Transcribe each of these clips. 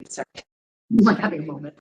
Sorry. I'm like having a moment.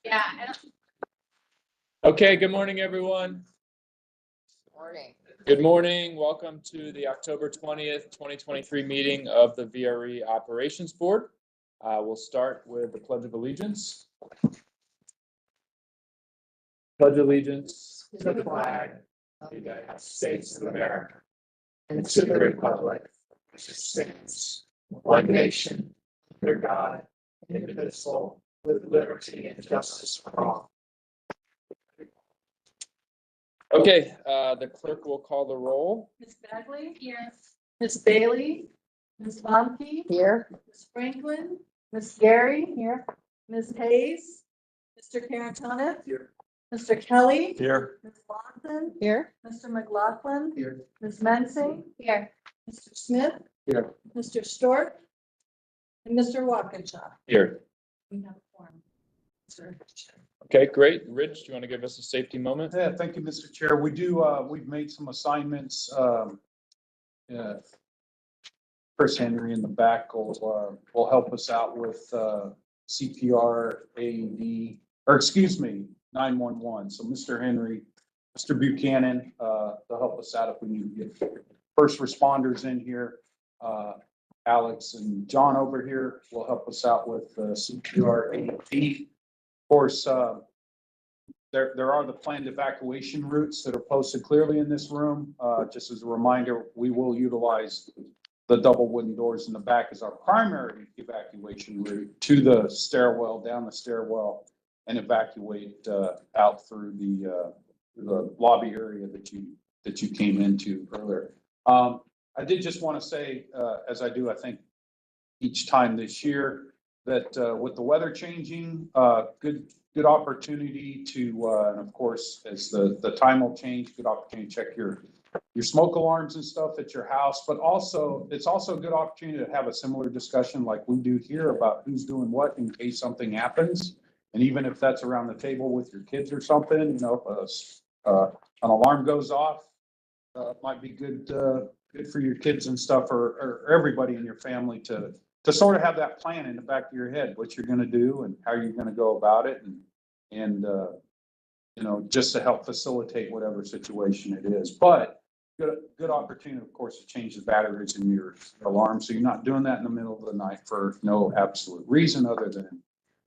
Yeah. Okay, good morning, everyone. Morning. Good morning. Welcome to the October 20th, 2023 meeting of the VRE Operations Board. We'll start with the Pledge of Allegiance. Pledge allegiance To the flag of the United States of America and to the republic which stands one nation under God, indivisible, with liberty and justice for all. Okay, the clerk will call the roll. Ms. Bagley? Here. Ms. Bailey? Ms. Lomke? Here. Ms. Franklin? Ms. Gary? Here. Ms. Hayes? Mr. Caratana? Here. Mr. Kelly? Here. Ms. Lawson? Here. Mr. McLaughlin? Here. Ms. Mensing? Here. Mr. Smith? Here. Mr. Stork? And Mr. Walkinshaw? Here. We have a form. Sir. Okay, great. Rich, do you want to give us a safety moment? Yeah, thank you, Mr. Chair. We've made some assignments. Chris Henry in the back will help us out with CPR, AED, or excuse me, 911. So Mr. Henry, Mr. Buchanan, they'll help us out if we need to get first responders in here. Alex and John over here will help us out with CPR, AED. Of course, there are the planned evacuation routes that are posted clearly in this room. Just as a reminder, we will utilize the double wooden doors in the back as our primary evacuation route to the stairwell, down the stairwell, and evacuate out through the lobby area that you came into earlier. I did just want to say, as I do, I think each time this year, that with the weather changing, good opportunity to, and of course, as the time will change, good opportunity to check your smoke alarms and stuff at your house, but also, it's also a good opportunity to have a similar discussion like we do here about who's doing what in case something happens. And even if that's around the table with your kids or something, you know, an alarm goes off, might be good for your kids and stuff, or everybody in your family to sort of have that plan in the back of your head, what you're gonna do and how you're gonna go about it, and you know, just to help facilitate whatever situation it is. But good opportunity, of course, to change the batteries in your alarm, so you're not doing that in the middle of the night for no absolute reason other than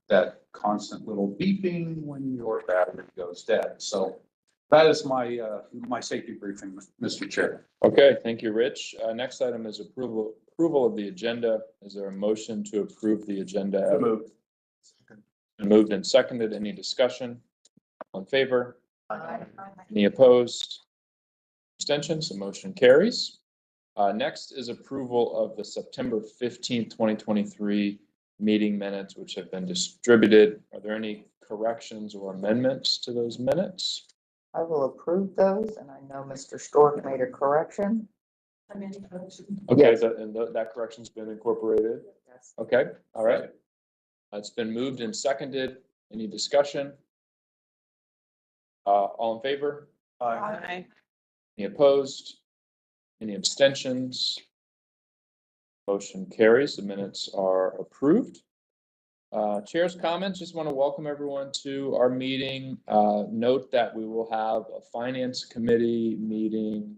that constant little beeping when your battery goes dead. So That is my, my safety briefing, Mr. Chair. Okay, thank you, Rich. Next item is approval of the agenda. Is there a motion to approve the agenda? Moved. Moved and seconded. Any discussion? All in favor? Aye. Any opposed? Abstentions? The motion carries. Next is approval of the September 15th, 2023 meeting minutes, which have been distributed. Are there any corrections or amendments to those minutes? I will approve those, and I know Mr. Stork made a correction. Okay, Yes. that correction's been incorporated. Yes. Okay, all right. It's been moved and seconded. Any discussion? All in favor? Aye. Any opposed? Any abstentions? Motion carries. The minutes are approved. Chair's comments. Just want to welcome everyone to our meeting. Note that we will have a finance committee meeting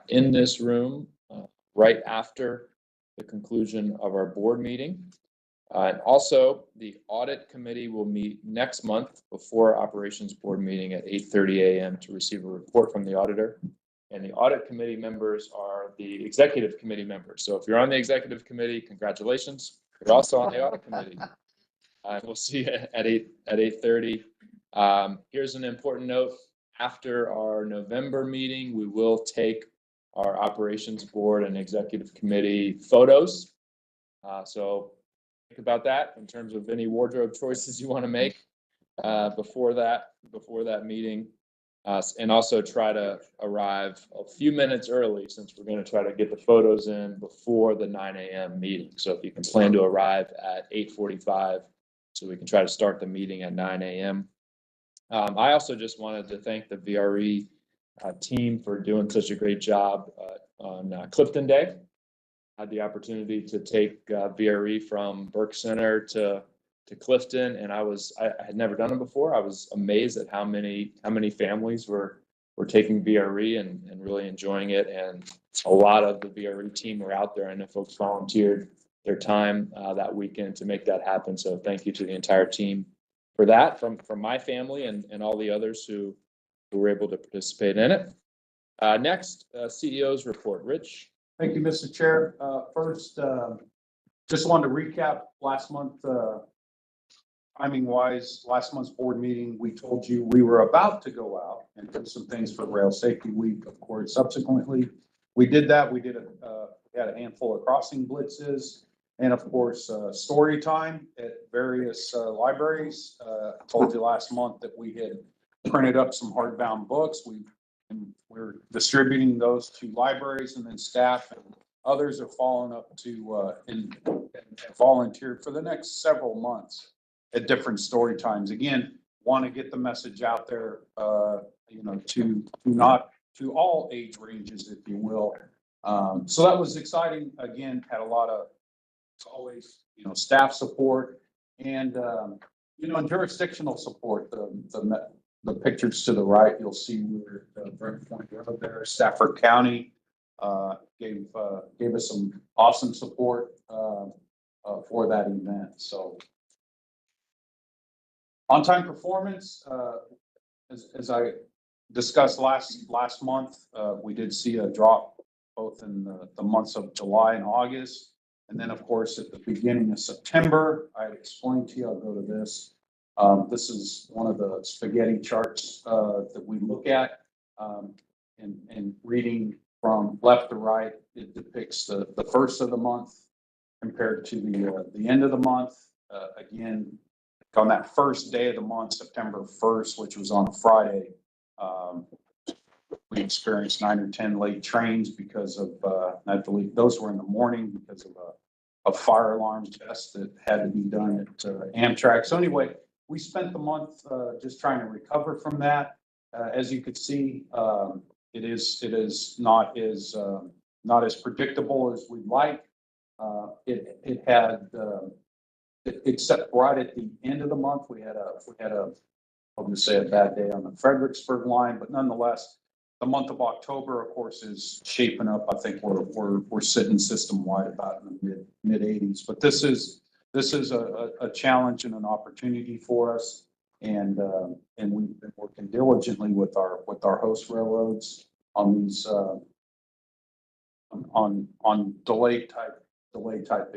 in this room right after the conclusion of our board meeting. And also, the audit committee will meet next month before our operations board meeting at 8:30 a.m. to receive a report from the auditor. And the audit committee members are the executive committee members. So if you're on the executive committee, congratulations. You're also on the audit committee. We'll see you at 8:30. Here's an important note. After our November meeting, we will take our operations board and executive committee photos. So think about that in terms of any wardrobe choices you want to make before that meeting. And also try to arrive a few minutes early, since we're going to try to get the photos in before the 9 a.m. meeting. So if you can plan to arrive at 8:45, so we can try to start the meeting at 9 a.m. I also just wanted to thank the VRE team for doing such a great job on Clifton Day. I had the opportunity to take VRE from Burke Center to Clifton, and I had never done it before. I was amazed at how many families were taking VRE and really enjoying it. And a lot of the VRE team were out there. I know folks volunteered their time that weekend to make that happen. So thank you to the entire team for that, from my family and all the others who were able to participate in it. Next, CEO's report. Rich. Thank you, Mr. Chair. First, just wanted to recap last month, timing wise, last month's board meeting, we told you we were about to go out and do some things for Rail Safety Week. Of course, subsequently, we did that. We had a handful of crossing blitzes and of course, story time at various libraries. I told you last month that we had printed up some hardbound books. We're distributing those to libraries, and then staff and others have fallen up to and volunteered for the next several months at different story times. Again, want to get the message out there, to all age ranges, if you will. So that was exciting. Again, had a lot of, as always, staff support and jurisdictional support. The pictures to the right, you'll see where Brent Point Road there, Stafford County gave us some awesome support for that event. So on-time performance, as I discussed last month, we did see a drop both in the months of July and August. And then, of course, at the beginning of September, I explained to you, I'll go to this. This is one of the spaghetti charts that we look at, and reading from left to right, it depicts the first of the month compared to the end of the month. Again, on that first day of the month, September 1st, which was on a Friday, we experienced 9 or 10 late trains because of, I believe those were in the morning because of a fire alarm test that had to be done at Amtrak. So anyway, we spent the month just trying to recover from that. As you could see, it is not as predictable as we'd like. It had, except right at the end of the month, we had a I'm going to say a bad day on the Fredericksburg line, but nonetheless, the month of October, of course, is shaping up. I think we're sitting system wide about in the mid 80s. But this is a challenge and an opportunity for us. And we've been working diligently with our host railroads on these, on delay type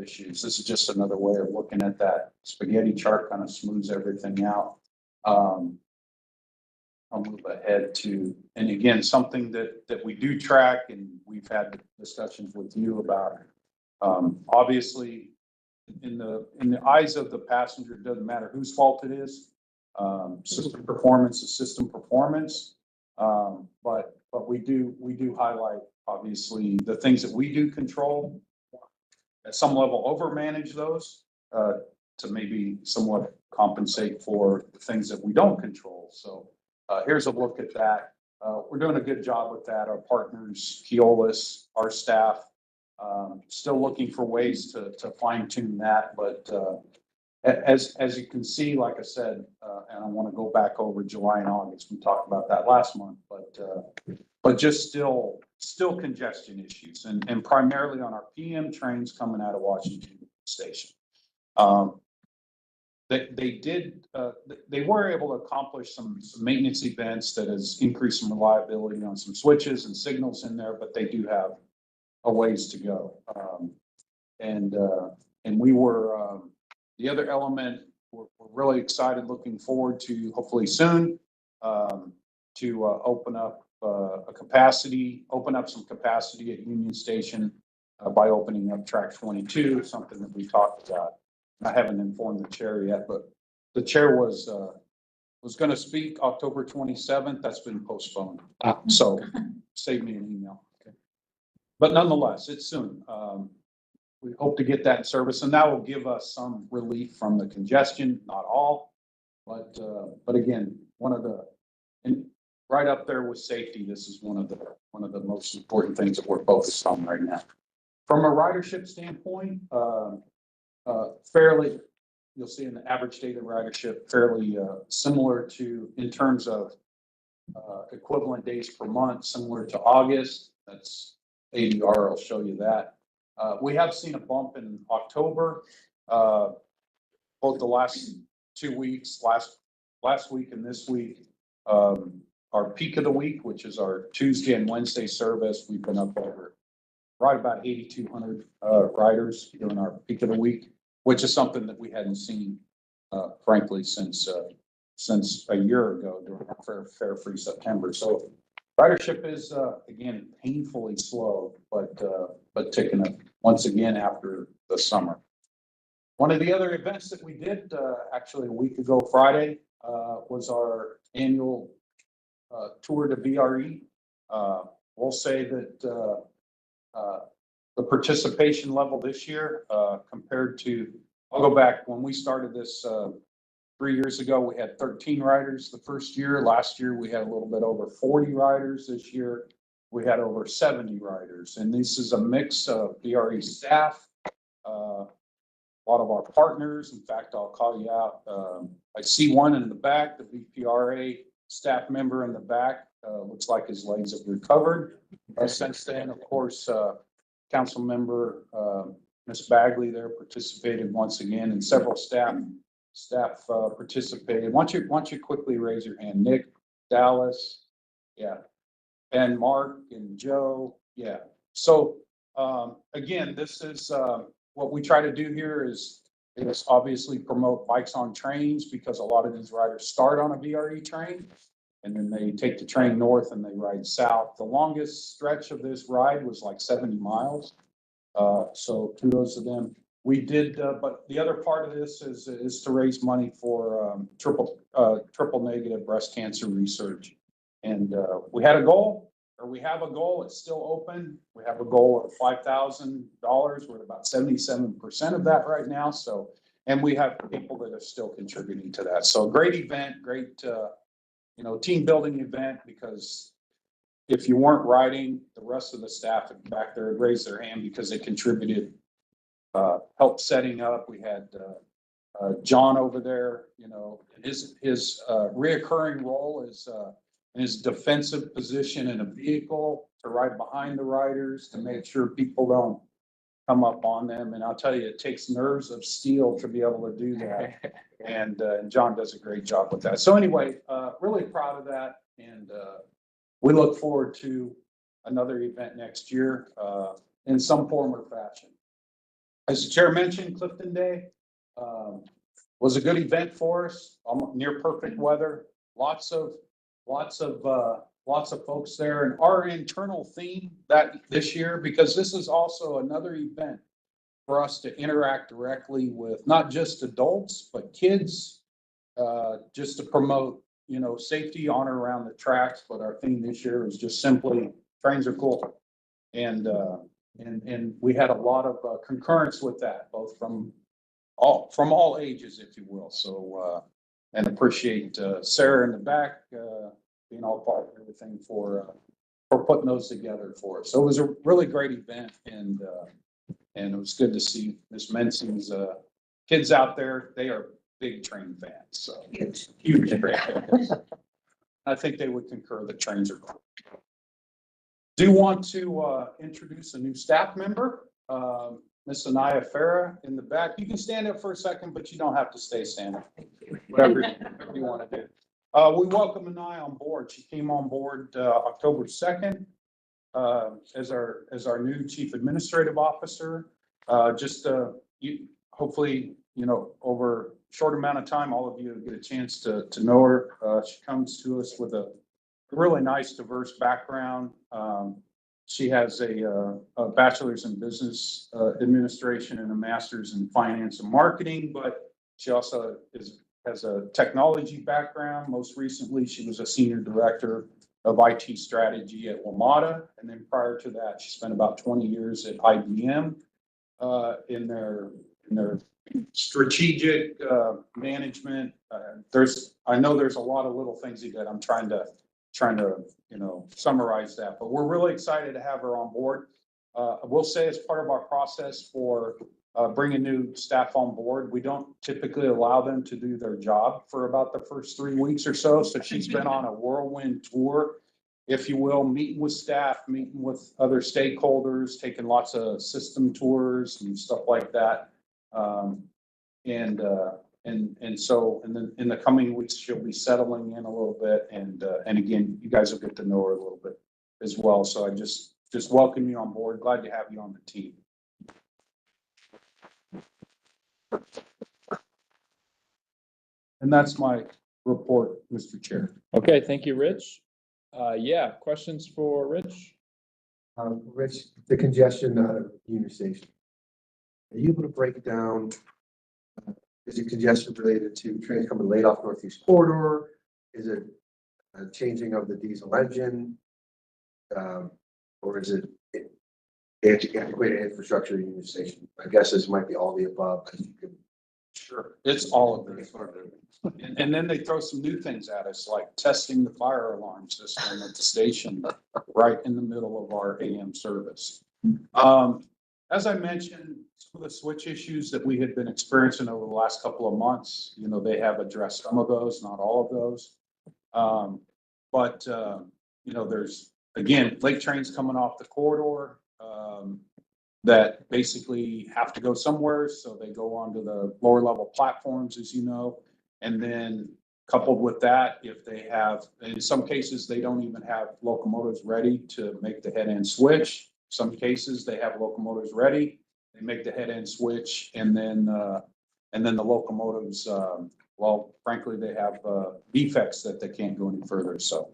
issues. This is just another way of looking at that spaghetti chart, kind of smooths everything out. I'll move ahead to, and again, something that we do track, and we've had discussions with you about. Obviously, in the eyes of the passenger, it doesn't matter whose fault it is. System performance is system performance. But we do highlight, obviously, the things that we do control. At some level, overmanage those to maybe somewhat compensate for the things that we don't control. So here's a look at that. We're doing a good job with that. Our partners, Keolis, our staff, still looking for ways to fine tune that. But as you can see, like I said, and I want to go back over July and August. We talked about that last month, but just still congestion issues, and primarily on our PM trains coming out of Washington Station. They were able to accomplish some maintenance events that has increased some reliability on some switches and signals in there, but they do have a ways to go. And we were, the other element, we're really excited, looking forward to hopefully soon to open up some capacity at Union Station by opening up track 22, something that we talked about. I haven't informed the chair yet, but the chair was going to speak October 27th. That's been postponed. So save me an email. Okay. But nonetheless, it's soon. We hope to get that in service, and that will give us some relief from the congestion, not all, but again, and right up there with safety, this is one of the most important things that we're focused on right now. From a ridership standpoint, fairly, you'll see in the average daily ridership, fairly similar to, in terms of equivalent days per month, similar to August. That's ADR, I'll show you that. We have seen a bump in October, both the last 2 weeks, last week and this week. Our peak of the week, which is our Tuesday and Wednesday service, we've been up over right about 8,200 riders during our peak of the week, which is something that we hadn't seen, frankly, since a year ago during our Fare Free September. So ridership is again painfully slow, but ticking up once again after the summer. One of the other events that we did actually a week ago Friday was our annual tour to VRE. We'll say that the participation level this year compared to, I'll go back when we started this 3 years ago, we had 13 riders the first year. Last year, we had a little bit over 40 riders. This year, we had over 70 riders. And this is a mix of VRE staff, a lot of our partners. In fact, I'll call you out. I see one in the back, the VPRA staff member in the back. Looks like his legs have recovered. Since then, of course, council member Ms. Bagley there participated once again, and several staff participated. Why don't you quickly raise your hand? Nick, Dallas, yeah, and Mark and Joe, yeah. So again, this is what we try to do here is obviously promote bikes on trains, because a lot of these riders start on a VRE train and then they take the train north and they ride south. The longest stretch of this ride was like 70 miles. So kudos to them. We did, but the other part of this is to raise money for triple negative breast cancer research. And we had a goal, or we have a goal. It's still open. We have a goal of $5,000. We're at about 77% of that right now. So, and we have people that are still contributing to that. So great event, great, team building event, because if you weren't riding, the rest of the staff back there raised their hand because they contributed, helped setting up. We had John over there, his reoccurring role is in his defensive position in a vehicle to ride behind the riders to make sure people don't come up on them. And I'll tell you, it takes nerves of steel to be able to do that. And John does a great job with that. So anyway, really proud of that. And we look forward to another event next year in some form or fashion. As the chair mentioned, Clifton Day was a good event for us, near perfect weather, lots of folks there. And our internal theme that this year, because this is also another event for us to interact directly with not just adults, but kids, just to promote, safety on or around the tracks. But our theme this year is just simply trains are cool. And we had a lot of concurrence with that, both from all ages, if you will. So, and appreciate Sarah in the back being all part of everything for putting those together for us. So it was a really great event, and it was good to see Miss Mensing's kids out there. They are big train fans, so huge train fans. I think they would concur that trains are cool. Do want to introduce a new staff member, Miss Anaya Farah in the back. You can stand up for a second, but you don't have to stay standing. Whatever you want to do. We welcome Anaya on board. She came on board October 2nd as our new chief administrative officer. Hopefully, over a short amount of time, all of you get a chance to know her. She comes to us with a really nice, diverse background. She has a bachelor's in business administration and a master's in finance and marketing, but she also has a technology background. Most recently, she was a senior director of IT strategy at WMATA. And then prior to that, she spent about 20 years at IBM in their strategic management. I know there's a lot of little things he did. I'm trying to summarize that, but we're really excited to have her on board. I will say, as part of our process for bringing new staff on board, we don't typically allow them to do their job for about the first 3 weeks or so. So she's been on a whirlwind tour, if you will, meeting with staff, meeting with other stakeholders, taking lots of system tours and stuff like that. So in the coming weeks, she'll be settling in a little bit. And again, you guys will get to know her a little bit as well. So I just welcome you on board. Glad to have you on the team. And that's my report, Mr. Chair. Okay, thank you, Rich. Yeah, questions for Rich? Rich, the congestion Union Station. Are you able to break down, is it congestion related to trains coming late off Northeast Corridor? Is it a changing of the diesel engine? Or is it antiquated infrastructure at Union Station? I guess this might be all the above. Sure. It's all of this. And then they throw some new things at us, like testing the fire alarm system at the station right in the middle of our AM service. As I mentioned, some of the switch issues that we had been experiencing over the last couple of months, they have addressed some of those, not all of those. But there's, again, late trains coming off the corridor that basically have to go somewhere. So they go onto the lower level platforms, as you know. And then coupled with that, if they have, in some cases, they don't even have locomotives ready to make the head-end switch. Some cases they have locomotives ready, they make the head-end switch, and then the locomotives, frankly, they have defects that they can't go any further. So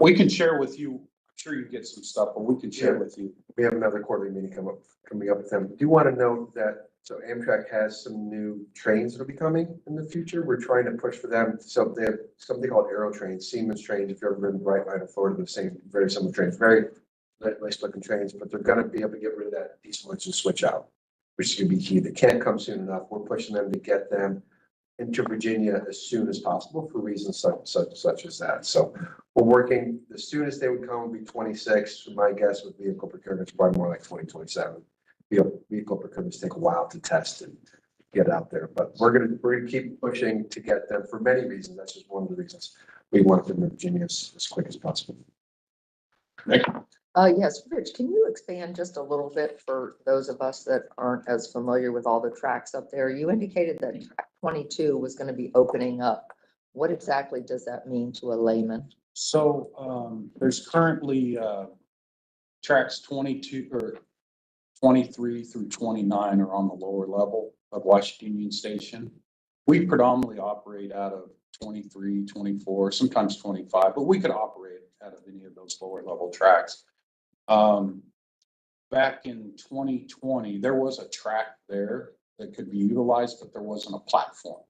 we can share with you. I'm sure you get some stuff, but we can share with you. We have another quarterly meeting coming up with them. Do you want to note that, so Amtrak has some new trains that will be coming in the future. We're trying to push for them. So they have something called Aero trains, Siemens trains. If you've ever ridden the Bright Line in Florida, the same, very similar trains, very nice looking trains, but they're going to be able to get rid of that diesel engine switch out, which is going to be key. They can't come soon enough. We're pushing them to get them into Virginia as soon as possible for reasons such as that. So we're working, the soonest they would come would be 26. My guess with vehicle procurement is probably more like 2027. Vehicle procurements take a while to test and get out there, but we're gonna keep pushing to get them for many reasons. That's just one of the reasons we want them in Virginia as quick as possible. Yes, Rich, can you expand just a little bit for those of us that aren't as familiar with all the tracks up there? You indicated that track 22 was going to be opening up. What exactly does that mean to a layman? So, there's currently, tracks 22 or 23 through 29 are on the lower level of Washington Union Station. We predominantly operate out of 23, 24, sometimes 25, but we could operate out of any of those lower level tracks. Back in 2020, there was a track there that could be utilized, but there wasn't a platform.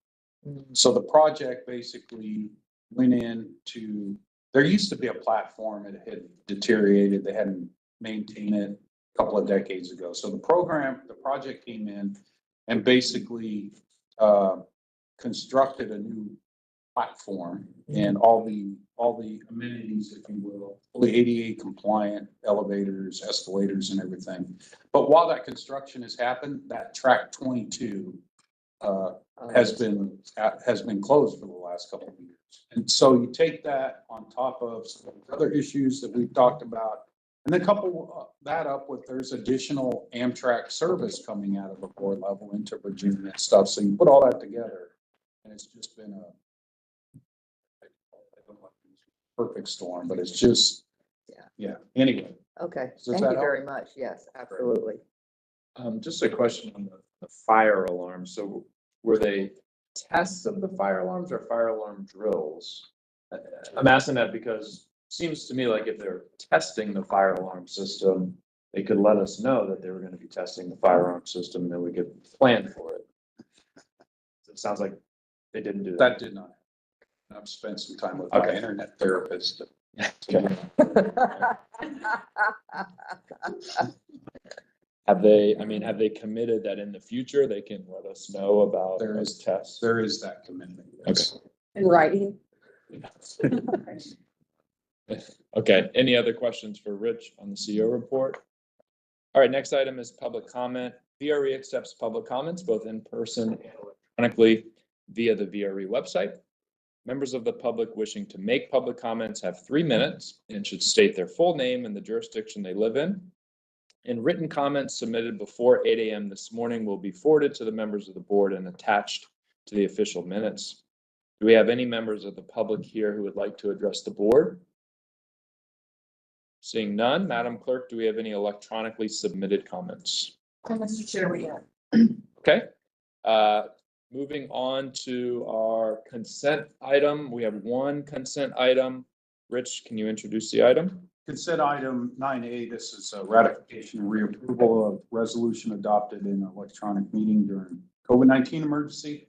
So the project basically went into, there used to be a platform, it had deteriorated, they hadn't maintained it a couple of decades ago. So the project came in and basically constructed a new platform and all the amenities, if you will, fully ADA compliant elevators, escalators and everything. But while that construction has happened, that track 22 has been closed for the last couple of years. And so you take that on top of some of the other issues that we've talked about, and then couple that up with there's additional Amtrak service coming out of the board level into Virginia and stuff. So you put all that together, and it's just been a perfect storm, but it's just, yeah. Anyway. Okay, Does thank that you help? very much. Yes, absolutely. Just a question on the fire alarm. So were they tests of the fire alarms or fire alarm drills? I'm asking that because it seems to me like if they're testing the fire alarm system, they could let us know that they were going to be testing the fire alarm system, and then we could plan for it. So it sounds like they didn't do that. That did not. I've spent some time with my Okay. internet therapist. Okay. Have they committed that in the future they can let us know about There those is- tests? There is that commitment. Yes. In writing. Okay, any other questions for Rich on the CO report? All right, next item is public comment. VRE accepts public comments both in person and electronically via the VRE website. Members of the public wishing to make public comments have 3 minutes and should state their full name and the jurisdiction they live in. And written comments submitted before 8 a.m. this morning will be forwarded to the members of the board and attached to the official minutes. Do we have any members of the public here who would like to address the board? Seeing none, Madam Clerk, do we have any electronically submitted comments? Mr. Chair, we have. Okay. Moving on to our consent item. We have one consent item. Rich, can you introduce the item? Consent item 9A, this is a ratification and reapproval of resolution adopted in an electronic meeting during COVID-19 emergency,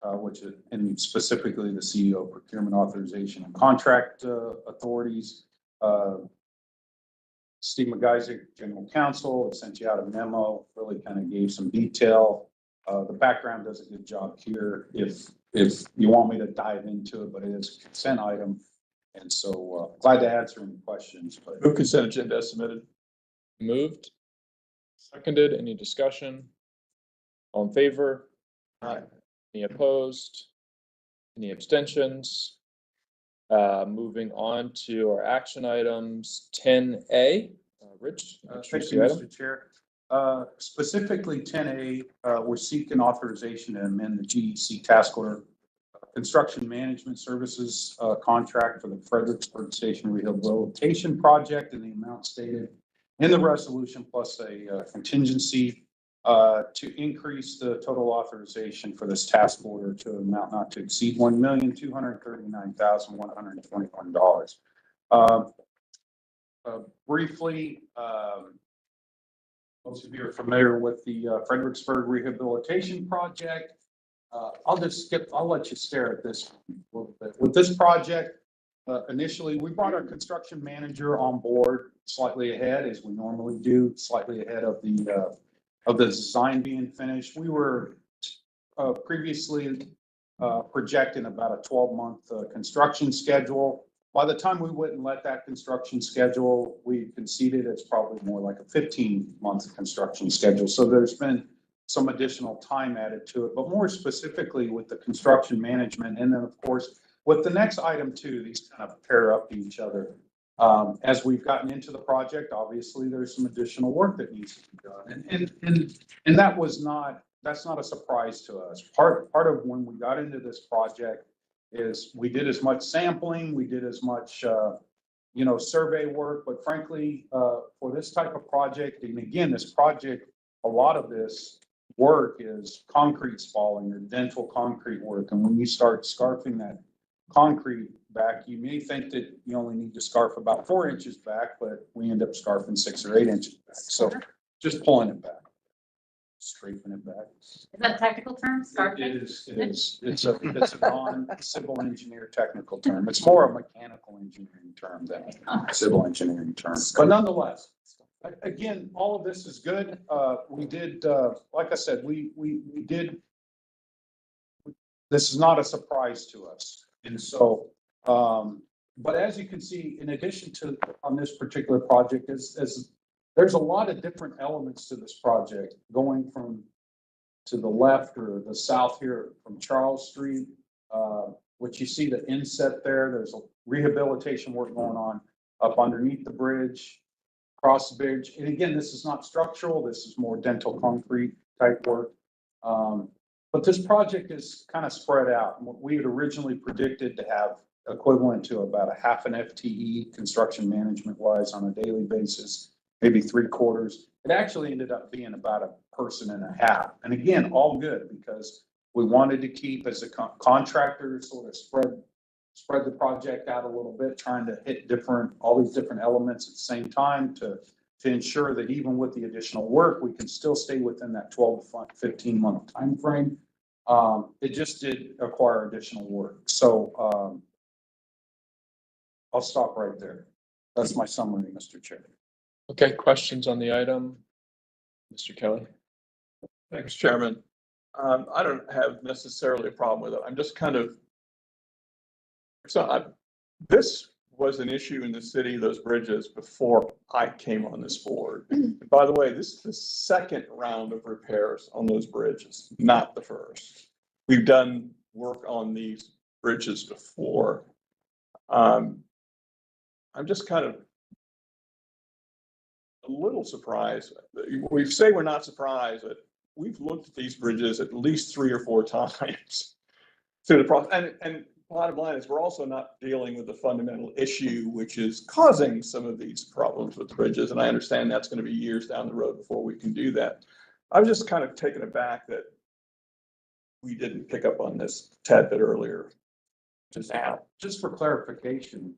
which is, and specifically the CEO procurement authorization and contract authorities. Steve McGeisig, General Counsel, sent you out a memo, really kind of gave some detail. The background does a good job here if you want me to dive into it, but it is a consent item. And so glad to answer any questions. But Move consent agenda as submitted. Moved. Seconded. Any discussion? All in favor? Aye. Any opposed? Any abstentions? Moving on to our action items, 10A. Rich? Thank introduce you, the item. Mr. Chair. Specifically 10A, we're seeking authorization to amend the GEC task order construction management services contract for the Fredericksburg Station Rehabilitation Project in the amount stated in the resolution, plus a contingency to increase the total authorization for this task order to amount not to exceed $1,239,121. Briefly, most of you are familiar with the Fredericksburg Rehabilitation Project. I'll let you stare at this a little bit. With this project, initially, we brought our construction manager on board slightly ahead, as we normally do, slightly ahead of the design being finished. We were previously projecting about a 12-month construction schedule. By the time we went and let that construction schedule, we conceded it's probably more like a 15-month construction schedule. So there's been some additional time added to it, but more specifically with the construction management. And then of course, with the next item too, these kind of pair up to each other. As we've gotten into the project, obviously, there's some additional work that needs to be done. And that's not a surprise to us. Part of when we got into this project is we did as much sampling, we did as much, survey work, but frankly, for this type of project, and again, this project, a lot of this work is concrete spalling or dental concrete work. And when you start scarfing that concrete back, you may think that you only need to scarf about 4 inches back, but we end up scarfing 6 or 8 inches back. So just pulling it back, straightening it back. Is that a technical term, It scarfing? is, it's a non-civil engineer technical term. It's more a mechanical engineering term than a civil engineering term. But nonetheless, again, all of this is good. We did, like I said, we did, this is not a surprise to us. And so, but as you can see, in addition to on this particular project, as there's a lot of different elements to this project going from to the left or the south here from Charles Street. What you see the inset there, there's a rehabilitation work going on up underneath the bridge, across the bridge. And again, this is not structural. This is more dental concrete type work. But this project is kind of spread out. We had originally predicted to have equivalent to about a half an FTE construction management wise on a daily basis, maybe 3/4. It actually ended up being about a person and a half. And again, all good because we wanted to keep as a contractor sort of spread the project out a little bit, trying to hit all these different elements at the same time to ensure that even with the additional work, we can still stay within that 12 to 15 month timeframe. It just did acquire additional work. So I'll stop right there. That's my summary, Mr. Chair. Okay, questions on the item? Mr. Kelly? Thanks, Chairman. I don't have necessarily a problem with it. I'm just kind of, this was an issue in the city, those bridges, before I came on this board. And by the way, this is the second round of repairs on those bridges, not the first. We've done work on these bridges before. I'm just kind of a little surprised. We say we're not surprised, but we've looked at these bridges at least 3 or 4 times through the process. And bottom line is we're also not dealing with the fundamental issue, which is causing some of these problems with the bridges. And I understand that's going to be years down the road before we can do that. I was just kind of taken aback that we didn't pick up on this a tad bit earlier. Just for clarification,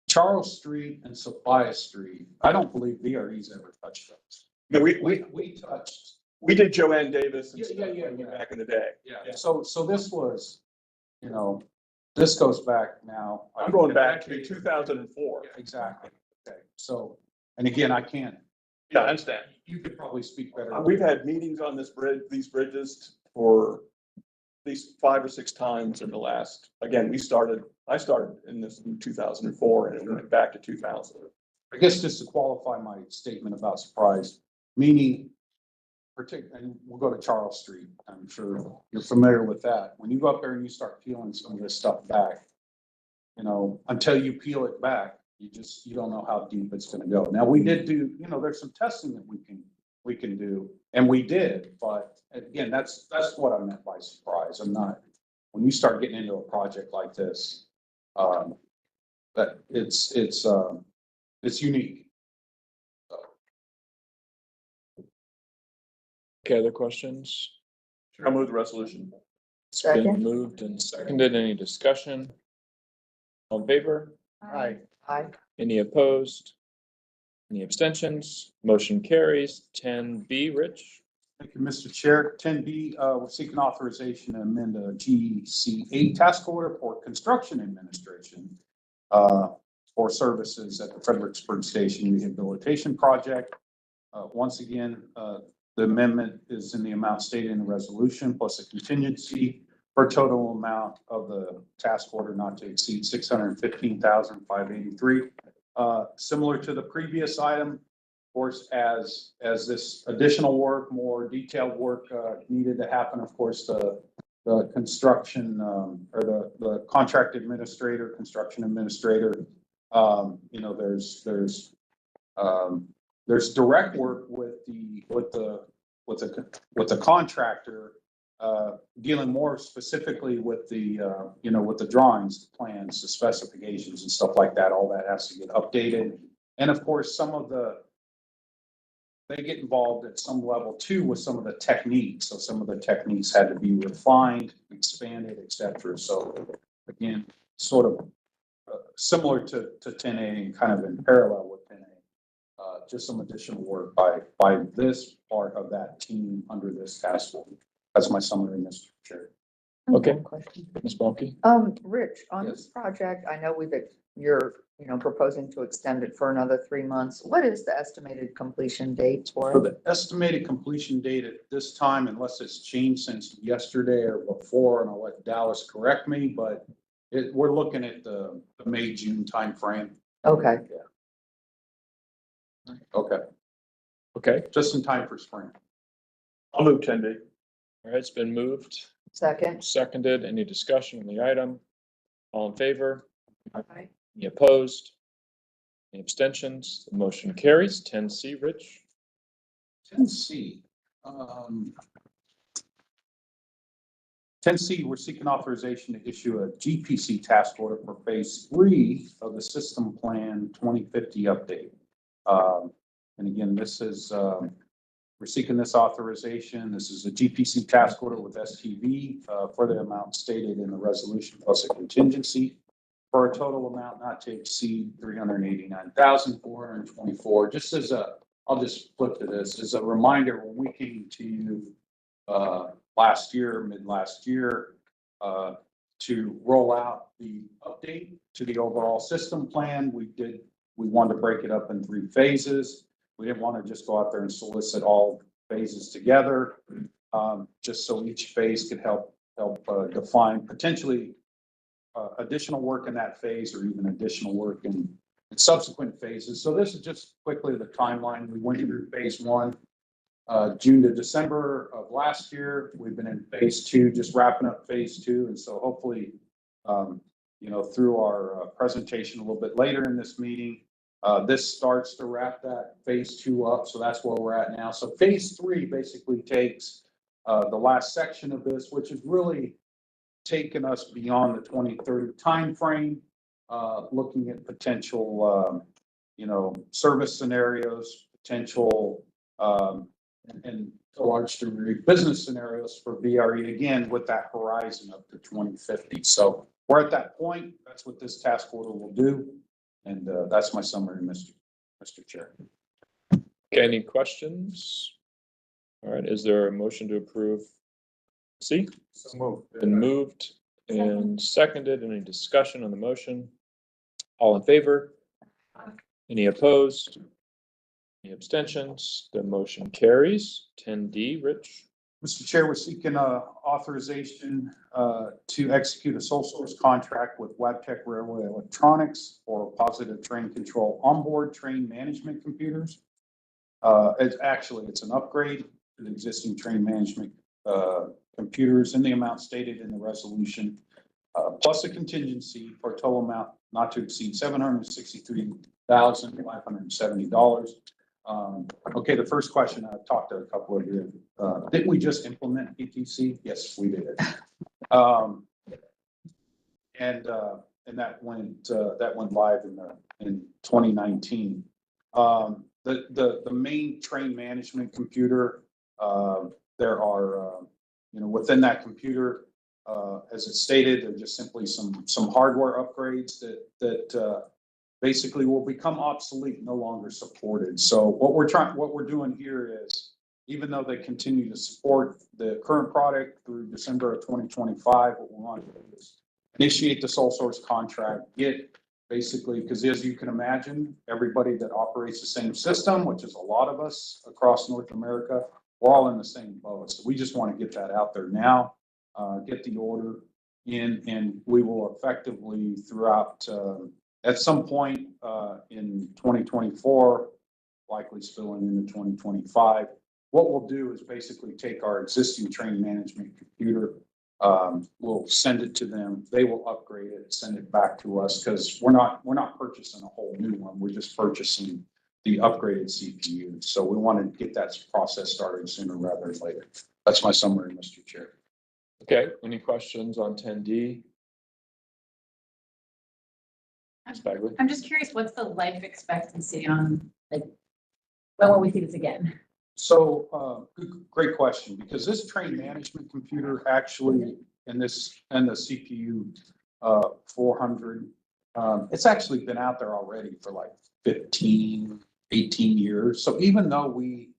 Charles Street and Sophia Street, I don't believe VRE's ever touched those. No, We touched. we did Joanne Davis and Yeah, stuff yeah. back in the day. Yeah. So this was, this goes back now. I'm going back to 2004. Yeah, exactly. Okay. So, and again, I can't. Yeah, I understand. You could probably speak better. We've had meetings on this bridge, these bridges for at least 5 or 6 times in the last, again, I started in this in 2004 and it went back to 2000. I guess just to qualify my statement about surprise, meaning and we'll go to Charles Street. I'm sure you're familiar with that. When you go up there and you start peeling some of this stuff back, until you peel it back, you don't know how deep it's going to go. Now we did do, there's some testing that we can do, and we did, but again, that's what I meant by surprise. I'm not, when you start getting into a project like this, that it's unique. Okay, other questions? I'll move the resolution. It's been Second. moved and seconded. Any discussion? All in favor? Aye. Any opposed? Any abstentions? Motion carries. 10B, Rich? Thank you, Mr. Chair. 10B, we're seeking authorization to amend a GC8 task order for construction administration for services at the Fredericksburg Station Rehabilitation Project. Once again, the amendment is in the amount stated in the resolution plus a contingency for a total amount of the task order not to exceed $615,583. Similar to the previous item, of course, as this additional work, more detailed work needed to happen, of course, the construction or the contract administrator, construction administrator There's direct work with the contractor, dealing more specifically with with the drawings, the plans, the specifications and stuff like that. All that has to get updated. And of course, they get involved at some level too with some of the techniques. So some of the techniques had to be refined, expanded, et cetera. So again, sort of similar to 10A and kind of in parallel with 10A. Just some additional work by this part of that team under this task force. That's my summary, Mr. Chair. Okay. Question. Ms. Balky? Rich, on Yes. this project, I know you're, proposing to extend it for another 3 months. What is the estimated completion date for For it? the estimated completion date at this time, unless it's changed since yesterday or before, and I'll let Dallas correct me, but we're looking at the May, June timeframe. Okay, Okay, Okay, just in time for spring. I'll move 10D. all right, it's been moved, second. seconded. Any discussion on the item? All in favor? Aye. Any opposed? Any abstentions? The motion carries. 10C, Rich? 10C. 10C, we're seeking authorization to issue a GPC task order for phase 3 of the system plan 2050 update. And again, this is, we're seeking this authorization. This is a GPC task order with STV for the amount stated in the resolution plus a contingency for a total amount not to exceed $389,424. Just as I'll just flip to this as a reminder, when we came to you mid last year, to roll out the update to the overall system plan, we wanted to break it up in 3 phases. We didn't want to just go out there and solicit all phases together, just so each phase could help define potentially additional work in that phase or even additional work in subsequent phases. So this is just quickly the timeline. We went through phase 1, June to December of last year. We've been in phase 2, just wrapping up phase 2. And so hopefully, through our presentation a little bit later in this meeting, this starts to wrap that phase 2 up. So that's where we're at now. So phase 3 basically takes the last section of this, which is really taken us beyond the 2030 timeframe, looking at potential, service scenarios, potential, and to a large degree, business scenarios for VRE, again, with that horizon up to 2050. So we're at that point. That's what this task order will do. And that's my summary, Mr. Chair. Okay, any questions? All right, is there a motion to approve C? So moved. Been moved and seconded. Any discussion on the motion? All in favor? Any opposed? Any abstentions? The motion carries. 10D, Rich? Mr. Chair, we're seeking authorization to execute a sole source contract with Wabtec Railway Electronics for positive train control onboard train management computers. It's an upgrade to the existing train management computers in the amount stated in the resolution, plus a contingency for a total amount not to exceed $763,570. Okay, the first question, I've talked to a couple of you. Didn't we just implement PTC? Yes, we did. And that went live in 2019. The main train management computer, there are, within that computer, as it stated, they're just simply some hardware upgrades that basically will become obsolete, no longer supported. So what we're doing here is, even though they continue to support the current product through December of 2025, what we want to do is initiate the sole source contract, basically, because as you can imagine, everybody that operates the same system, which is a lot of us across North America, we're all in the same boat. So we just want to get that out there now, get the order in, and we will effectively throughout, at some point in 2024, likely spilling into 2025, what we'll do is basically take our existing train management computer, We'll send it to them. They will upgrade it, send it back to us because we're not purchasing a whole new one. We're just purchasing the upgraded CPU. So we want to get that process started sooner rather than later. That's my summary, Mr. Chair. Okay, any questions on 10D? Ms. Bagley? I'm just curious, what's the life expectancy on, like, when will we see this again? So, great question, because this train management computer actually, and the CPU, 400, it's actually been out there already for like 15, 18 years. So even though we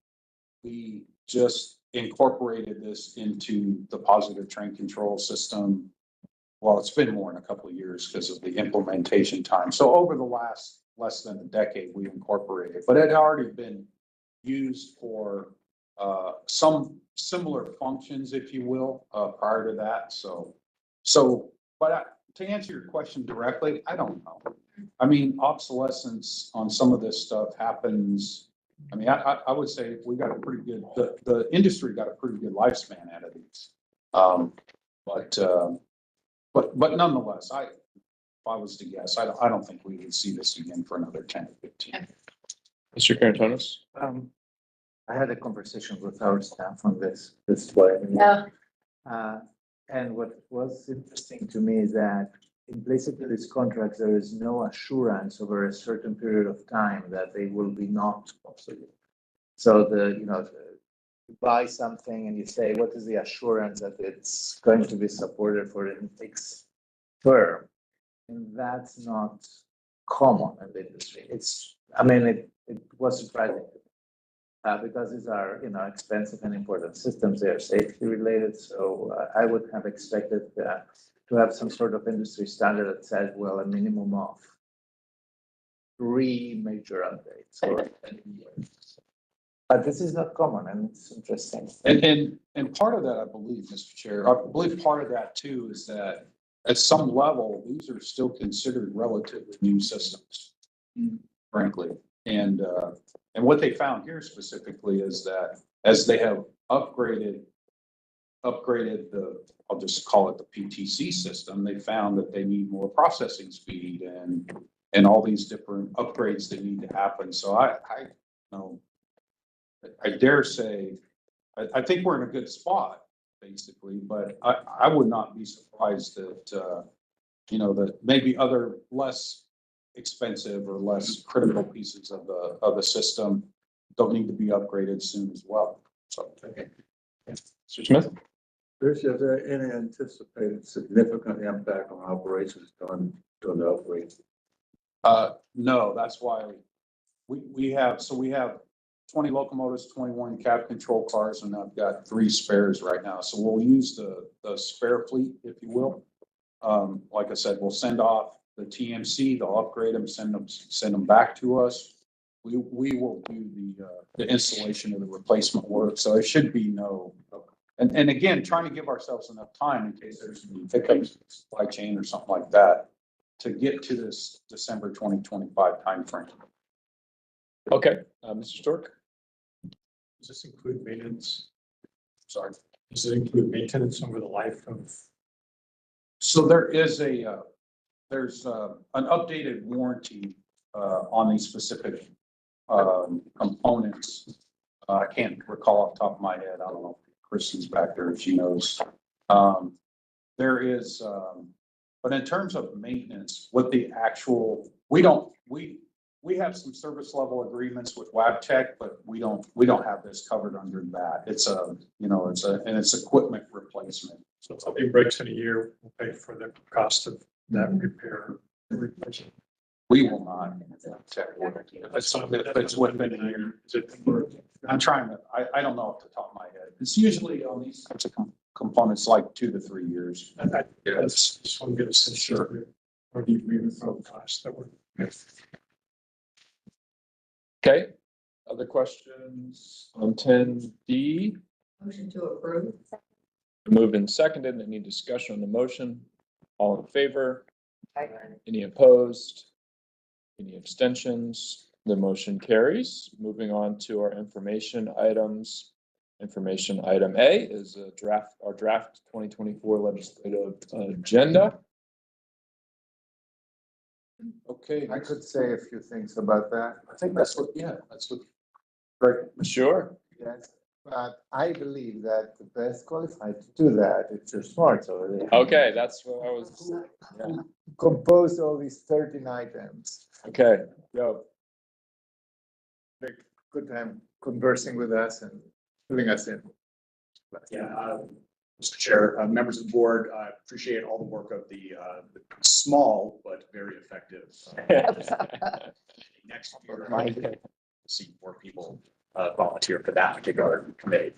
just incorporated this into the positive train control system, well, it's been more than a couple of years because of the implementation time. So over the last less than a decade, we incorporated, but it had already been used for some similar functions, if you will, prior to that. But to answer your question directly, I don't know. I mean, obsolescence on some of this stuff happens. I mean, I would say we got a pretty good, the industry got a pretty good lifespan out of these. But nonetheless, if I was to guess, I don't think we would see this again for another 10 to 15. Mr. Carantonis? I had a conversation with our staff on this way. Yeah. And what was interesting to me is that implicit in these contracts, there is no assurance over a certain period of time that they will be not obsolete. So you buy something and you say, what is the assurance that it's going to be supported for an X term? And that's not common in the industry. It was surprising. Because these are, expensive and important systems, they are safety related. So I would have expected to have some sort of industry standard that said, well, a minimum of 3 major updates. But this is not common, and it's interesting. And part of that, I believe, Mr. Chair, I believe part of that too is that at some level, these are still considered relatively new systems, frankly. And what they found here specifically is that as they have upgraded I'll just call it the PTC system, they found that they need more processing speed and all these different upgrades that need to happen. So I dare say, I think we're in a good spot, basically, but I would not be surprised that, that maybe other less expensive or less critical pieces of the system don't need to be upgraded soon as well. So, okay. Mr. Smith? Is there any anticipated significant impact on operations during the upgrade? No, that's why we have 20 locomotives, 21 cab control cars, and I've got 3 spares right now. So we'll use the spare fleet, if you will. Like I said, we'll send off the TMC, they'll upgrade them, send them back to us. We will do the installation of the replacement work. So it should be and again, trying to give ourselves enough time in case there's any hiccups in the supply chain or something like that to get to this December 2025 timeframe. Okay, Mr. Stork? Does this include maintenance? Sorry. Does it include maintenance over the life of? So there's an updated warranty on these specific components. I can't recall off the top of my head. I don't know if Kristen's back there if she knows. There is, but in terms of maintenance, we have some service level agreements with Wabtec, but we don't have this covered under that. It's equipment replacement. So if something breaks in a year, we'll pay for the cost of that repair and replacement. We will not. It's within a year. Is it? I'm trying to, I don't know off the top of my head. It's usually on these types of components like 2 to 3 years. I just want to get a sense. Sure. Or do you agree with the costs that were? Okay, other questions on 10D? Motion to approve. Moved and seconded. Any discussion on the motion? All in favor? Aye. Any opposed? Any abstentions? The motion carries. Moving on to our information items. information. Item A is our draft 2024 legislative agenda. Okay, I could say a few things about that. I think that's what, great. sure. Yes, but I believe that the best qualified to do that is your smart already. Okay, that's what I was, Who composed all these 13 items. okay, go. Good time conversing with us and filling us in. Yeah, Mr. Chair, members of the board, I appreciate all the work of the small but very effective. Next year, I see more people volunteer for that particular committee.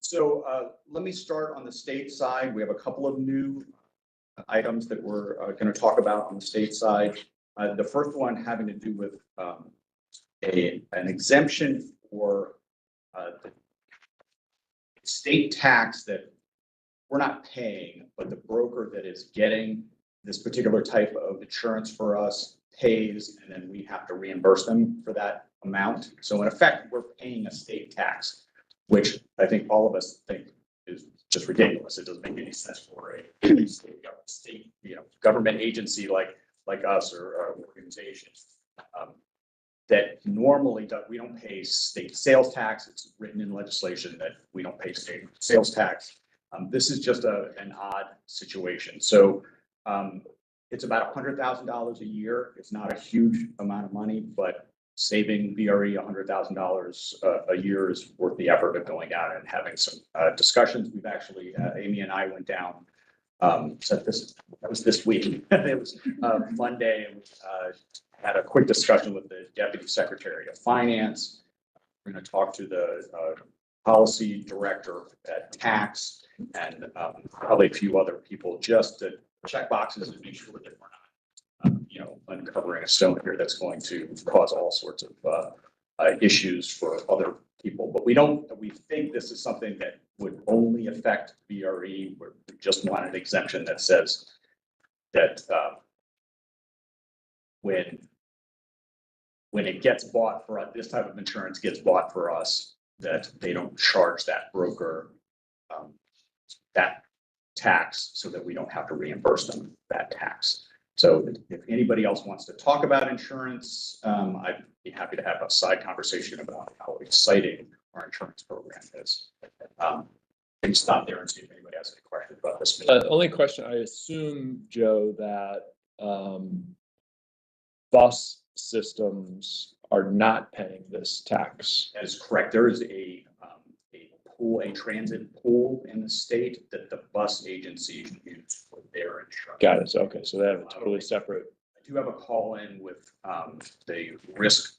So let me start on the state side. We have a couple of new items that we're going to talk about on the state side. The first one having to do with an exemption for the state tax that we're not paying, but the broker that is getting this particular type of insurance for us pays, and then we have to reimburse them for that amount. So in effect, we're paying a state tax, which I think all of us think is just ridiculous. It doesn't make any sense for a state, government agency like us or organizations. That normally we don't pay state sales tax. It's written in legislation that we don't pay state sales tax. This is just an odd situation. So it's about $100,000 a year. It's not a huge amount of money, but saving VRE $100,000 a year is worth the effort of going out and having some discussions. We've actually, Amy and I went down. So that was this week. It was Monday. And had a quick discussion with the Deputy Secretary of Finance. We're going to talk to the policy director at tax and probably a few other people just to check boxes and make sure that we're not, uncovering a stone here that's going to cause all sorts of issues for other people. But we think this is something that would only affect VRE. We just want an exemption that says that when it gets bought for us, this type of insurance gets bought for us, that they don't charge that broker that tax so that we don't have to reimburse them that tax. So if anybody else wants to talk about insurance, I'd be happy to have a side conversation about how exciting our insurance program is. Please stop there and see if anybody has any questions about this. Only question, I assume, Joe, that bus systems are not paying this tax. That is correct. There is a transit pool in the state that the bus agencies use for their insurance. Got it. So, okay, so they have a totally separate. I do have a call in with the risk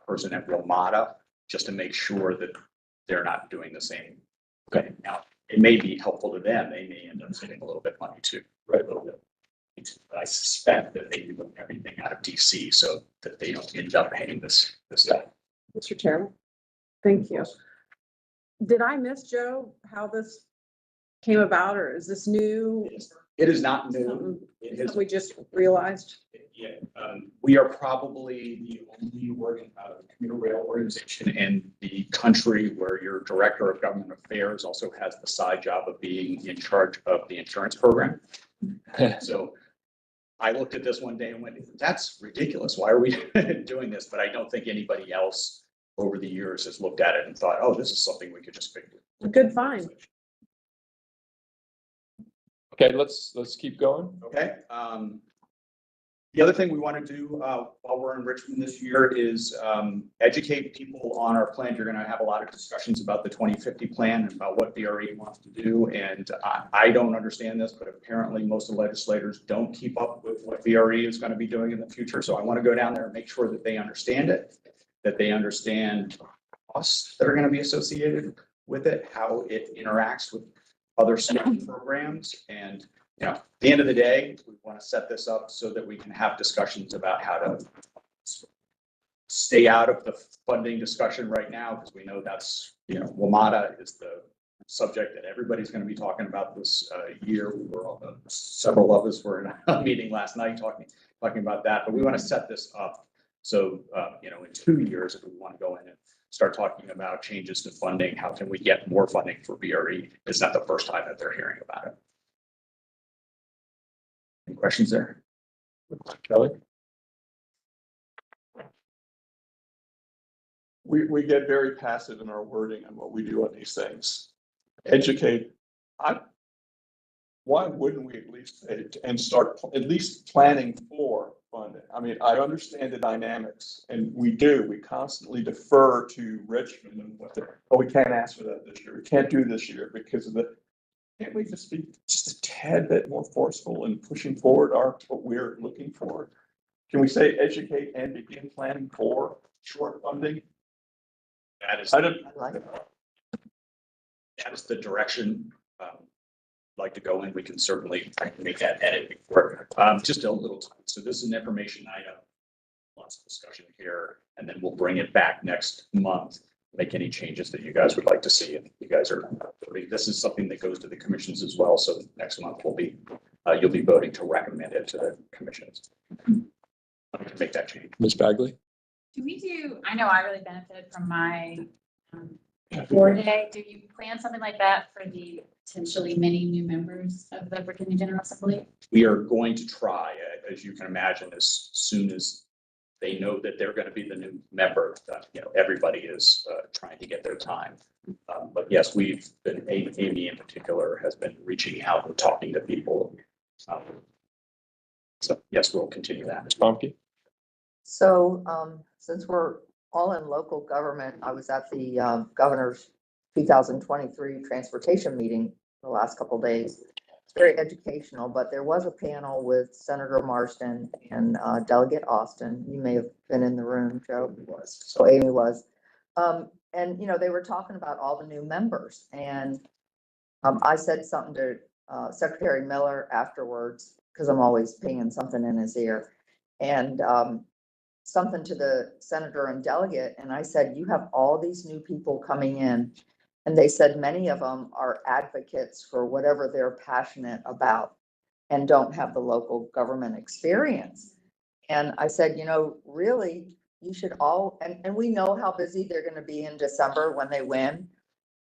person at WMATA just to make sure that they're not doing the same. Okay. Now, it may be helpful to them. They may end up saving a little bit of money too, right? A little bit. But I suspect that they do everything out of DC so that they don't end up paying this stuff. Mr. Chairman, thank you. Did I miss, Joe, how this came about, or is this new? It is not new. We just realized. Yeah, we are probably the only commuter rail organization in the country where your director of government affairs also has the side job of being in charge of the insurance program. So I looked at this one day and went, that's ridiculous. Why are we doing this? But I don't think anybody else over the years has looked at it and thought, oh, this is something we could just fix. Good find. Okay, let's keep going. Okay. The other thing we want to do while we're in Richmond this year is educate people on our plan. You're going to have a lot of discussions about the 2050 plan and about what VRE wants to do. And I don't understand this, but apparently most of the legislators don't keep up with what VRE is going to be doing in the future. So I want to go down there and make sure that they understand it, that they understand costs that are going to be associated with it, how it interacts with other state programs. And at the end of the day, we want to set this up so that we can have discussions about how to stay out of the funding discussion right now, because we know that's, WMATA is the subject that everybody's going to be talking about this year. We were all, several of us were in a meeting last night talking about that, but we want to set this up. So, in 2 years, if we want to go in and start talking about changes to funding. How can we get more funding for VRE? It's not the first time that they're hearing about it. Any questions there? Kelly? We get very passive in our wording on what we do on these things. Educate, why wouldn't we at least, and start at least planning for funding? I mean, I understand the dynamics, and we constantly defer to Richmond and what they're, oh, we can't ask for that this year, we can't do this year because of the, can't we just be just a tad bit more forceful in pushing forward what we're looking for? Can we say educate and begin planning for short funding? That is, I like it. that is the direction like to go in. We can certainly make that edit before, just a little time. So this is an information item, lots of discussion here, and then we'll bring it back next month, make any changes that you guys would like to see. And you guys are, this is something that goes to the commissions as well. So next month will be, you'll be voting to recommend it to the commissions. To make that change. Ms. Bagley? Do we do, I know I really benefited from my 4-day. Do you plan something like that for the potentially many new members of the Virginia General Assembly? We are going to try, as you can imagine, as soon as they know that they're going to be the new member, everybody is trying to get their time. But yes, we've been, Amy in particular has been reaching out and talking to people. So yes, we'll continue that. Ms. Pomke? So, since we're all in local government, I was at the governor's 2023 transportation meeting the last couple of days. It's very educational, but there was a panel with Senator Marsden and Delegate Austin. You may have been in the room, Joe. Was. So Amy was. And, they were talking about all the new members. And I said something to Secretary Miller afterwards, because I'm always pinging something in his ear. And something to the senator and delegate, and I said, you have all these new people coming in, and they said many of them are advocates for whatever they're passionate about and don't have the local government experience. And I said, really, you should all, and we know how busy they're going to be in December when they win,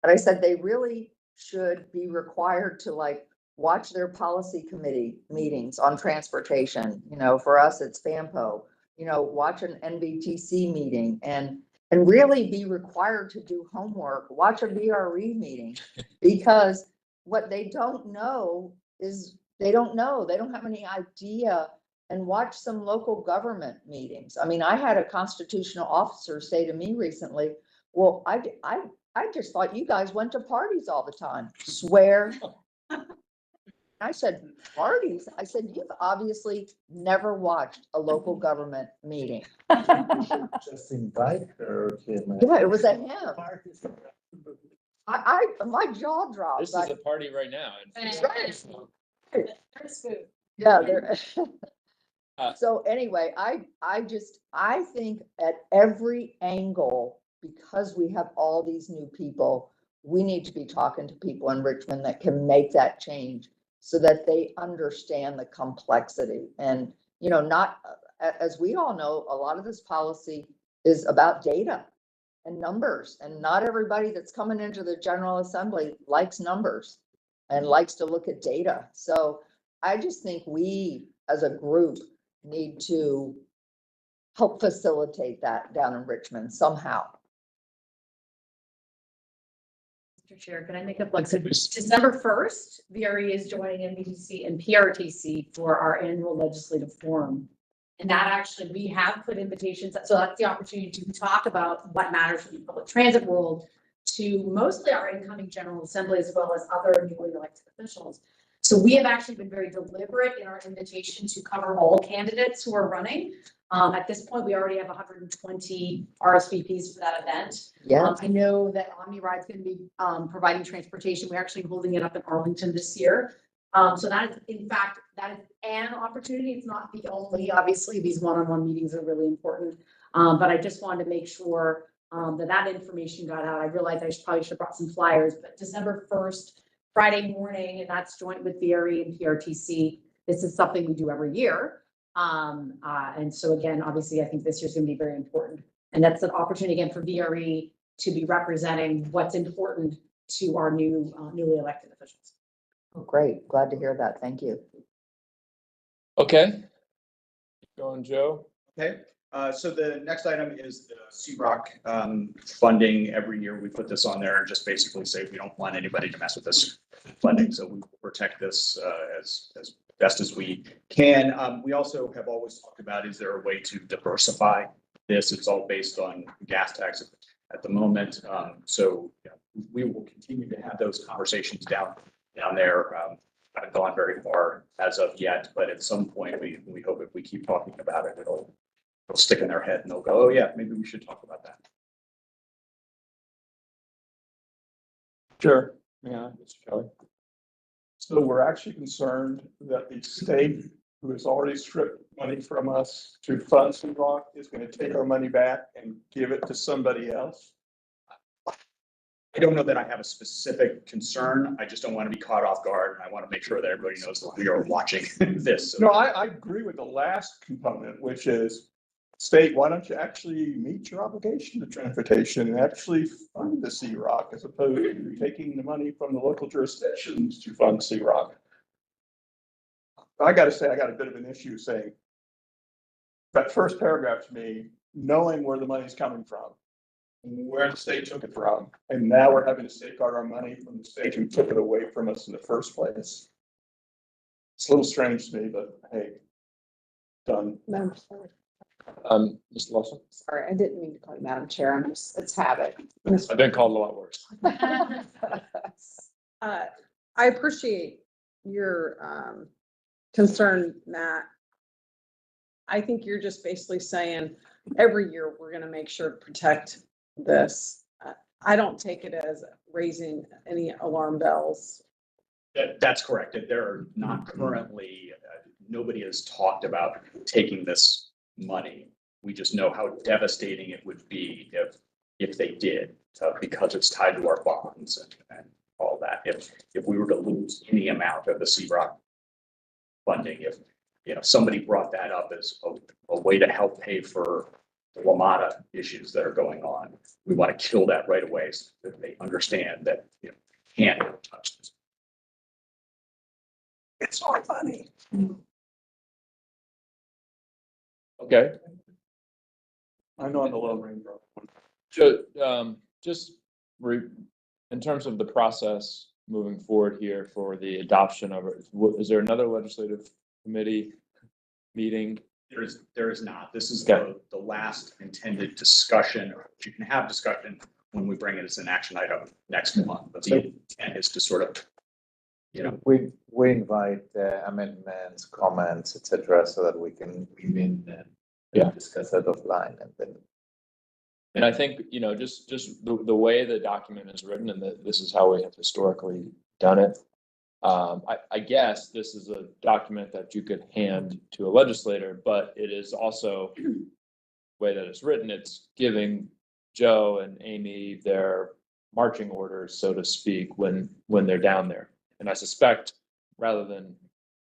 but I said they really should be required to watch their policy committee meetings on transportation. For us, it's FAMPO. Watch an NBTC meeting and really be required to do homework, watch a VRE meeting, because what they don't know is they don't have any idea, and watch some local government meetings. I mean, I had a constitutional officer say to me recently, well, I just thought you guys went to parties all the time. Swear. I said, parties? I said, you've obviously never watched a local government meeting. Just invite her. Yeah, it was a him. My jaw dropped. This is a party right now. Right. There's food. Yeah, there. So anyway, I think at every angle, because we have all these new people, we need to be talking to people in Richmond that can make that change, so that they understand the complexity. And, not, as we all know, a lot of this policy is about data and numbers, and not everybody that's coming into the General Assembly likes numbers and likes to look at data. So I just think we, as a group, need to help facilitate that down in Richmond somehow. Mr. Chair, can I make a plug? So December 1st, VRE is joining NBTC and PRTC for our annual legislative forum. And that actually, we have put invitations, so that's the opportunity to talk about what matters in the public transit world to mostly our incoming General Assembly, as well as other newly elected officials. So we have actually been very deliberate in our invitation to cover all candidates who are running. At this point, we already have 120 RSVPs for that event. Yeah. I know that OmniRide's going to be providing transportation. We're actually holding it up in Arlington this year. So that is, in fact, that is an opportunity. It's not the only. Obviously, these one-on-one meetings are really important. But I just wanted to make sure that information got out. I realized I probably should have brought some flyers, but December 1st, Friday morning, and that's joint with VRE and PRTC. This is something we do every year. And so again, obviously, I think this year's going to be very important. And that's an opportunity again for VRE to be representing what's important to our newly elected officials. Oh, great. Glad to hear that. Thank you. Okay. Going, Joe. Okay, so the next item is the CROC funding. Every year we put this on there and just basically say we don't want anybody to mess with this funding, so we will protect this as best as we can. We also have always talked about, is there a way to diversify this? It's all based on gas tax at the moment. So we will continue to have those conversations down there. Haven't gone very far as of yet, but at some point we hope if we keep talking about it, it'll stick in their head and they'll go, oh yeah, maybe we should talk about that. Sure. Yeah, Mr. Kelly. So we're actually concerned that the state, who has already stripped money from us to fund CROC, is going to take our money back and give it to somebody else. I don't know that I have a specific concern. I just don't want to be caught off guard. And I want to make sure that everybody knows that we are watching this. No, I agree with the last component, which is state, why don't you actually meet your obligation to transportation and actually fund the CROC as opposed to taking the money from the local jurisdictions to fund CROC? I got to say, I got a bit of an issue saying that first paragraph to me, knowing where the money's coming from, where the state took it from, and now we're having to safeguard our money from the state who took it away from us in the first place. It's a little strange to me, but hey, done. Madam Chair. Mr. Lawson. Sorry, I didn't mean to call you Madam Chair. I'm just, it's habit. I've been called a lot worse. I appreciate your concern, Matt. I think you're just basically saying every year we're going to make sure to protect this. I don't take it as raising any alarm bells. That's correct. There are not currently, nobody has talked about taking this money. We just know how devastating it would be if they did, because it's tied to our bonds and all that. If we were to lose any amount of the CROC funding, if somebody brought that up as a way to help pay for the WMATA issues that are going on, we want to kill that right away so that they understand that can't touch this. It's our money. Okay. I know I'm the low range. Joe, in terms of the process moving forward here for the adoption of it, is there another legislative committee meeting? There is not. This is Okay. the last intended discussion. You can have discussion when we bring it as an action item next month, but the intent is to sort of, We invite amendments, comments, etc., so that we can weave in and discuss that offline and then. And I think, just the way the document is written, and this is how we have historically done it. I guess this is a document that you could hand to a legislator, but it is also the way that it's written. It's giving Joe and Amy their marching orders, so to speak, when they're down there. And I suspect rather than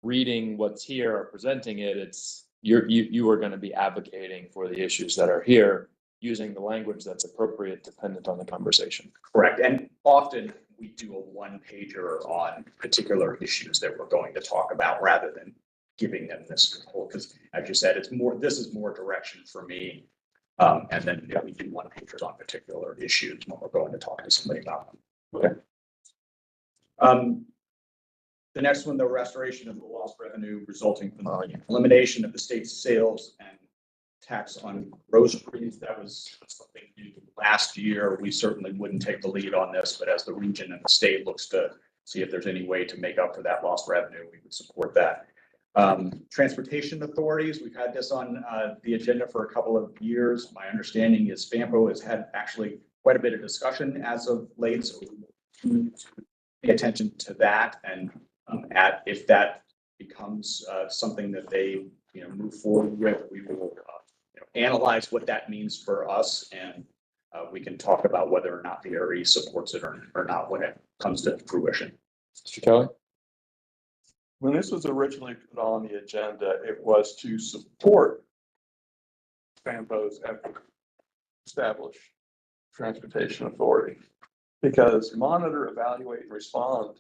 reading what's here or presenting it, it's you are going to be advocating for the issues that are here, using the language that's appropriate dependent on the conversation. correct. And often we do a one-pager on particular issues that we're going to talk about rather than giving them this whole, because as you said, this is more direction for me. And then we do one-pagers on particular issues when we're going to talk to somebody about them. Okay. The next one, the restoration of the lost revenue resulting from the elimination of the state's sales and tax on groceries. That was something new last year. We certainly wouldn't take the lead on this, but as the region and the state looks to see if there's any way to make up for that lost revenue, we would support that. Transportation authorities, we've had this on the agenda for a couple of years. My understanding is FAMPO has had actually quite a bit of discussion as of late, so we will pay attention to that, and if that becomes something that they move forward with, we will analyze what that means for us, and we can talk about whether or not the VRE supports it or not when it comes to fruition. Mr. Kelly? When this was originally put on the agenda, it was to support FAMPO's effort to establish Transportation Authority. Because monitor, evaluate, and respond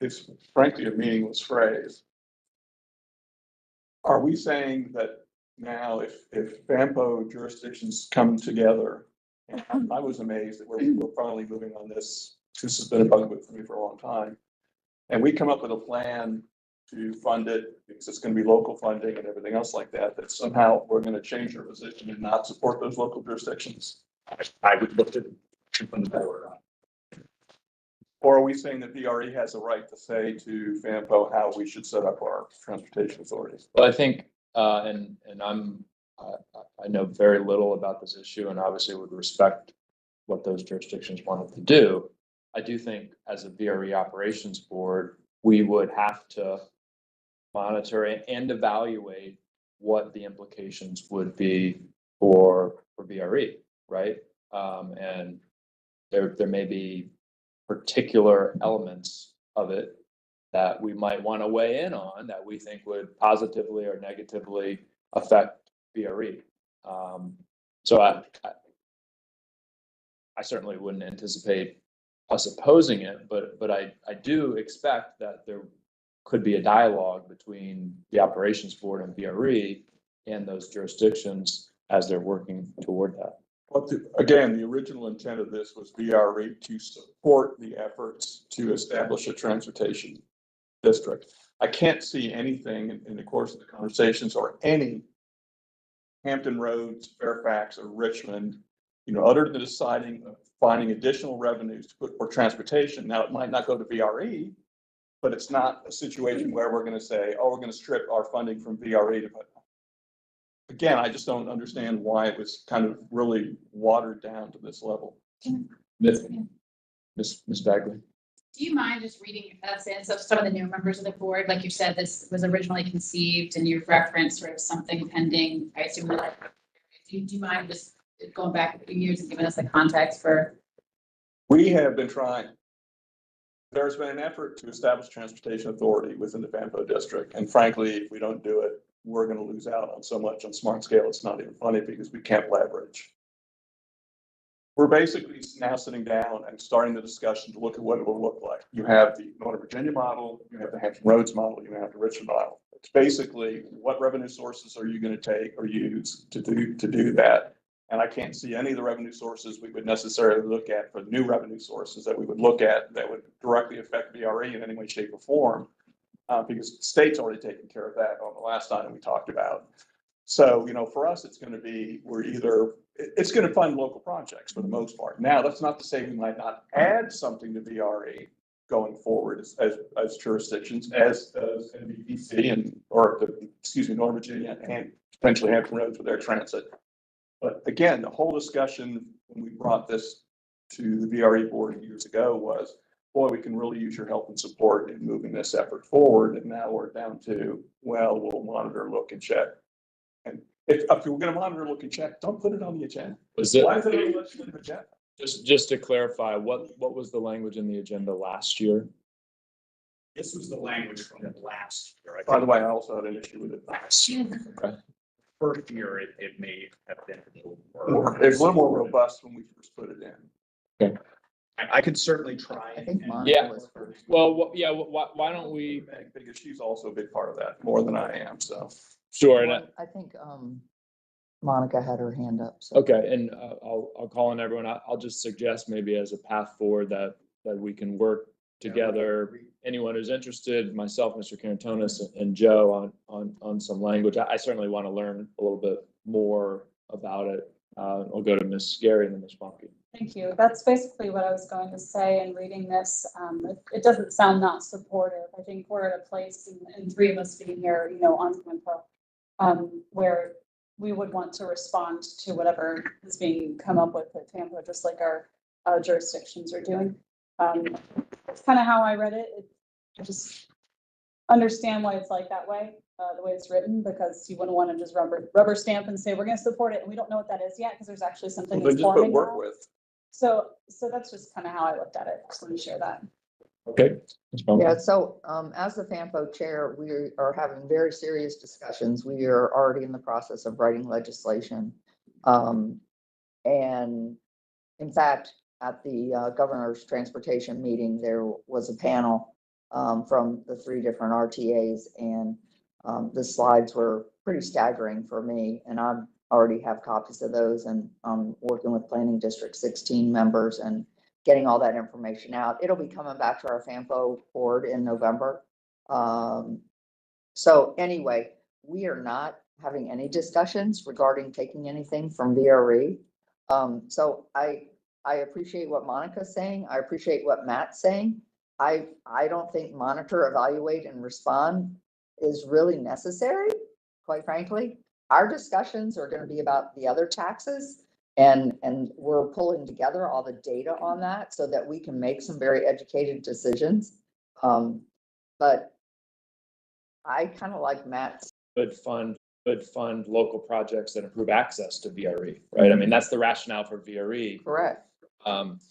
is frankly a meaningless phrase. Are we saying that now if FAMPO jurisdictions come together, and I was amazed that we're finally moving on this, this has been a bugaboo for me for a long time, and we come up with a plan to fund it, because it's gonna be local funding and everything else like that, that somehow we're gonna change our position and not support those local jurisdictions? I would look to from the board. Or are we saying that VRE has a right to say to FAMPO how we should set up our transportation authorities? Well, I think, and I know very little about this issue and obviously would respect what those jurisdictions wanted to do. I do think as a VRE operations board, we would have to monitor and evaluate what the implications would be for VRE, right? And there may be particular elements of it that we might want to weigh in on that we think would positively or negatively affect VRE. So I certainly wouldn't anticipate us opposing it, but I do expect that there could be a dialogue between the operations board and VRE and those jurisdictions as they're working toward that. But again, the original intent of this was VRE to support the efforts to establish a transportation district. I can't see anything in the course of the conversations or any Hampton Roads, Fairfax, or Richmond, other than deciding finding additional revenues to put for transportation. Now, it might not go to VRE, but it's not a situation where we're going to say, oh, we're going to strip our funding from VRE to put. Again, I just don't understand why it was kind of really watered down to this level. Miss Bagley. Do you mind just reading a sense of some of the new members of the board? Like you said, this was originally conceived and you've referenced sort of something pending. I assume that. Do you mind just going back a few years and giving us the context for? We have been trying. There's been an effort to establish transportation authority within the FAMPO district. And frankly, if we don't do it, we're going to lose out on so much on smart scale. It's not even funny because we can't leverage. We're basically now sitting down and starting the discussion to look at what it will look like. You have the Northern Virginia model, you have the Hampton Roads model, you have the Richmond model. It's basically what revenue sources are you going to take or use to do that? And I can't see any of the revenue sources we would necessarily look at for new revenue sources that we would look at that would directly affect VRE in any way, shape, or form. Because the state's already taken care of that on the last item we talked about. So, for us, it's going to be, it's going to fund local projects for the most part. Now, that's not to say we might not add something to VRE going forward as jurisdictions, as NBPC Northern Virginia and potentially Hampton Roads with their transit. But again, the whole discussion when we brought this to the VRE board years ago was, boy, we can really use your help and support in moving this effort forward. And now we're down to, well, we'll monitor, look, and check. And if we're going to monitor, look, and check, don't put it on the agenda. Why is it on the legislative agenda? Just to clarify, what was the language in the agenda last year? This was the language from the last year. By the way, I also had an issue with it last year. Okay. First year, it may have been a little more. It was a little more robust when we first put it in. Okay. I could certainly try. I think Yeah. was first. Well, yeah. Why don't we? Because she's also a big part of that, more than I am. So Sure. And I think Monica had her hand up. So. okay, and I'll call on everyone. I'll just suggest maybe as a path forward that we can work together. Anyone who's interested, myself, Mr. Carantonis, and Joe on some language. I certainly want to learn a little bit more about it. I'll go to Ms. Gary and then Ms. Bonke. Thank you. That's basically what I was going to say in reading this. It doesn't sound not supportive. I think we're at a place, and three of us being here, on FAMPO, where we would want to respond to whatever is being come up with at FAMPO, just like our jurisdictions are doing. That's kind of how I read it. I just understand why it's like that way, the way it's written, because you wouldn't want to just rubber stamp and say, we're going to support it. And we don't know what that is yet, because there's actually something that's forming work now. with. So that's just kind of how I looked at it. Just let me share that. Okay. Yeah, so as the FAMPO chair, we are having very serious discussions. We are already in the process of writing legislation And in fact, at the governor's transportation meeting, there was a panel from the 3 different RTAs, and the slides were pretty staggering for me. And I already have copies of those, and I'm working with Planning District 16 members and getting all that information out. It'll be coming back to our FAMPO board in November. So anyway, we are not having any discussions regarding taking anything from VRE. So I appreciate what Monica's saying. I appreciate what Matt's saying. I don't think monitor, evaluate, and respond is really necessary, quite frankly. Our discussions are gonna be about the other taxes, and we're pulling together all the data on that so that we can make some very educated decisions. But I kind of like Matt's. Could fund local projects that improve access to VRE, right? I mean, that's the rationale for VRE. Correct.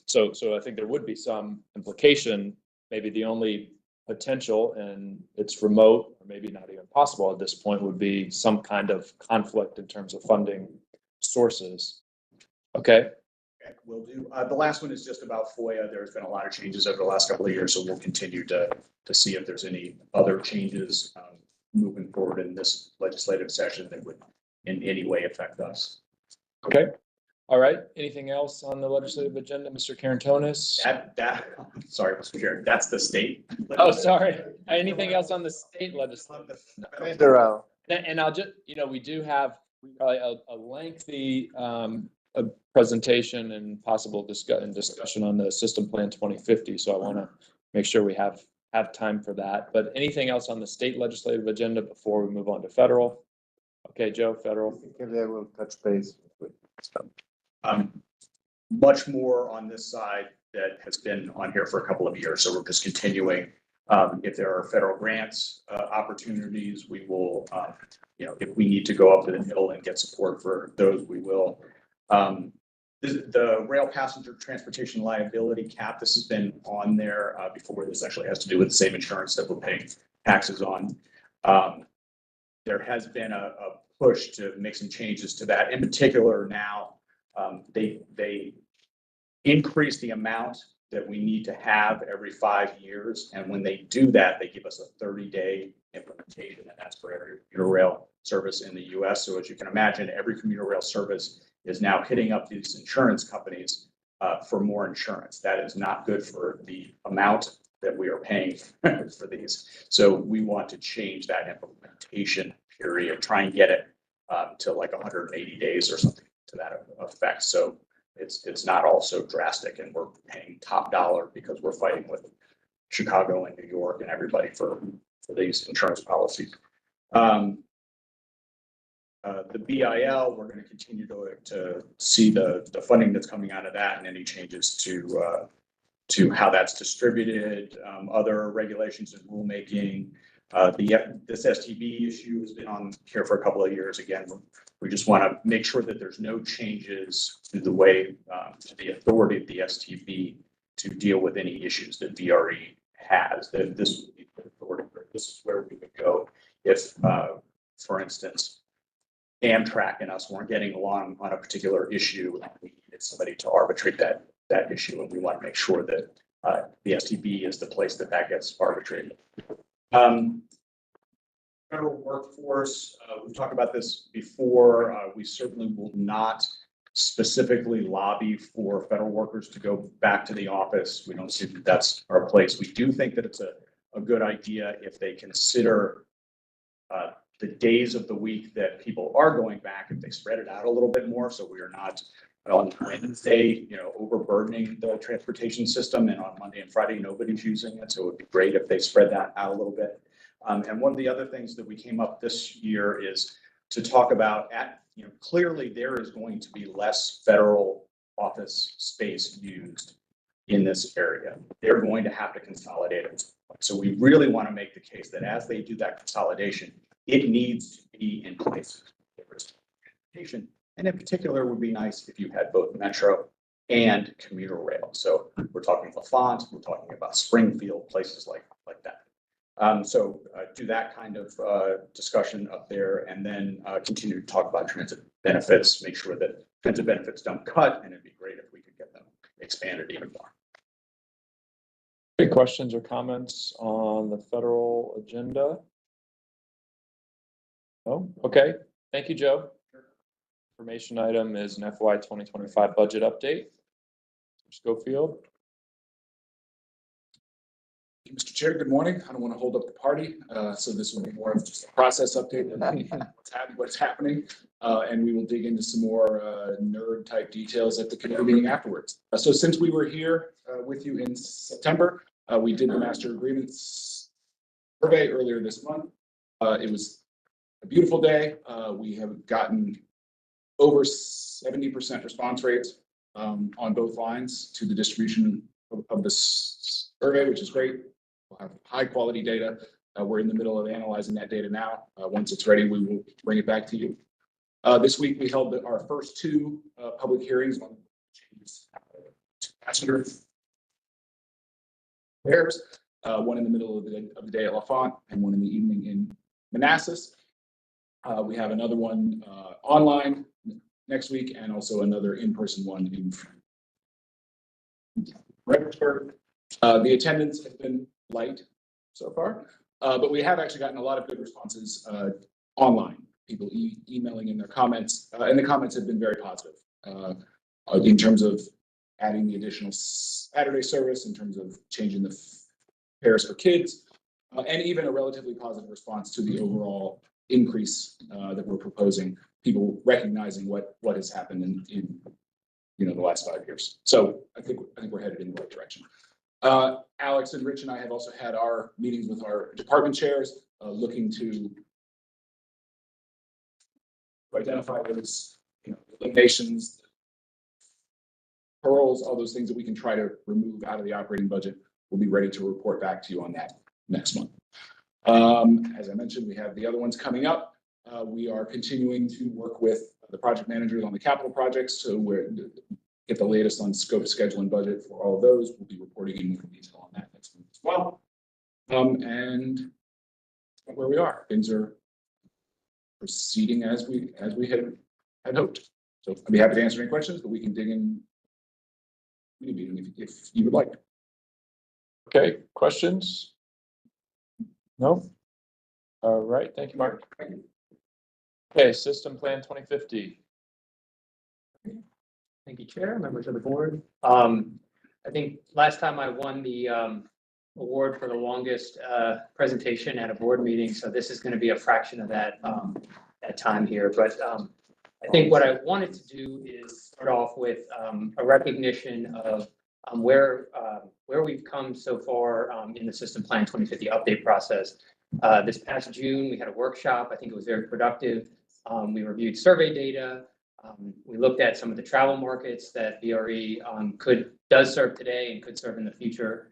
So I think there would be some implication, maybe the only potential, and it's remote, or maybe not even possible at this point, would be some kind of conflict in terms of funding sources. Okay. Okay, will do. The last one is just about FOIA. There's been a lot of changes over the last couple of years, so we'll continue to see if there's any other changes moving forward in this legislative session that would in any way affect us. Okay. All right. Anything else on the legislative agenda, Mr. Carantonis? Sorry, Mr. Chair, that's the state. Oh, sorry. Anything else on the state legislative? Federal. And I'll just, we do have probably a lengthy a presentation and possible discussion on the system plan 2050. So I want to make sure we have time for that. But anything else on the state legislative agenda before we move on to federal? Okay, Joe, federal. If they will touch base with stuff. Much more on this side that has been on here for a couple of years. So we're just continuing. If there are federal grants opportunities, we will, if we need to go up to the hill and get support for those, we will. The rail passenger transportation liability cap, this has been on there before. This actually has to do with the same insurance that we're paying taxes on. There has been a push to make some changes to that. In particular, now they increase the amount that we need to have every 5 years. And when they do that, they give us a 30-day implementation, and that's for every commuter rail service in the US. So as you can imagine, every commuter rail service is now hitting up these insurance companies for more insurance. That is not good for the amount that we are paying for these. So we want to change that implementation period, try and get it to like 180 days or something to that effect. So it's not all so drastic, and we're paying top dollar because we're fighting with Chicago and New York and everybody for these insurance policies. The BIL, we're going to continue to see the funding that's coming out of that and any changes to how that's distributed, other regulations and rulemaking. This STB issue has been on here for a couple of years. Again, we just want to make sure that there's no changes to the way, to the authority of the STB to deal with any issues that VRE has. That this would be the authority. This is where we would go if, for instance, Amtrak and us weren't getting along on a particular issue, and we needed somebody to arbitrate that issue, and we want to make sure that the STB is the place that gets arbitrated. Federal workforce, we've talked about this before. We certainly will not specifically lobby for federal workers to go back to the office. We don't see that that's our place. We do think that it's a good idea if they consider the days of the week that people are going back, if they spread it out a little bit more, so we are not on Wednesday, overburdening the transportation system, and on Monday and Friday, nobody's using it. So it would be great if they spread that out a little bit. And one of the other things that we came up this year is to talk about clearly there is going to be less federal office space used in this area. They're going to have to consolidate it. So we really want to make the case that as they do that consolidation, it needs to be in place. And in particular, it would be nice if you had both metro and commuter rail. So we're talking LaFont, we're talking about Springfield, places like that. So do that kind of discussion up there, and then continue to talk about transit benefits, make sure that friends of benefits don't cut, and it'd be great if we could get them expanded even more. Any questions or comments on the federal agenda? Oh, okay. Thank you, Joe. Information item is an FY 2025 budget update. Schofield. Mr. Chair, good morning. I don't want to hold up the party, so this will be more of just a process update than what's happening. And we will dig into some more nerd type details at the committee meeting afterwards. So since we were here with you in September, we did the master agreements survey earlier this month. It was a beautiful day. We have gotten over 70% response rates on both lines to the distribution of this survey, which is great. We'll have high quality data. We're in the middle of analyzing that data now. Once it's ready, we will bring it back to you. This week, we held our first two public hearings on changes to passenger fares, one in the middle of the day at L'Enfant and one in the evening in Manassas. We have another one online next week and also another in-person one in Fredericksburg. The attendance has been light so far, but we have actually gotten a lot of good responses online. People emailing in their comments, and the comments have been very positive in terms of adding the additional Saturday service, in terms of changing the fares for kids, and even a relatively positive response to the overall increase that we're proposing. People recognizing what has happened in the last 5 years. So I think we're headed in the right direction. Alex and Rich and I have also had our meetings with our department chairs, looking to identify those eliminations, pearls, all those things that we can try to remove out of the operating budget. We'll be ready to report back to you on that next month. As I mentioned, we have the other ones coming up. We are continuing to work with the project managers on the capital projects, so we're get the latest on scope, schedule, and budget for all of those. We'll be reporting in more detail on that next month as well. And where we are, things are proceeding as we had hoped. So I'd be happy to answer any questions, but we can dig in meeting if you would like. Okay, questions? No? All right, thank you, Mark. Okay, System Plan 2050. Thank you, Chair, members of the board. I think last time I won the award for the longest presentation at a board meeting, so this is going to be a fraction of that time here. But I think what I wanted to do is start off with a recognition of where we've come so far in the System Plan 2050 update process. This past June, we had a workshop. I think it was very productive. We reviewed survey data. We looked at some of the travel markets that VRE does serve today and could serve in the future.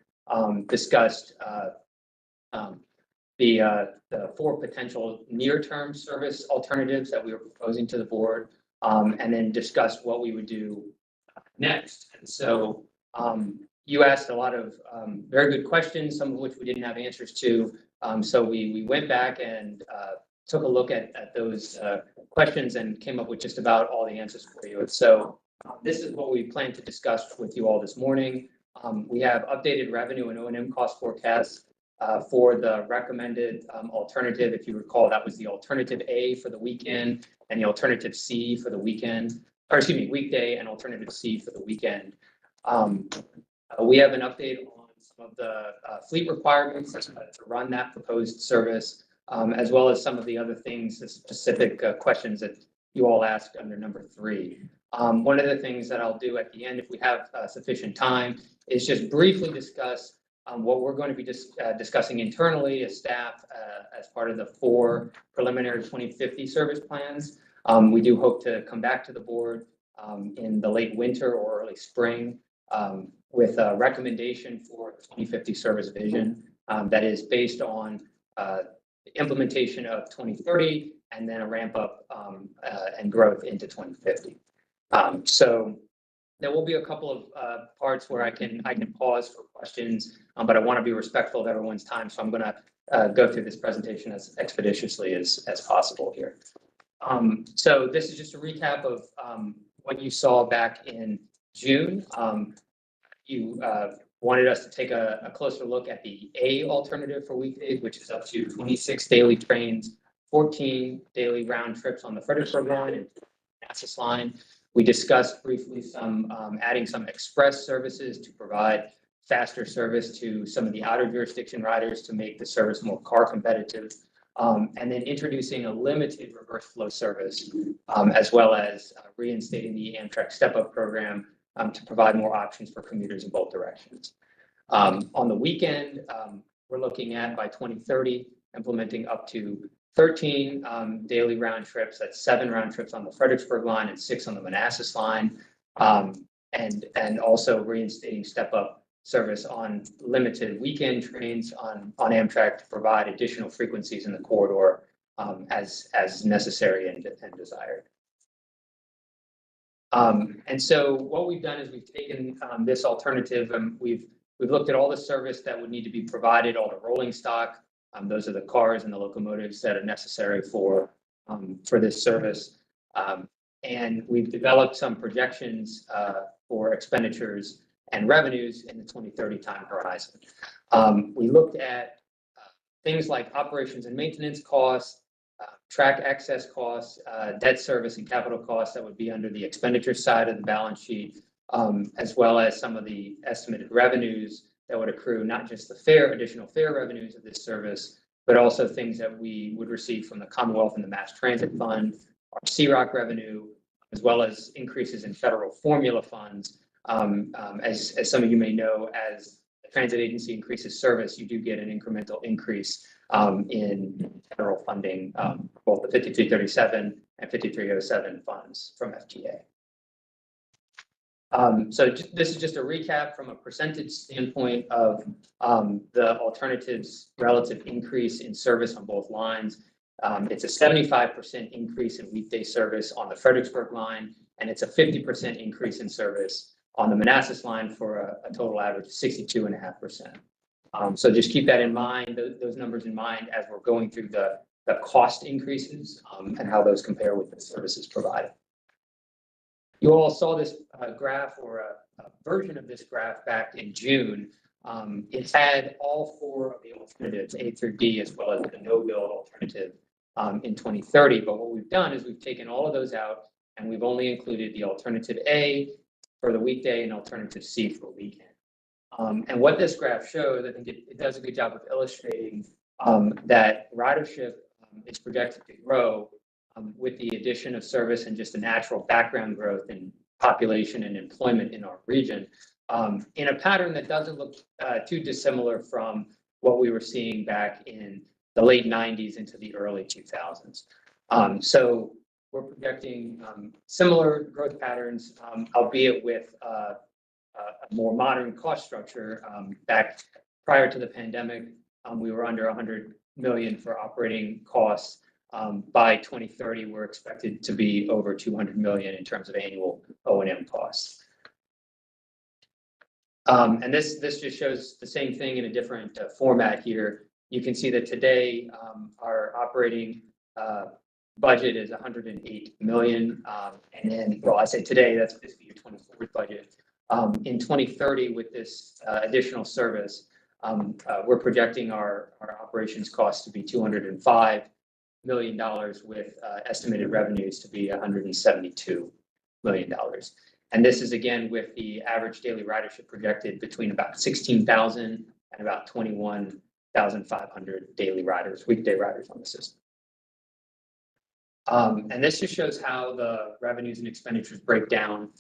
Discussed the 4 potential near-term service alternatives that we were proposing to the board, and then discussed what we would do next. And so you asked a lot of very good questions, some of which we didn't have answers to. So we went back and took a look at those questions and came up with just about all the answers for you. And so this is what we plan to discuss with you all this morning. We have updated revenue and O&M cost forecasts for the recommended alternative. If you recall, that was the alternative A for the weekend and the alternative C for the weekend, or excuse me, weekday, and alternative C for the weekend. We have an update on some of the fleet requirements to run that proposed service, as well as some of the other things, the specific questions that you all asked under number 3. One of the things that I'll do at the end, if we have sufficient time, is just briefly discuss what we're going to be discussing internally as staff as part of the 4 preliminary 2050 service plans. We do hope to come back to the board in the late winter or early spring with a recommendation for the 2050 service vision that is based on implementation of 2030 and then a ramp up and growth into 2050. So there will be a couple of parts where I can pause for questions, but I want to be respectful of everyone's time. So I'm going to go through this presentation as expeditiously as possible here. So this is just a recap of what you saw back in June. You wanted us to take a closer look at the A alternative for weekdays, which is up to 26 daily trains, 14 daily round trips on the Fredericksburg line and Manassas line. We discussed briefly adding some express services to provide faster service to some of the outer jurisdiction riders to make the service more car competitive. And then introducing a limited reverse flow service, as well as reinstating the Amtrak step-up program to provide more options for commuters in both directions. On the weekend, we're looking at by 2030, implementing up to 13 daily round trips. That's 7 round trips on the Fredericksburg line and 6 on the Manassas line. And also reinstating step-up service on limited weekend trains on Amtrak to provide additional frequencies in the corridor as necessary and desired. And so what we've done is we've taken this alternative and we've looked at all the service that would need to be provided, all the rolling stock. Those are the cars and the locomotives that are necessary for this service. And we've developed some projections for expenditures and revenues in the 2030 time horizon. We looked at things like operations and maintenance costs, track access costs, debt service and capital costs that would be under the expenditure side of the balance sheet, as well as some of the estimated revenues that would accrue, not just the additional fare revenues of this service, but also things that we would receive from the Commonwealth and the Mass Transit Fund, our CROC revenue, as well as increases in federal formula funds. As some of you may know, as the transit agency increases service, you do get an incremental increase in federal funding, both the 5337 and 5307 funds from FTA. So this is just a recap from a percentage standpoint of the alternatives relative increase in service on both lines. It's a 75% increase in weekday service on the Fredericksburg line, and it's a 50% increase in service on the Manassas line for a total average of 62.5%. So just keep that in mind, those numbers in mind as we're going through the cost increases and how those compare with the services provided. You all saw this graph or a version of this graph back in June. It had all 4 of the alternatives, A through D, as well as the no-build alternative in 2030. But what we've done is we've taken all of those out and we've only included the alternative A for the weekday and alternative C for weekend. And what this graph shows, I think it does a good job of illustrating that ridership is projected to grow with the addition of service and just a natural background growth in population and employment in our region, in a pattern that doesn't look too dissimilar from what we were seeing back in the late 90s into the early 2000s. So we're projecting similar growth patterns, albeit with a more modern cost structure. Back prior to the pandemic, we were under 100 million for operating costs. By 2030, we're expected to be over 200 million in terms of annual O&M costs. And this just shows the same thing in a different format here. You can see that today our operating budget is 108 million. And then, well, I say today, that's fiscal year 24 budget. In 2030, with this additional service, we're projecting our operations costs to be $205 million with estimated revenues to be $172 million. And this is again with the average daily ridership projected between about 16,000 and about 21,500 daily riders, weekday riders on the system. And this just shows how the revenues and expenditures break down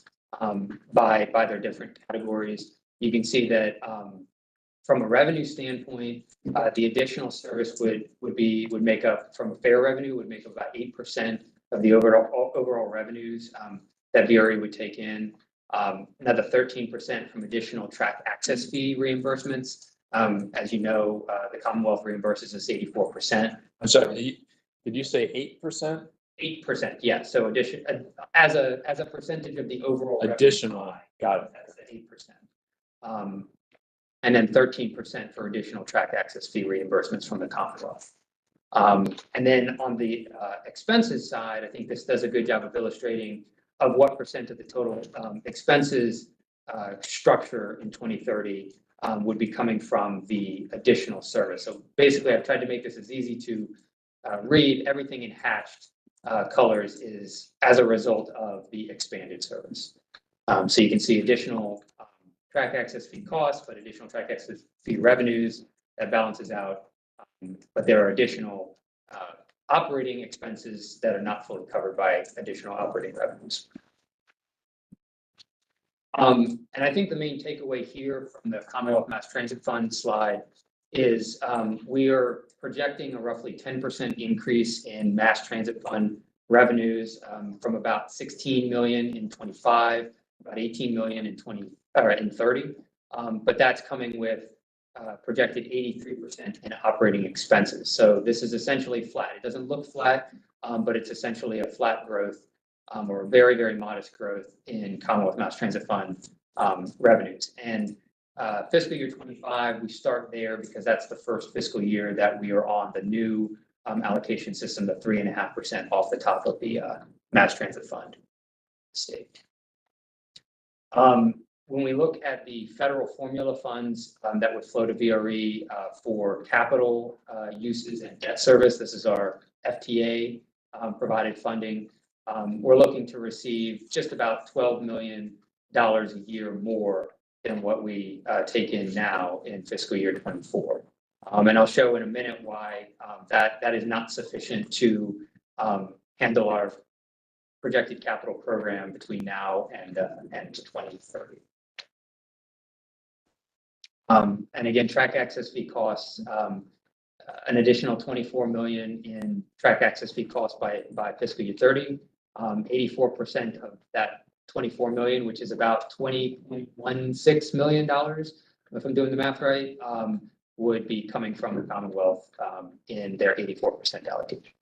by their different categories. You can see that from a revenue standpoint, the additional service would make up, from a fare revenue, would make up about 8% of the overall revenues that VRE would take in. Another 13% from additional track access fee reimbursements. As you know, the Commonwealth reimburses us 84%. I'm sorry, did you say 8%? 8%, yeah. So addition as a percentage of the overall additional. Revenue, got it. that's the 8%. And then 13% for additional track access fee reimbursements from the Commonwealth. And then on the expenses side, I think this does a good job of illustrating of what percent of the total expenses structure in 2030 would be coming from the additional service. So basically, I've tried to make this as easy to read. Everything in hatched colors is as a result of the expanded service. So you can see additional track access fee costs, but additional track access fee revenues that balances out. But there are additional operating expenses that are not fully covered by additional operating revenues. And I think the main takeaway here from the Commonwealth Mass Transit Fund slide is we are projecting a roughly 10% increase in Mass Transit Fund revenues from about 16 million in 25, about 18 million in 30. But that's coming with projected 83% in operating expenses. So this is essentially flat. It doesn't look flat, but it's essentially a flat growth or very, very modest growth in Commonwealth Mass Transit Fund revenues. And fiscal year 25, we start there because that's the first fiscal year that we are on the new allocation system, the 3.5% off the top of the Mass Transit Fund state. When we look at the federal formula funds that would flow to VRE for capital uses and debt service, this is our FTA provided funding. We're looking to receive just about $12 million a year more than what we take in now in fiscal year 24. And I'll show in a minute why that is not sufficient to handle our projected capital program between now and 2030. And again, track access fee costs, an additional 24 million in track access fee costs by fiscal year 30. 84% of that 24 million, which is about $20.16 million, if I'm doing the math right, would be coming from the Commonwealth in their 84% allocation.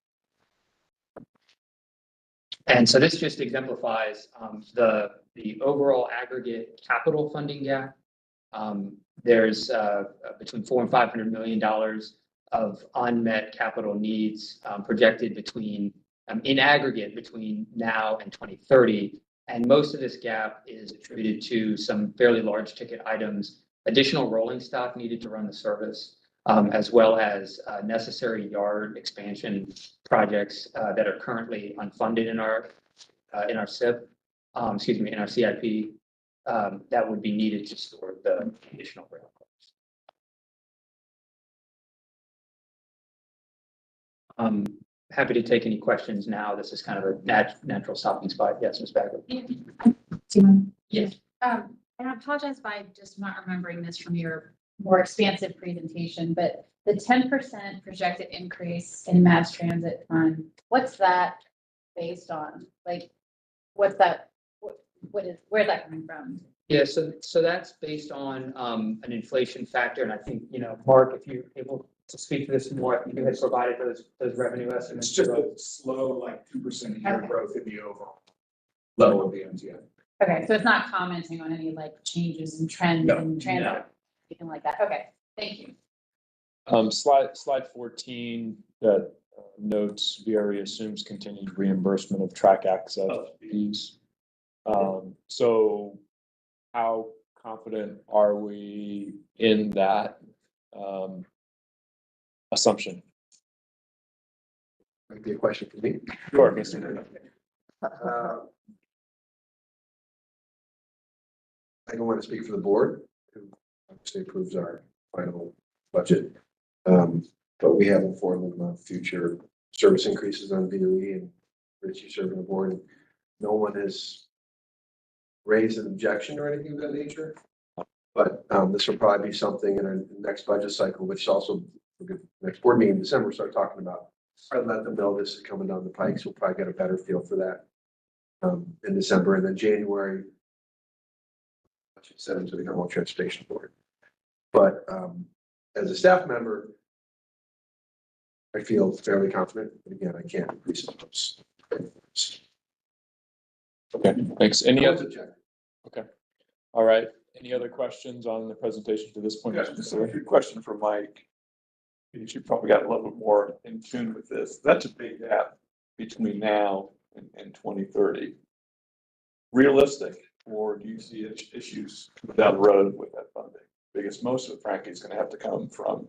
And so this just exemplifies the overall aggregate capital funding gap. There's between $400 and $500 million of unmet capital needs projected between, in aggregate, between now and 2030. And most of this gap is attributed to some fairly large ticket items, additional rolling stock needed to run the service, as well as necessary yard expansion projects that are currently unfunded in our CIP, in our CIP. That would be needed to store the additional rail cars. Happy to take any questions now. This is kind of a natural stopping spot. Yes, Ms. Bagley. Yes. And I apologize if I'm just not remembering this from your more expansive presentation, but the 10% projected increase in mass transit fund, what's that based on? Like, what's that? Where's that coming from? Yeah, so that's based on an inflation factor, and I think, Mark, if you're able to speak to this more, I think you had provided those revenue estimates. It's just a slow, like 2% a year growth in the overall level of the MTF. Okay, so it's not commenting on any like changes in trends and transit, anything like that. Okay, thank you. Slide 14 that notes VRE assumes continued reimbursement of track access fees. So how confident are we in that assumption? Might be a question for me. Sure, Mr. I don't want to speak for the board, who obviously approves our final budget. But we have informed them of future service increases on VRE, and Rich, you serve on the board, and no one has raised an objection or anything of that nature. But this will probably be something in our next budget cycle, which also next board meeting in December, start talking about. I'd let them know this is coming down the pike, so we'll probably get a better feel for that in December, and then January. I should send them to the Commonwealth Transportation Board. But as a staff member, I feel fairly confident, but again, I can't presuppose. Okay, thanks. Any other? Okay. All right. Any other questions on the presentation to this point? Yeah, just a good question for Mike. You probably got a little bit more in tune with this. That's a big gap between now and 2030. realistic, or do you see issues down the road with that funding? Because most of it, frankly, is gonna have to come from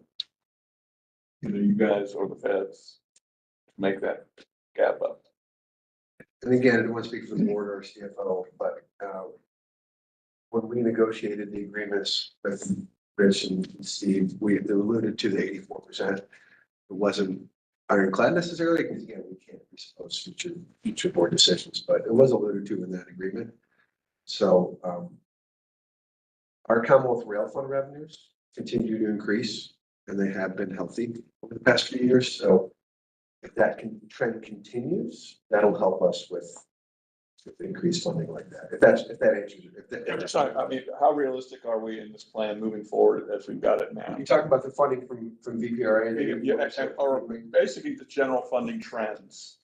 either you guys or the feds to make that gap up. And again, I don't want to speak for the board or CFO, but when we negotiated the agreements with Rich and Steve, we alluded to the 84%. It wasn't ironclad necessarily, because again, we can't presuppose future board decisions, but it was alluded to in that agreement. So our Commonwealth Rail Fund revenues continue to increase, and they have been healthy over the past few years. So if that trend continues, that'll help us with increased funding like that. If that answers it. I mean, how realistic are we in this plan moving forward as we've got it now? You talk about the funding from VPRA. Yeah, or basically the general funding trends.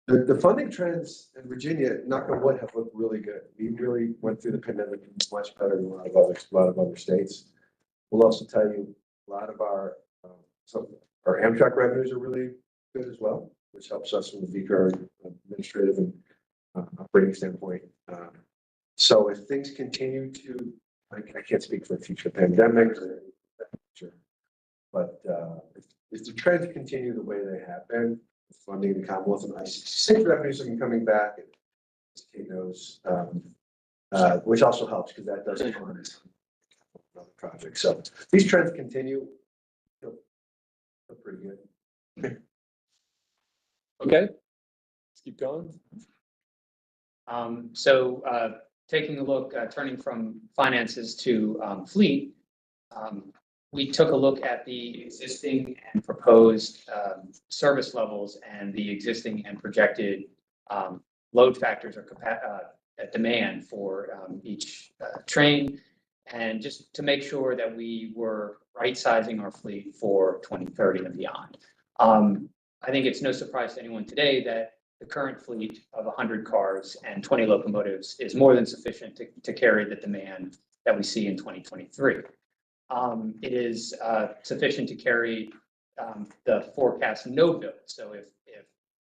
The funding trends in Virginia, knock on wood, have looked really good. We really went through the pandemic much better than a lot of other states. We'll also tell you a lot of our Amtrak revenues are really good as well, which helps us from the VPRA administrative and operating standpoint. So if things continue to, I can't speak for a future pandemic or future, but if the trends continue the way they have been, funding the Commonwealth and ICC revenues are coming back, and SK knows, which also helps because that does fund another project. So if these trends continue, they're pretty good. Okay, let's keep going. Taking a look, turning from finances to fleet, we took a look at the existing and proposed service levels and the existing and projected load factors or demand for each train, and just to make sure that we were right sizing our fleet for 2030 and beyond. I think it's no surprise to anyone today that the current fleet of 100 cars and 20 locomotives is more than sufficient to carry the demand that we see in 2023. It is sufficient to carry the forecast no build. So if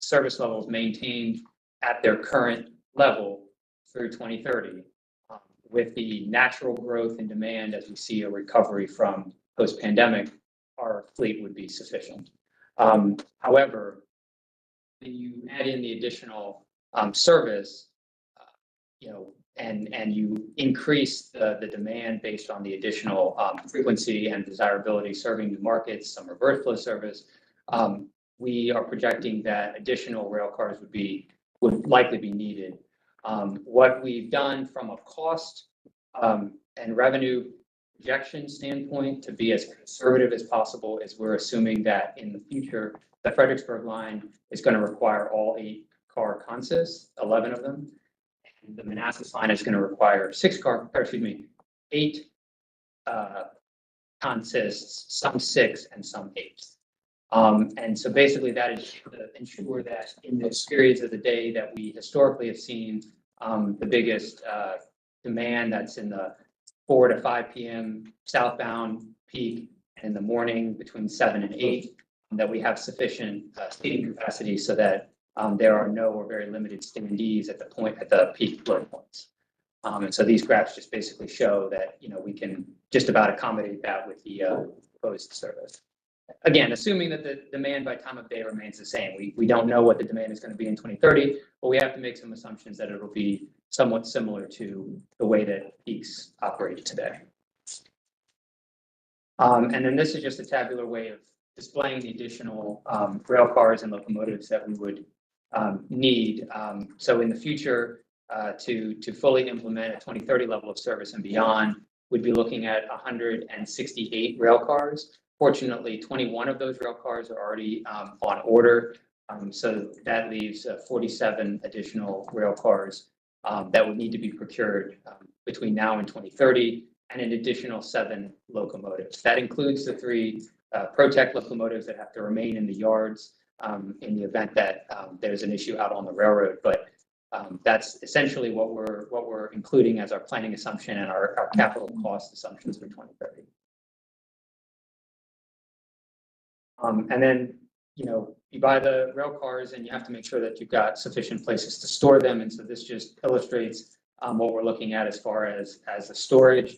service levels maintained at their current level through 2030, with the natural growth in demand as we see a recovery from post-pandemic, our fleet would be sufficient. However, when you add in the additional service, and you increase the demand based on the additional frequency and desirability serving new markets, some reverse flow service, we are projecting that additional rail cars would likely be needed. What we've done from a cost and revenue projection standpoint to be as conservative as possible is we're assuming that in the future, the Fredericksburg line is going to require all 8 car consists, 11 of them. And the Manassas line is going to require 8 consists, some 6 and some 8. And so basically that is to ensure that in those periods of the day that we historically have seen the biggest demand, that's in the 4 to 5 p.m. southbound peak, and in the morning between 7 and 8, that we have sufficient seating capacity so that there are no or very limited standees at the peak load points. And so these graphs just basically show that we can just about accommodate that with the proposed service. Again, assuming that the demand by time of day remains the same. We don't know what the demand is going to be in 2030, but we have to make some assumptions that it'll be somewhat similar to the way that peaks operate today. And then this is just a tabular way of displaying the additional rail cars and locomotives that we would need. So in the future, to fully implement a 2030 level of service and beyond, we'd be looking at 168 rail cars. Fortunately, 21 of those rail cars are already on order. So that leaves 47 additional rail cars that would need to be procured between now and 2030, and an additional 7 locomotives. That includes the 3 Protect locomotives that have to remain in the yards in the event that there's an issue out on the railroad. But that's essentially what we're including as our planning assumption and our capital cost assumptions for 2030. And then, you buy the rail cars and you have to make sure that you've got sufficient places to store them. And so this just illustrates what we're looking at as far as the storage.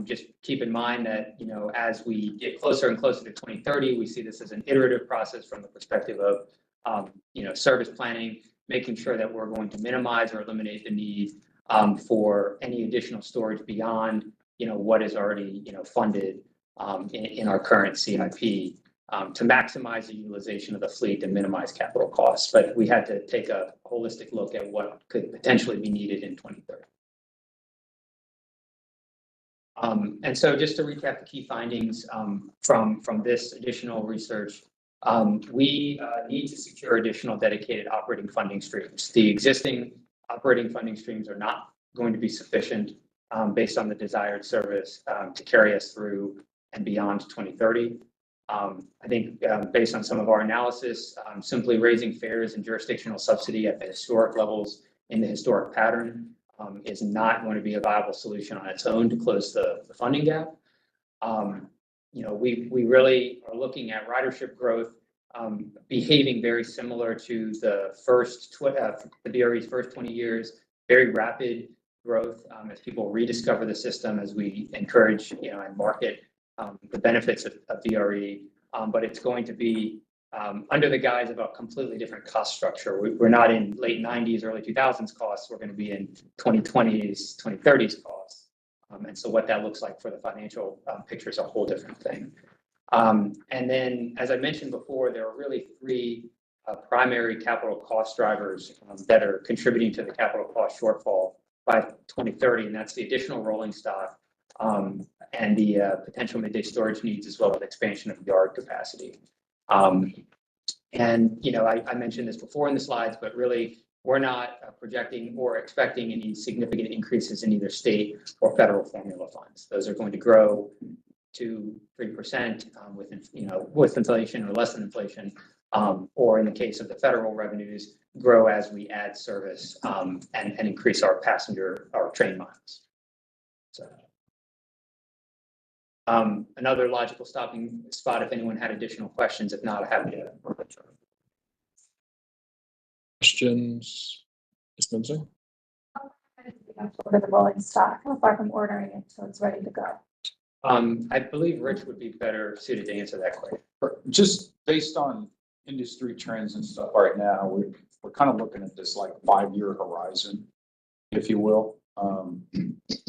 Just keep in mind that, you know, as we get closer and closer to 2030, we see this as an iterative process from the perspective of, you know, service planning, making sure that we're going to minimize or eliminate the need for any additional storage beyond, you know, what is already, you know, funded in our current CIP to maximize the utilization of the fleet and minimize capital costs. But we had to take a holistic look at what could potentially be needed in 2030. And so just to recap the key findings from this additional research, we need to secure additional dedicated operating funding streams. The existing operating funding streams are not going to be sufficient based on the desired service to carry us through and beyond 2030. I think based on some of our analysis, simply raising fares and jurisdictional subsidy at the historic levels in the historic pattern is not going to be a viable solution on its own to close the funding gap. You know, we really are looking at ridership growth behaving very similar to the VRE's first 20 years, very rapid growth as people rediscover the system, as we encourage, you know, and market the benefits of VRE, but it's going to be under the guise of a completely different cost structure. We're not in late 90s, early 2000s costs. We're going to be in 2020s, 2030s costs. And so what that looks like for the financial picture is a whole different thing. And then, as I mentioned before, there are really three primary capital cost drivers that are contributing to the capital cost shortfall by 2030, and that's the additional rolling stock and the potential midday storage needs, as well as expansion of yard capacity. And, you know, I mentioned this before in the slides, but really we're not projecting or expecting any significant increases in either state or federal formula funds. Those are going to grow to 3% with inflation or less than inflation, or in the case of the federal revenues, grow as we add service and increase our train miles. So. Another logical stopping spot if anyone had additional questions. If not, I'm happy to. Questions? Ms. Minzer? For the rolling stock, how far from ordering it till it's ready to go? I believe Rich would be better suited to answer that question. Just based on industry trends and stuff right now, we're kind of looking at this like 5-year horizon, if you will.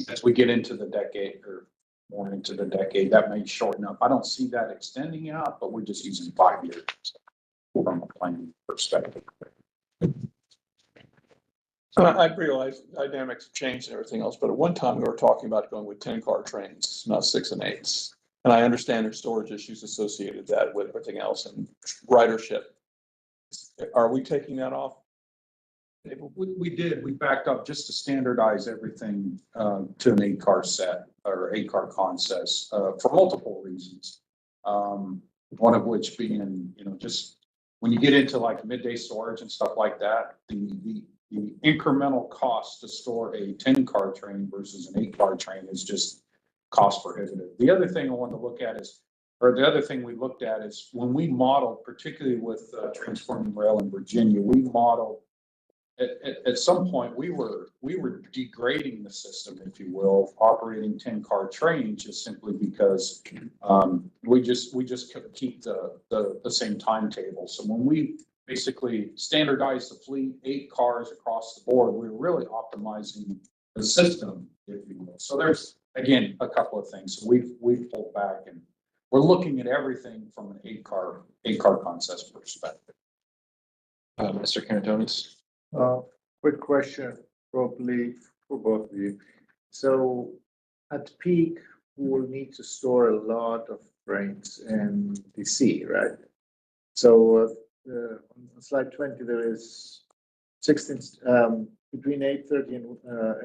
As we get into the decade or more into the decade, that may shorten up. I don't see that extending out, but we're just using 5 years from a planning perspective. I realize dynamics have changed and everything else, but at one time we were talking about going with 10-car trains, not 6 and 8s. And I understand there's storage issues associated that with everything else and ridership. Are we taking that off? We did. We backed up just to standardize everything to an 8-car set or 8-car consist for multiple reasons. One of which being, you know, just when you get into like midday storage and stuff like that, the incremental cost to store a 10-car train versus an 8-car train is just cost prohibitive. The other thing I want to look at is, or the other thing we looked at is when we modeled, particularly with Transforming Rail in Virginia, we modeled at some point we were degrading the system, if you will, operating 10-car trains just simply because we just couldn't keep the same timetable. So when we basically standardized the fleet, 8 cars across the board, we were really optimizing the system, if you will. So there's again a couple of things. So we've pulled back and we're looking at everything from an 8-car consist perspective. Mr. Cantonis? Quick question, probably for both of you. So at peak, we will need to store a lot of trains in DC, right? So on slide 20, there is 16 between 8:30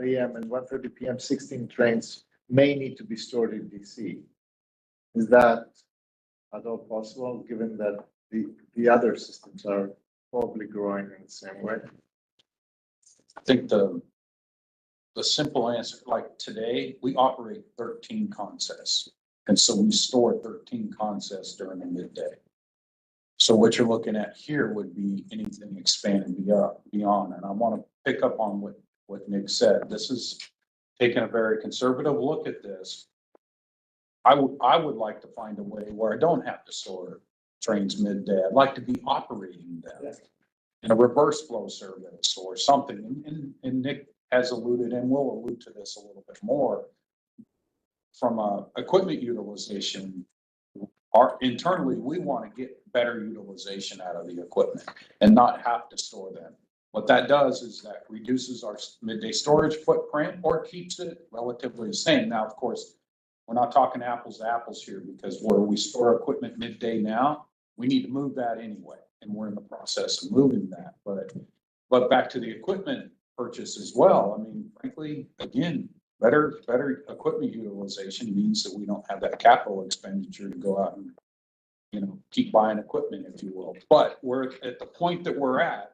a.m. and 1:30 p.m. 16 trains may need to be stored in DC. Is that at all possible, given that the other systems are probably growing in the same way? I think the simple answer, like today, we operate 13 consists. And so we store 13 consists during the midday. So what you're looking at here would be anything expanding beyond. And I want to pick up on what what Nick said. This is taking a very conservative look at this. I would like to find a way where I don't have to store trains midday. I'd like to be operating them in a reverse flow service or something. And Nick has alluded, and will allude to this a little bit more, from a equipment utilization. Internally, we want to get better utilization out of the equipment and not have to store them. What that does is that reduces our midday storage footprint or keeps it relatively the same. Now, of course, we're not talking apples to apples here, because where we store equipment midday now, we need to move that anyway. And we're in the process of moving that. But back to the equipment purchase as well. I mean, frankly, again, better equipment utilization means that we don't have that capital expenditure to go out and, keep buying equipment, if you will. But we're at the point that we're at,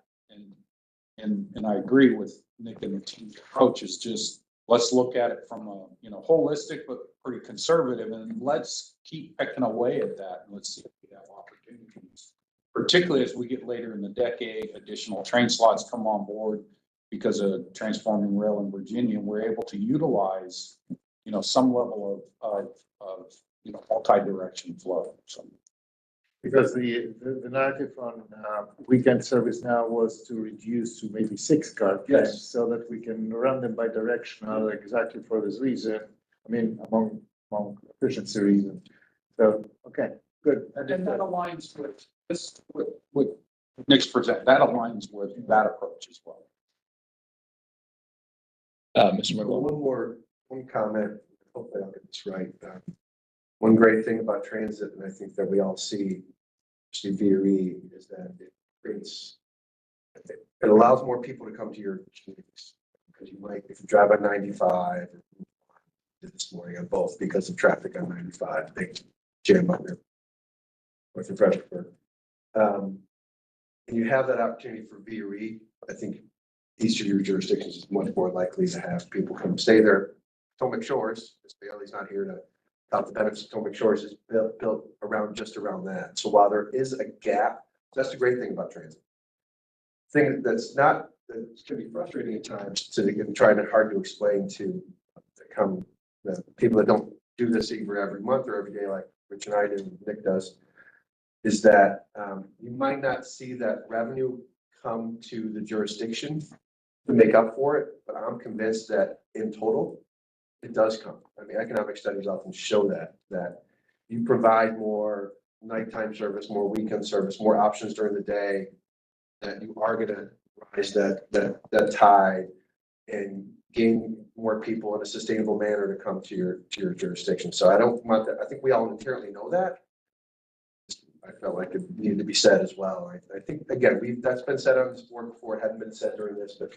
and I agree with Nick and the team's approach, is just, let's look at it from a, holistic, but pretty conservative, and let's keep pecking away at that. And let's see if we have opportunities, particularly as we get later in the decade, additional train slots come on board because of transforming rail in Virginia. We're able to utilize, some level of multi-direction flow. So. Because the narrative on weekend service now was to reduce to maybe 6 car trains, Yes. so that we can run them by directional, exactly for this reason. I mean, among efficiency reasons. So, okay, good. And that aligns with this, with Nick's present. That aligns with that approach as well. Mr. McGuire. One comment, hopefully I'll get this right. One great thing about transit, and I think that we all see, especially VRE, is that it creates, it allows more people to come to your communities. Because you might, if you drive on 95, this morning on both because of traffic on 95, big jam up there with the Fredericksburg. And you have that opportunity for VRE. I think each of your jurisdictions is much more likely to have people come stay there. Potomac Shores, Mr. Bailey's not here to talk the benefits of Potomac Shores, is built around that. So while there is a gap, that's the great thing about transit. Thing that's not, that can be frustrating at times to and trying hard to explain to the people that don't do this either every month or every day like Rich and I do, and Nick does, is that you might not see that revenue come to the jurisdiction to make up for it, but I'm convinced that in total, it does come. I mean, economic studies often show that you provide more nighttime service, more weekend service, more options during the day, that you are going to rise that tide and gain more people in a sustainable manner to come to your jurisdiction. So I don't want that. I think we all inherently know that. I felt like it needed to be said as well. I think, again, that's been said on this board before. It hadn't been said during this, but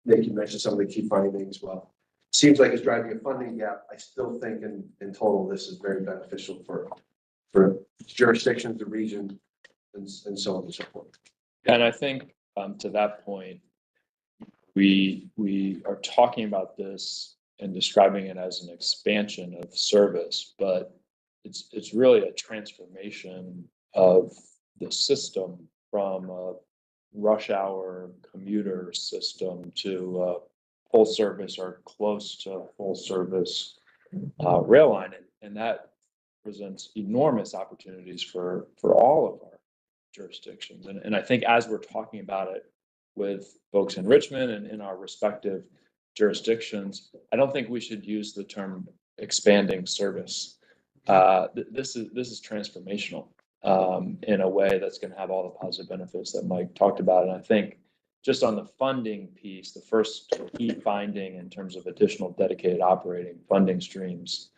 Nick, you mentioned some of the key findings. Well, seems like it's driving a funding gap. I still think in total, this is very beneficial for jurisdictions, the region, and so on and so forth. And I think to that point, we are talking about this and describing it as an expansion of service, but it's really a transformation of the system from a rush hour commuter system to full service or close to full service rail line. And that presents enormous opportunities for all of our jurisdictions. And I think as we're talking about it with folks in Richmond and in our respective jurisdictions, I don't think we should use the term expanding service. This is transformational in a way that's going to have all the positive benefits that Mike talked about. And I think just on the funding piece, the first key finding in terms of additional dedicated operating funding streams,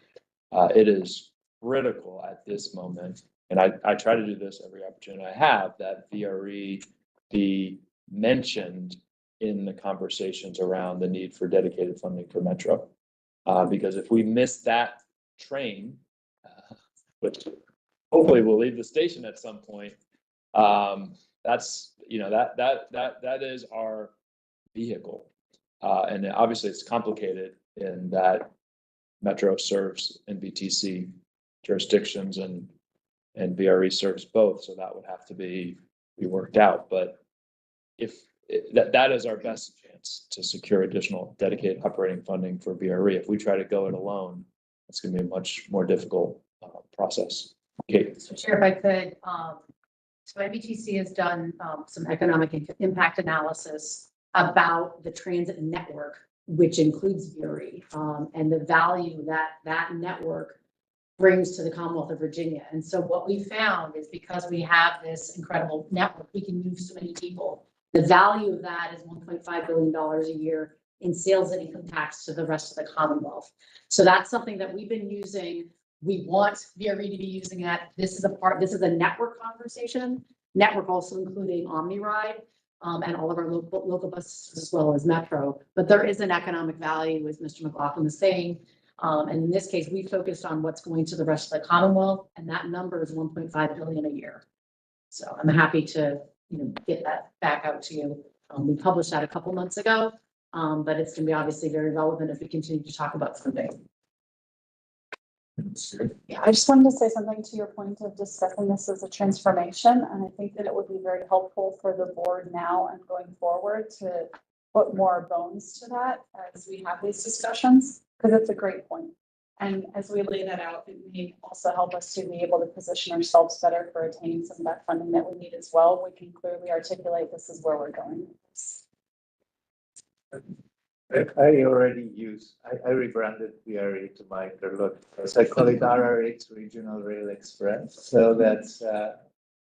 it is critical at this moment. And I try to do this every opportunity I have, that VRE be mentioned in the conversations around the need for dedicated funding for Metro. Because if we miss that train, which hopefully will leave the station at some point, that's, that is our vehicle. And obviously it's complicated in that Metro serves NBTC jurisdictions and VRE serves both. So that would have to be worked out. But if that is our best chance to secure additional dedicated operating funding for VRE. If we try to go it alone, it's going to be a much more difficult process. Kate. So Chair, if I could, so MBTC has done some economic impact analysis about the transit network, which includes VRE, and the value that that network brings to the Commonwealth of Virginia. And so what we found is because we have this incredible network, we can move so many people. The value of that is $1.5 billion a year in sales and income tax to the rest of the Commonwealth. So that's something that we've been using. We want VRE to be using that. This is a network conversation. Network also including OmniRide and all of our local buses as well as Metro. But there is an economic value, as Mr. McLaughlin is saying. And in this case, we focused on what's going to the rest of the Commonwealth, and that number is 1.5 billion a year. So I'm happy to, get that back out to you. We published that a couple months ago, but it's going to be obviously very relevant if we continue to talk about funding. Yeah, I just wanted to say something to your point of discussing this as a transformation, and I think that it would be very helpful for the board now and going forward to put more bones to that as we have these discussions, because it's a great point. And as we lay that out, it may also help us to be able to position ourselves better for attaining some of that funding that we need as well. We can clearly articulate this is where we're going with this. I already use, I rebranded VRE to my look. So I call it RRX Regional Rail Express. So that's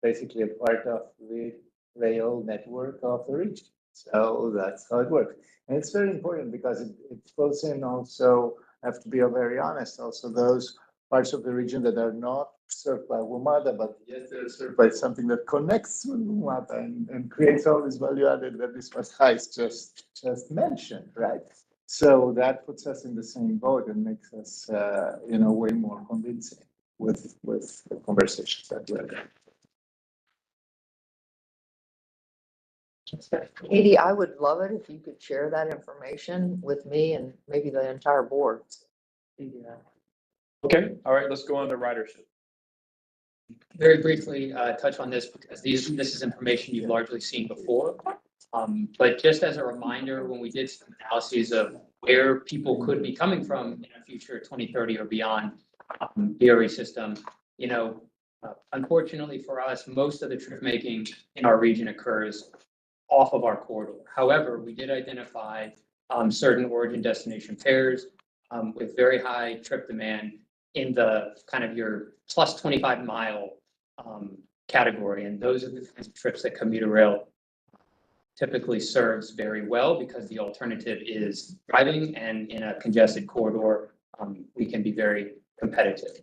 basically a part of the rail network of the region. So that's how it works. And it's very important because it flows in also, I have to be very honest, also those parts of the region that are not served by WMATA, but yet they're served by something that connects with WMATA and creates all this value added that this was Heis just mentioned, right? So that puts us in the same boat and makes us, way more convincing with the conversations that we're having. Katie, I would love it if you could share that information with me and maybe the entire board. Okay, all right, let's go on to ridership. Very briefly touch on this because this is information you've largely seen before. But just as a reminder, when we did some analyses of where people could be coming from in a future 2030 or beyond VRE system, unfortunately for us, most of the trip making in our region occurs off of our corridor. However, we did identify certain origin destination pairs with very high trip demand in the kind of your plus 25 mile category. And those are the kinds of trips that commuter rail typically serves very well because the alternative is driving, and in a congested corridor, we can be very competitive.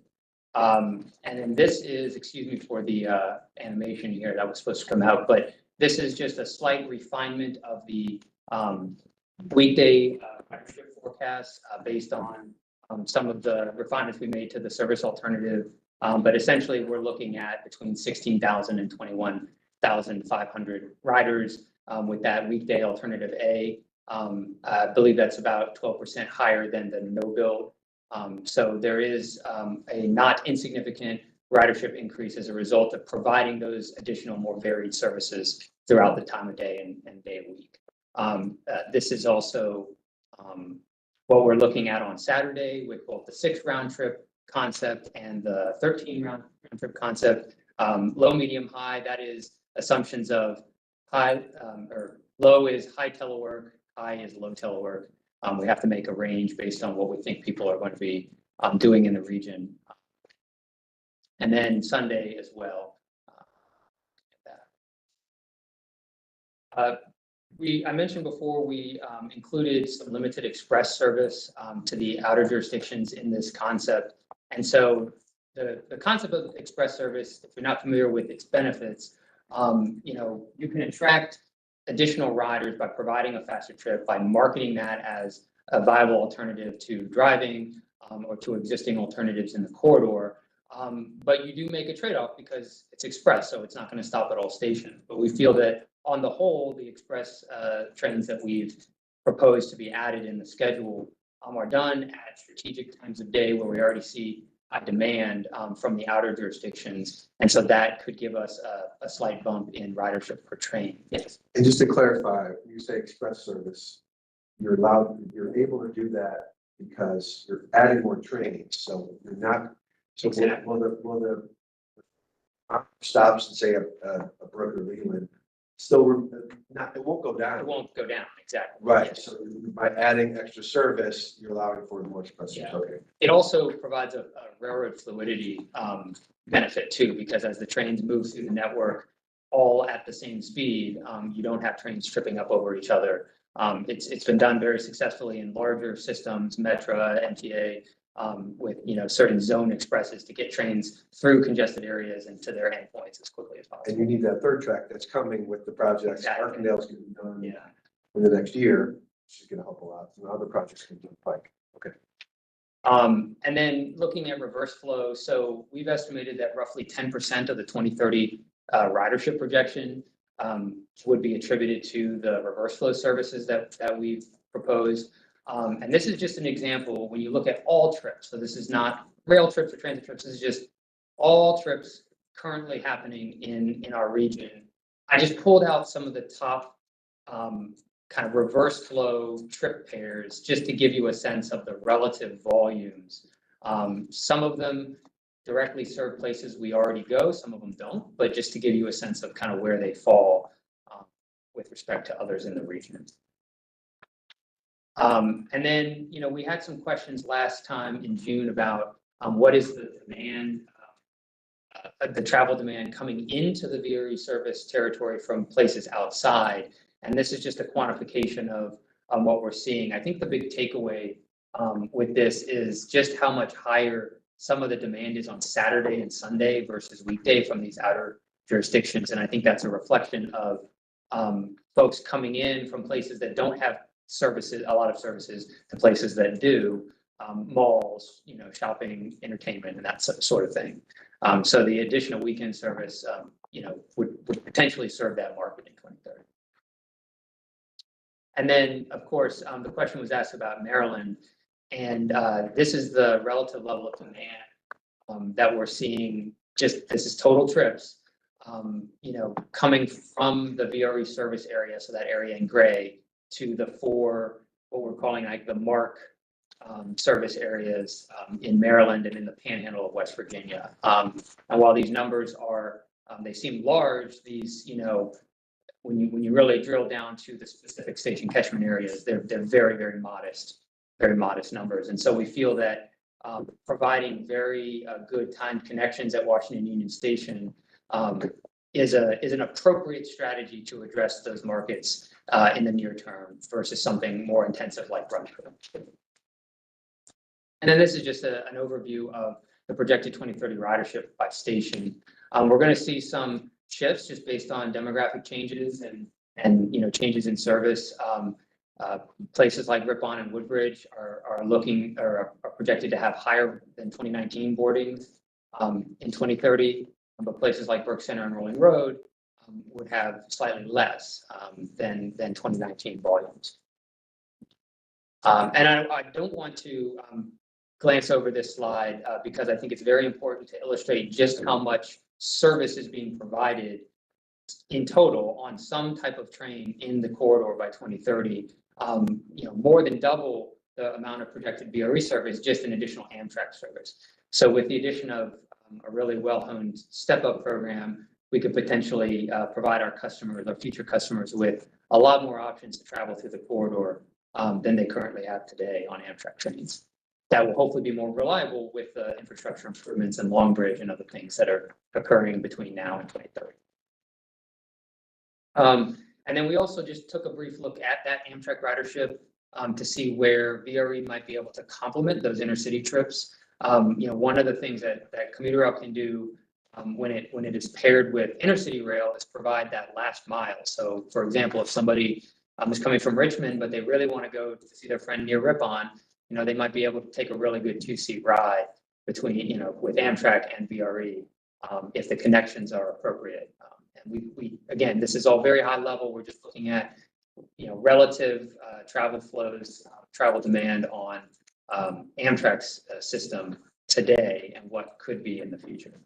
And then this is, excuse me for the animation here that was supposed to come out, but this is just a slight refinement of the weekday ridership forecast based on some of the refinements we made to the service alternative. But essentially, we're looking at between 16,000 and 21,500 riders with that weekday alternative A. I believe that's about 12% higher than the no build. So there is a not insignificant ridership increase as a result of providing those additional more varied services throughout the time of day and day of week. This is also what we're looking at on Saturday with both the 6 round trip concept and the 13 round trip concept. Low, medium, high, that is assumptions of high or low is high telework, high is low telework. We have to make a range based on what we think people are going to be doing in the region. And then Sunday as well. I mentioned before we included some limited express service to the outer jurisdictions in this concept. And so the concept of express service, if you're not familiar with its benefits, you can attract additional riders by providing a faster trip, by marketing that as a viable alternative to driving or to existing alternatives in the corridor. But you do make a trade-off because it's express, so it's not going to stop at all stations. But we feel that on the whole, the express trains that we've proposed to be added in the schedule are done at strategic times of day where we already see demand from the outer jurisdictions. And so that could give us a slight bump in ridership per train. Yes. And just to clarify, when you say express service, you're able to do that because you're adding more trains, so you're not. So Exactly. will the stops and say a Brook or Leland still not, it won't go down. It won't go down, exactly. Right, so by adding extra service, you're allowing for more express service, Yeah. okay. It also provides a railroad fluidity benefit too, because as the trains move through the network all at the same speed, you don't have trains tripping up over each other. It's been done very successfully in larger systems, Metra, MTA, with certain zone expresses to get trains through congested areas and to their endpoints as quickly as possible. And you need that third track that's coming with the projects. Exactly. Arkandale's gonna be done Yeah. in the next year, which is gonna help a lot, and other projects can do like, okay. And then looking at reverse flow, so we've estimated that roughly 10% of the 2030 ridership projection would be attributed to the reverse flow services that we've proposed. And this is just an example when you look at all trips. So this is not rail trips or transit trips. This is just all trips currently happening in our region. I just pulled out some of the top kind of reverse flow trip pairs just to give you a sense of the relative volumes. Some of them directly serve places we already go, some of them don't, but just to give you a sense of kind of where they fall with respect to others in the region. And then, we had some questions last time in June about what is the demand, the travel demand coming into the VRE service territory from places outside. And this is just a quantification of what we're seeing. I think the big takeaway with this is just how much higher some of the demand is on Saturday and Sunday versus weekday from these outer jurisdictions. And I think that's a reflection of folks coming in from places that don't have services, a lot of services, to places that do, malls, shopping, entertainment, and that sort of thing. So the additional weekend service, would potentially serve that market in 2030. And then, of course, the question was asked about Maryland, and this is the relative level of demand that we're seeing. This is total trips, coming from the VRE service area, so that area in gray, to the four, what we're calling like the MARC service areas in Maryland and in the Panhandle of West Virginia. And while these numbers are, they seem large, these, when you really drill down to the specific station catchment areas, they're very, very modest numbers. And so we feel that providing very good timed connections at Washington Union Station is an appropriate strategy to address those markets in the near term versus something more intensive like Brunswick. And then this is just an overview of the projected 2030 ridership by station. We're going to see some shifts just based on demographic changes and changes in service. Places like Ripon and Woodbridge are projected to have higher than 2019 boardings in 2030, but places like Burke Center and Rolling Road would have slightly less than 2019 volumes. And I don't want to glance over this slide because I think it's very important to illustrate just how much service is being provided in total on some type of train in the corridor by 2030. More than double the amount of projected VRE service just in additional Amtrak service. So with the addition of a really well-honed step-up program, we could potentially provide our future customers with a lot more options to travel through the corridor than they currently have today on Amtrak trains. That will hopefully be more reliable with the infrastructure improvements and Long Bridge and other things that are occurring between now and 2030. And then we also just took a brief look at that Amtrak ridership to see where VRE might be able to complement those intercity trips. One of the things that commuter rail can do when it is paired with intercity rail is provide that last mile. So, for example, if somebody is coming from Richmond, but they really want to go to see their friend near Ripon, they might be able to take a really good 2-seat ride between, with Amtrak and VRE if the connections are appropriate. And we again, this is all very high level. We're just looking at, relative travel flows, travel demand on Amtrak's system today and what could be in the future.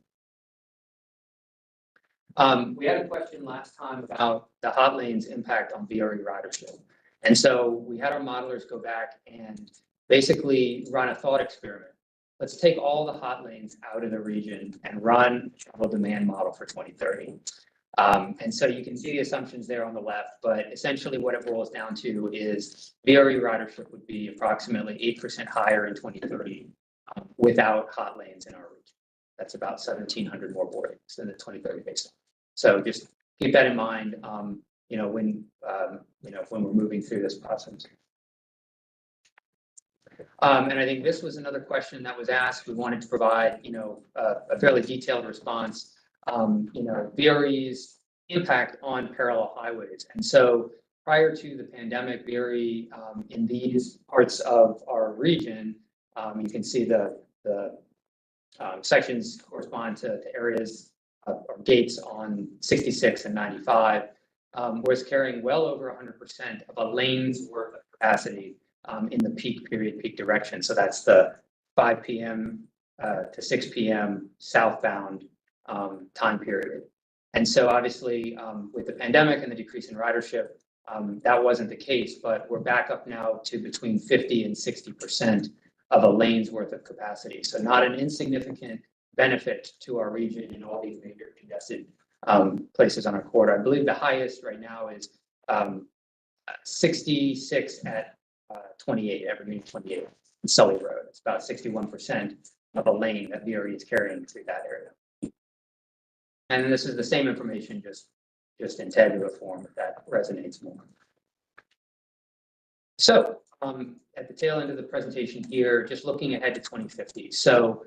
We had a question last time about the hot lanes impact on VRE ridership. And so we had our modelers go back and basically run a thought experiment. Let's take all the hot lanes out of the region and run a travel demand model for 2030. And so you can see the assumptions there on the left, but essentially what it boils down to is VRE ridership would be approximately 8% higher in 2030 without hot lanes in our region. That's about 1,700 more boardings than the 2030 baseline. So just keep that in mind, when we're moving through this process. And I think this was another question that was asked. We wanted to provide, a fairly detailed response. VRE's impact on parallel highways. And so prior to the pandemic, VRE in these parts of our region, you can see the sections correspond to areas or gates on 66 and 95, was carrying well over 100% of a lane's worth of capacity in the peak period, peak direction. So that's the 5 p.m. To 6 p.m. southbound time period. And so obviously with the pandemic and the decrease in ridership, that wasn't the case, but we're back up now to between 50 and 60% of a lane's worth of capacity. So not an insignificant benefit to our region in all these major congested places on our corridor. I believe the highest right now is 66 at 28, Evergreen 28, Sully Road. It's about 61% of a lane that VRE is carrying through that area. And this is the same information, just in tabular form, if that resonates more. So at the tail end of the presentation here, just looking ahead to 2050. So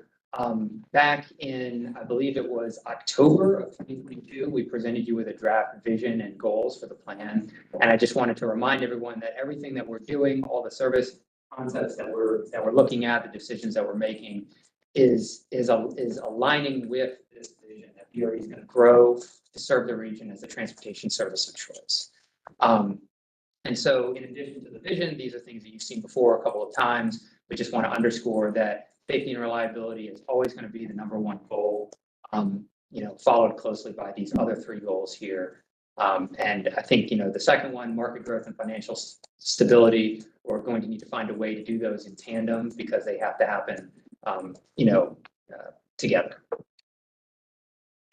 back in, I believe it was October of 2022, we presented you with a draft vision and goals for the plan. And I just wanted to remind everyone that everything that we're doing, all the service concepts that we're looking at, the decisions that we're making, is aligning with this vision that VRE is going to grow to serve the region as a transportation service of choice. And so in addition to the vision, these are things that you've seen before a couple of times. We just want to underscore that safety and reliability is always going to be the #1 goal, followed closely by these other 3 goals here. And I think, the second one, market growth and financial stability, we're going to need to find a way to do those in tandem because they have to happen, together.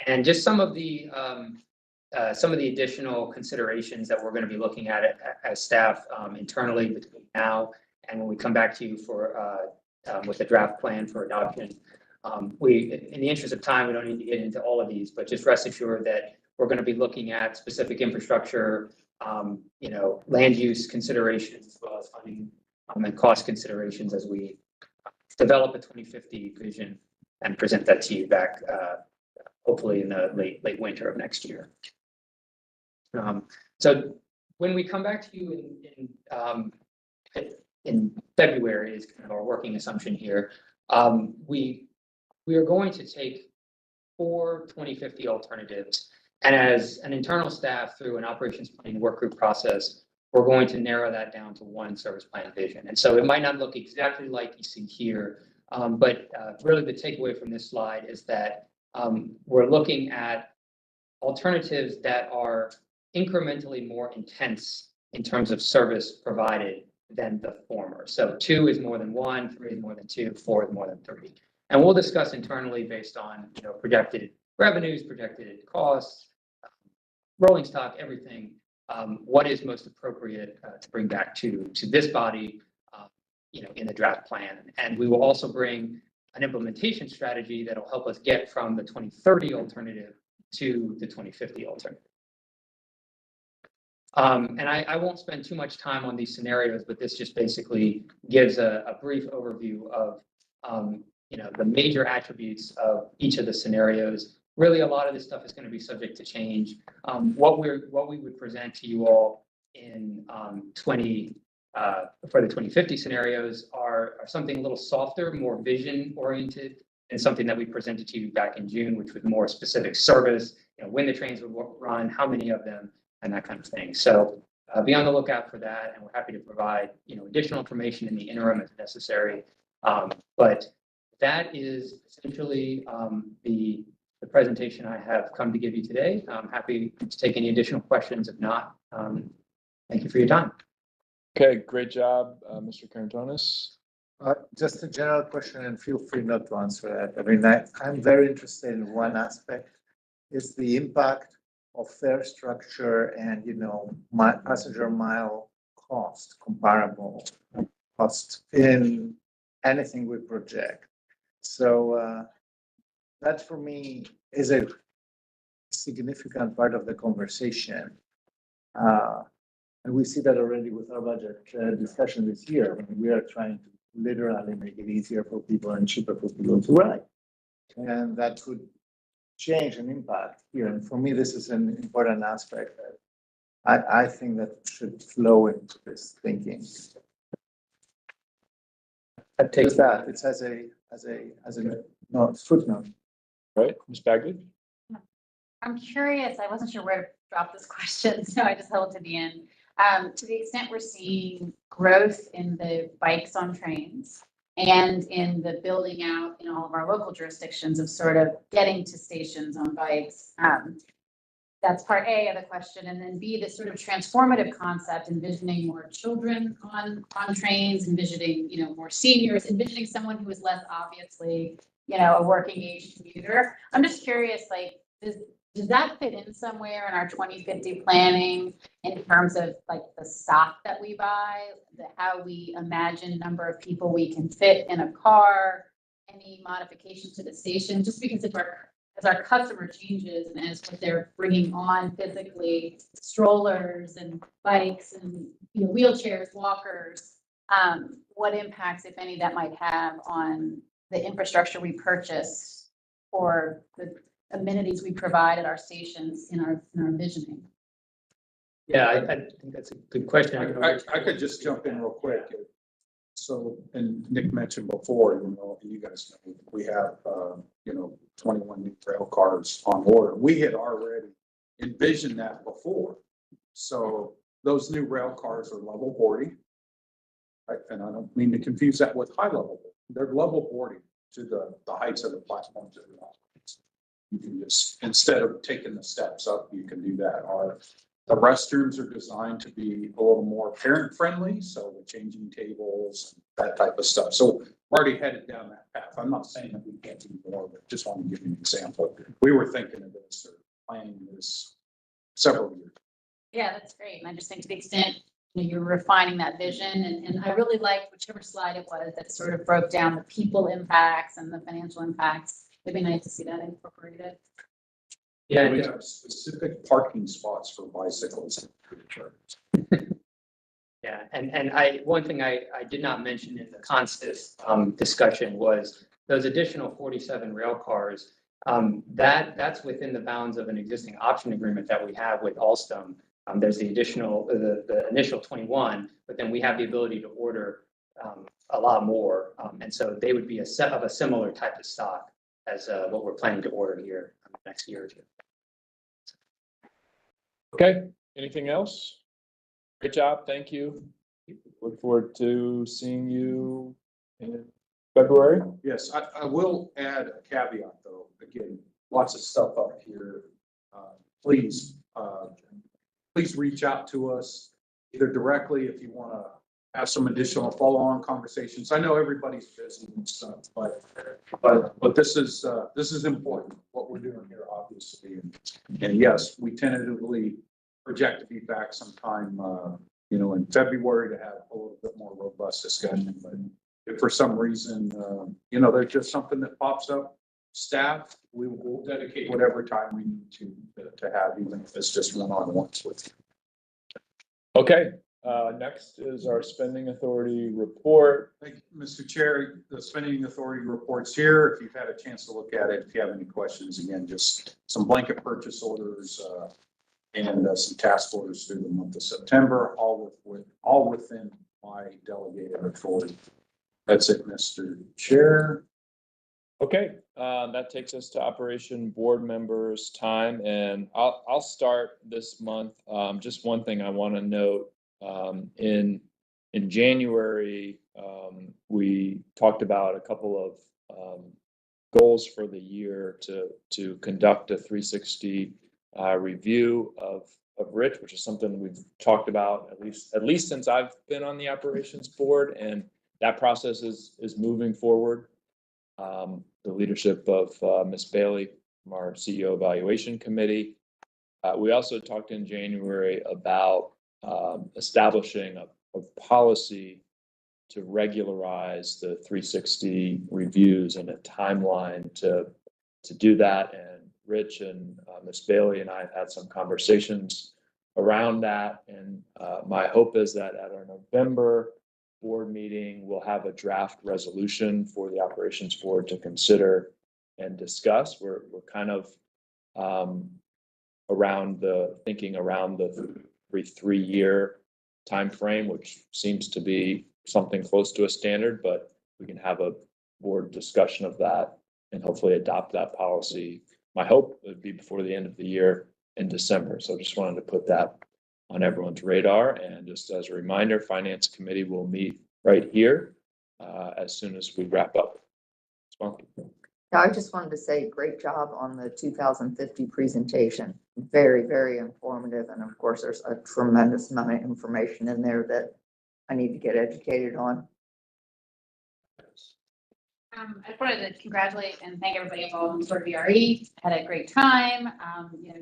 And just some of the additional considerations that we're going to be looking at as staff internally between now and when we come back to you for with a draft plan for adoption. In the interest of time, we don't need to get into all of these, but just rest assured that we're going to be looking at specific infrastructure, land use considerations, as well as funding and cost considerations as we develop a 2050 vision and present that to you back hopefully in the late winter of next year. So when we come back to you in February is kind of our working assumption here. We are going to take 4 2050 alternatives, and as an internal staff through an operations planning work group process, we're going to narrow that down to 1 service plan vision. And so it might not look exactly like you see here, but really the takeaway from this slide is that we're looking at alternatives that are incrementally more intense in terms of service provided than the former. So 2 is more than 1, 3 is more than 2, 4 is more than 3. And we'll discuss internally based on projected revenues, projected costs, rolling stock, everything, what is most appropriate to bring back to this body in the draft plan. And we will also bring an implementation strategy that will help us get from the 2030 alternative to the 2050 alternative. And I won't spend too much time on these scenarios, but this just basically gives a brief overview of the major attributes of each of the scenarios. Really, a lot of this stuff is going to be subject to change. What we would present to you all in for the 2050 scenarios are something a little softer, more vision oriented, and something that we presented to you back in June, which was more specific service, when the trains would run, how many of them, and that kind of thing. So be on the lookout for that, and we're happy to provide additional information in the interim as necessary. But that is essentially the presentation I have come to give you today. I'm happy to take any additional questions. If not, thank you for your time. Okay, great job, Mr. Karantonis. Just a general question, and feel free not to answer that. I mean, I'm very interested in one aspect, is the impact of fare structure and, my passenger mile cost, comparable cost in anything we project. So that for me is a significant part of the conversation. And we see that already with our budget discussion this year, when we are trying to literally make it easier for people and cheaper for people to ride. And that could change and impact here. And for me, this is an important aspect that I think that should flow into this thinking. That takes Just that, it's as a footnote. Right, Ms. Bagley? I'm curious, I wasn't sure where to drop this question, so I just held it to the end. To the extent we're seeing growth in the bikes on trains and in the building out in all of our local jurisdictions of sort of getting to stations on bikes. That's part A of the question. And then B, this sort of transformative concept, envisioning more children on trains, envisioning, more seniors, envisioning someone who is less obviously, a working age commuter. I'm just curious, like, does that fit in somewhere in our 2050 planning in terms of like the stock that we buy, how we imagine number of people we can fit in a car, any modifications to the station, just because as our customer changes and as what they're bringing on physically, strollers and bikes and wheelchairs, walkers, what impacts, if any, that might have on the infrastructure we purchase or the amenities we provide at our stations in our visioning. Yeah, I think that's a good question. I could just jump in real quick. So, and Nick mentioned before, you guys know, we have, 21 new rail cars on order. We had already envisioned that before. So those new rail cars are level boarding. Right? And I don't mean to confuse that with high level. They're level boarding to the heights of the platforms that are on. You can just, instead of taking the steps up, you can do that. The restrooms are designed to be a little more parent friendly, so the changing tables, that type of stuff. So we're already headed down that path. I'm not saying that we can't do more, but just want to give you an example. We were thinking of this or planning this several years. Yeah, that's great. And I just think to the extent you're refining that vision, and I really liked whichever slide it was that sort of broke down the people impacts and the financial impacts. It'd be nice to see that incorporated. Yeah, We have specific parking spots for bicycles. Yeah, and one thing I did not mention in the Constas discussion was those additional 47 rail cars. That's within the bounds of an existing option agreement that we have with Alstom. There's the initial 21, but then we have the ability to order a lot more, and so they would be a similar type of stock as what we're planning to order here next year or two. Okay, anything else? Great job, thank you. Look forward to seeing you in February. Yes, I will add a caveat though. Again, lots of stuff up here. Please reach out to us either directly if you want to have some additional follow-on conversations. I know everybody's busy and stuff, but this is important, what we're doing here, obviously. And yes, we tentatively project to be back sometime, in February to have a little bit more robust discussion. But if for some reason, there's just something that pops up, staff, we will dedicate whatever time we need to have, even if it's just one-on-ones with you. Okay, next is our spending authority report. Thank you, Mr. Chair. The spending authority report's here. If you've had a chance to look at it, if you have any questions, again, just some blanket purchase orders and some task orders through the month of September, all within my delegated authority. That's it, Mr. Chair. Okay, that takes us to Operation Board Members time, and I'll start this month. Just one thing I want to note, in January, we talked about a couple of goals for the year to conduct a 360 review of Rich, which is something we've talked about at least since I've been on the operations board, and that process is moving forward. The leadership of Ms. Bailey from our CEO Evaluation Committee. We also talked in January about establishing a policy to regularize the 360 reviews and a timeline to do that. And Rich and Ms. Bailey and I have had some conversations around that. And my hope is that at our November board meeting, we'll have a draft resolution for the operations board to consider and discuss. We're kind of around the 3-year timeframe, which seems to be something close to a standard, but we can have a board discussion of that and hopefully adopt that policy. My hope would be before the end of the year in December. So just wanted to put that on everyone's radar. And just as a reminder, Finance Committee will meet right here as soon as we wrap up. Yeah, I just wanted to say great job on the 2050 presentation. Very, very informative. And of course, there's a tremendous amount of information in there that I need to get educated on. I just wanted to congratulate and thank everybody involved in Sort of VRE. I had a great time.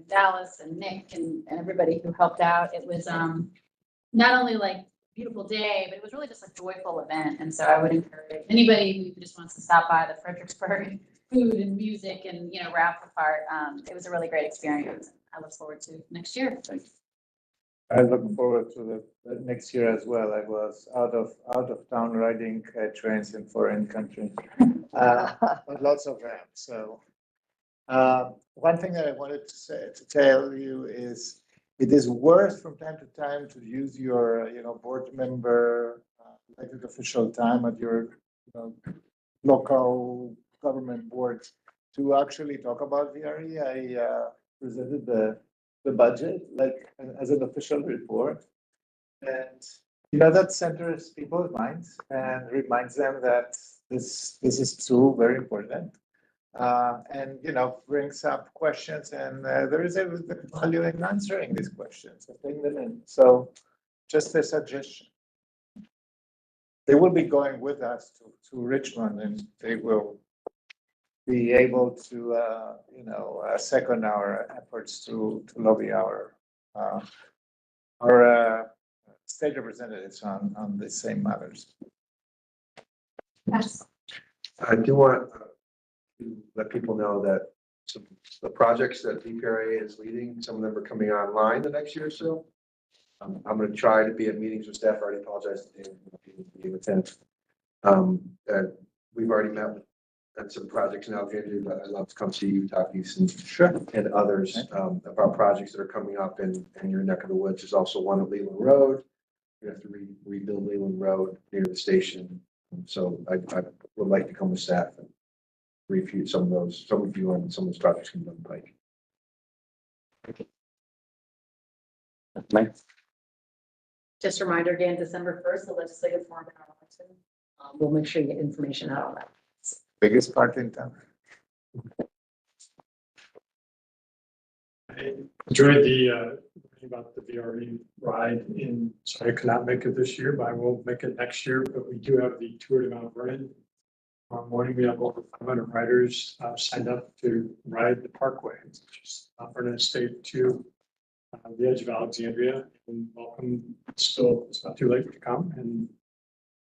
Dallas and Nick and everybody who helped out. It was not only like beautiful day, but it was really just a joyful event. And so I would encourage anybody who just wants to stop by the Fredericksburg food and music and, wrap apart. It was a really great experience. I look forward to next year. I look forward to the next year as well. I was out of town riding trains in foreign countries, but lots of them. So one thing that I wanted to tell you is it is worth from time to time to use your board member elected official time at your local government boards to actually talk about VRE. I presented the budget like as an official report, and that centers people's minds and reminds them that this is too very important, and brings up questions, and there is a value in answering these questions and taking them in. So just a suggestion. They will be going with us to Richmond, and they will be able to, second our efforts to lobby our state representatives on the same matters. Yes. I do want to let people know that the projects that VRE is leading, some of them are coming online the next year or so. I'm going to try to be at meetings with staff. I already apologize to being attended. We've already met with some projects in Alexandria, but I'd love to come see you, Takis, and others about projects that are coming up in your neck of the woods. There's also one at Leland Road. We have to rebuild Leland Road near the station. So I would like to come with staff and review some of you on some of those projects coming down the pike. Just a reminder again, December 1st, the legislative forum in Arlington. We'll make sure you get information out on that. Biggest part in town. I enjoyed the about the VRE ride so I could not make it this year, but I will make it next year. But we do have the tour to Mount Vernon. Tomorrow morning, we have over 500 riders signed up to ride the Parkway, which is Mount Vernon State to the edge of Alexandria. And welcome. It's not too late to come and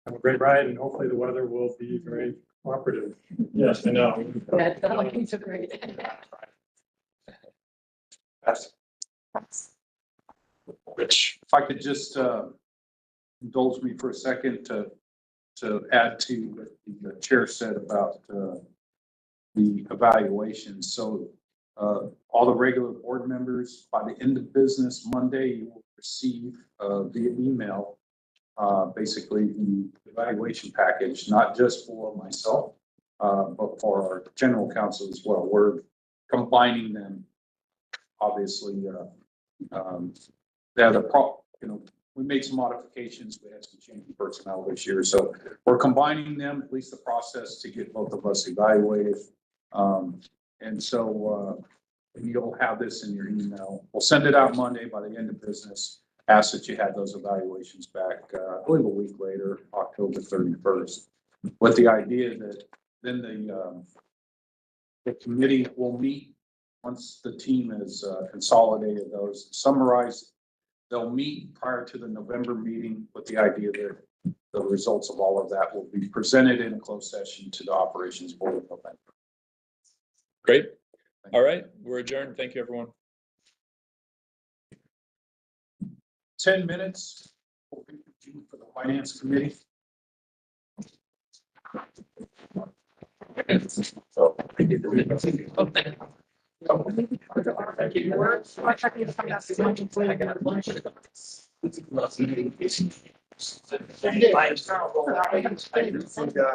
have a great ride. And hopefully the weather will be very cooperative. Yes, I know. Yeah, it's great. Rich, if I could just indulge me for a second to add to what the chair said about the evaluation. So all the regular board members, by the end of business Monday, you will receive via email basically the evaluation package, not just for myself, but for our general counsel as well. We're combining them, obviously. They have we made some modifications. We had some change in personnel this year. So we're combining them, at least the process to get both of us evaluated. And so you'll have this in your email. We'll send it out Monday by the end of business. Ask that you have those evaluations back, I believe a week later, October 31st, with the idea that then the committee will meet once the team has consolidated those, summarized. They'll meet prior to the November meeting with the idea that the results of all of that will be presented in a closed session to the operations board in November. Great. All right, we're adjourned. Thank you, everyone. 10 minutes for the finance committee. Thank you.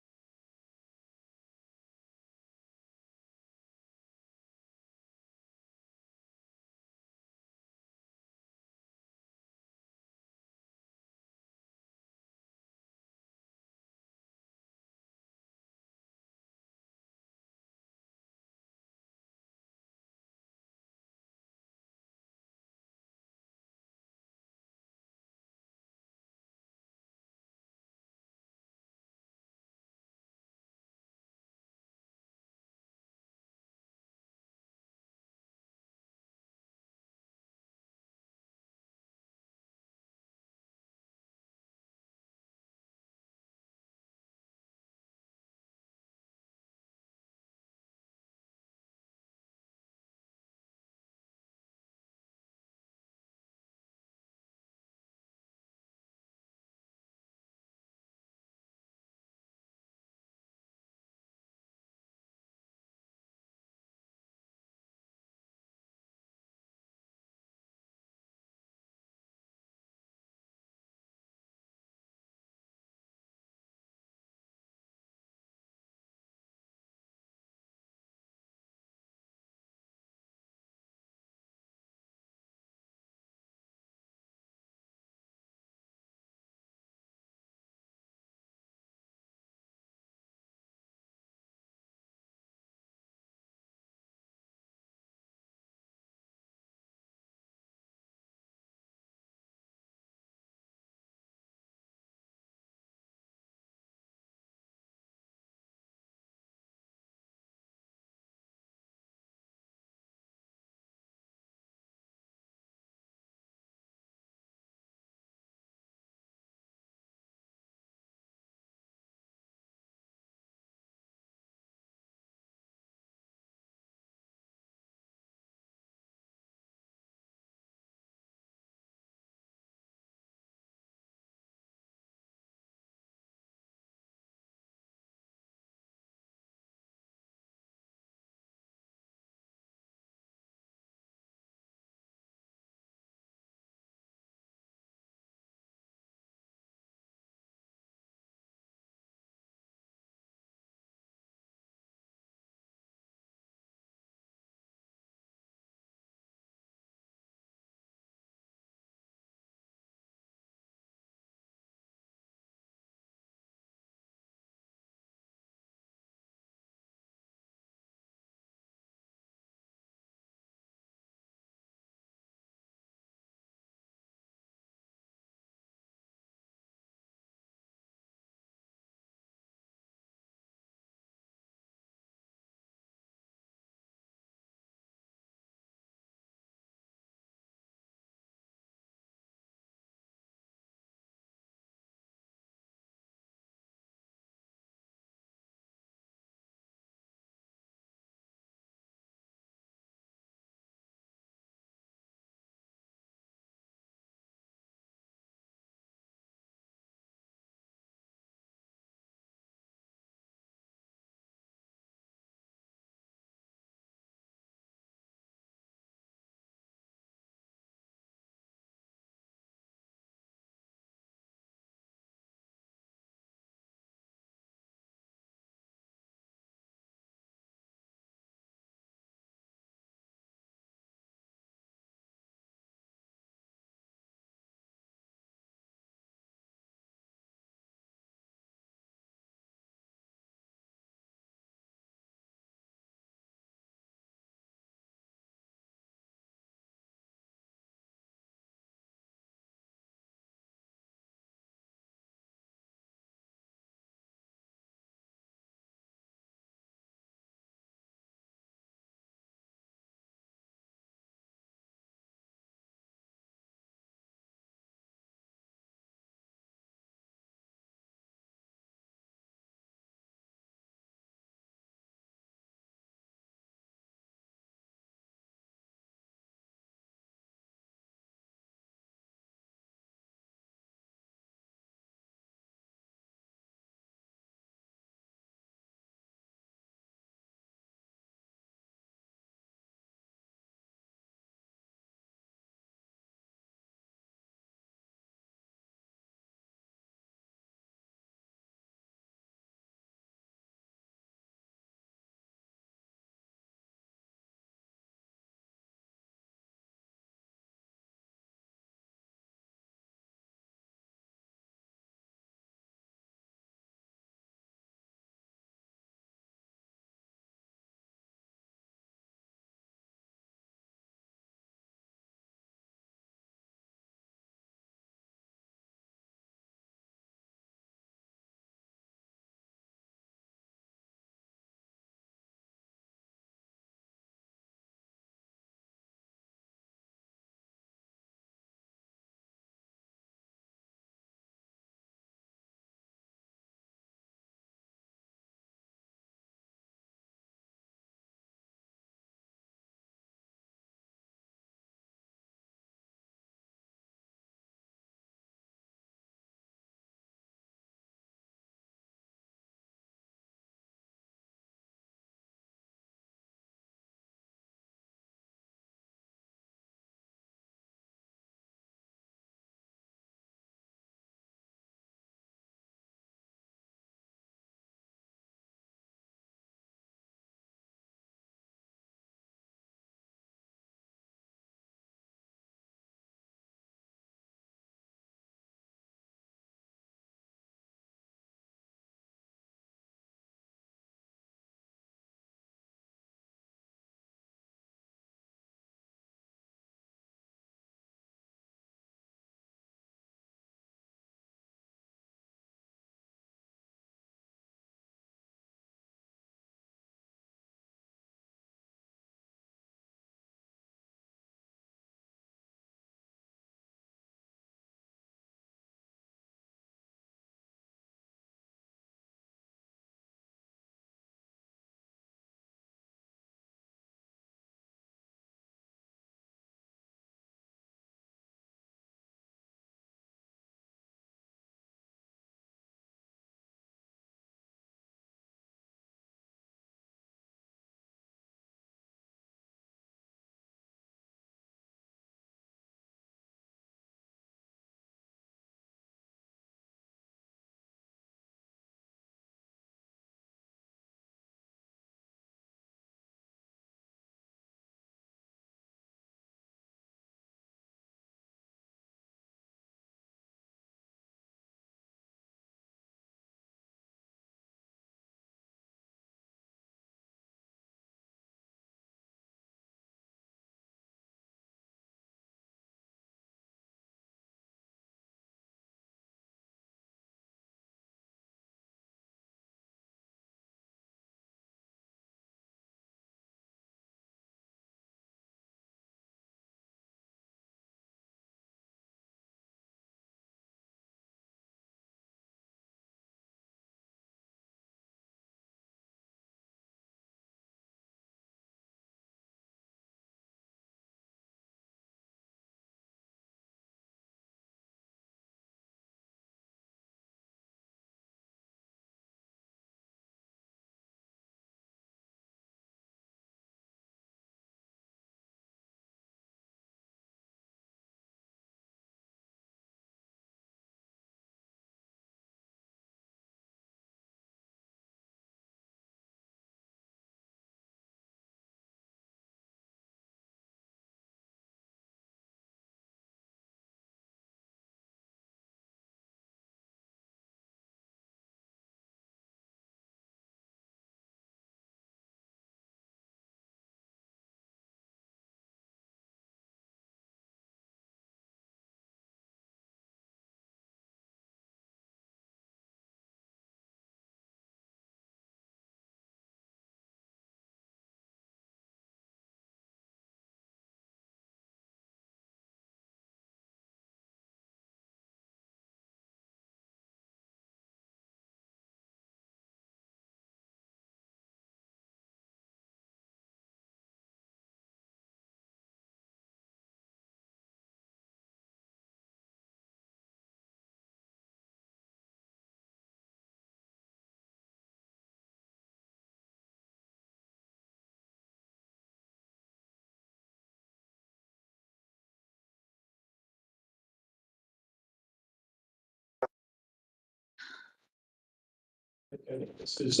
And this is,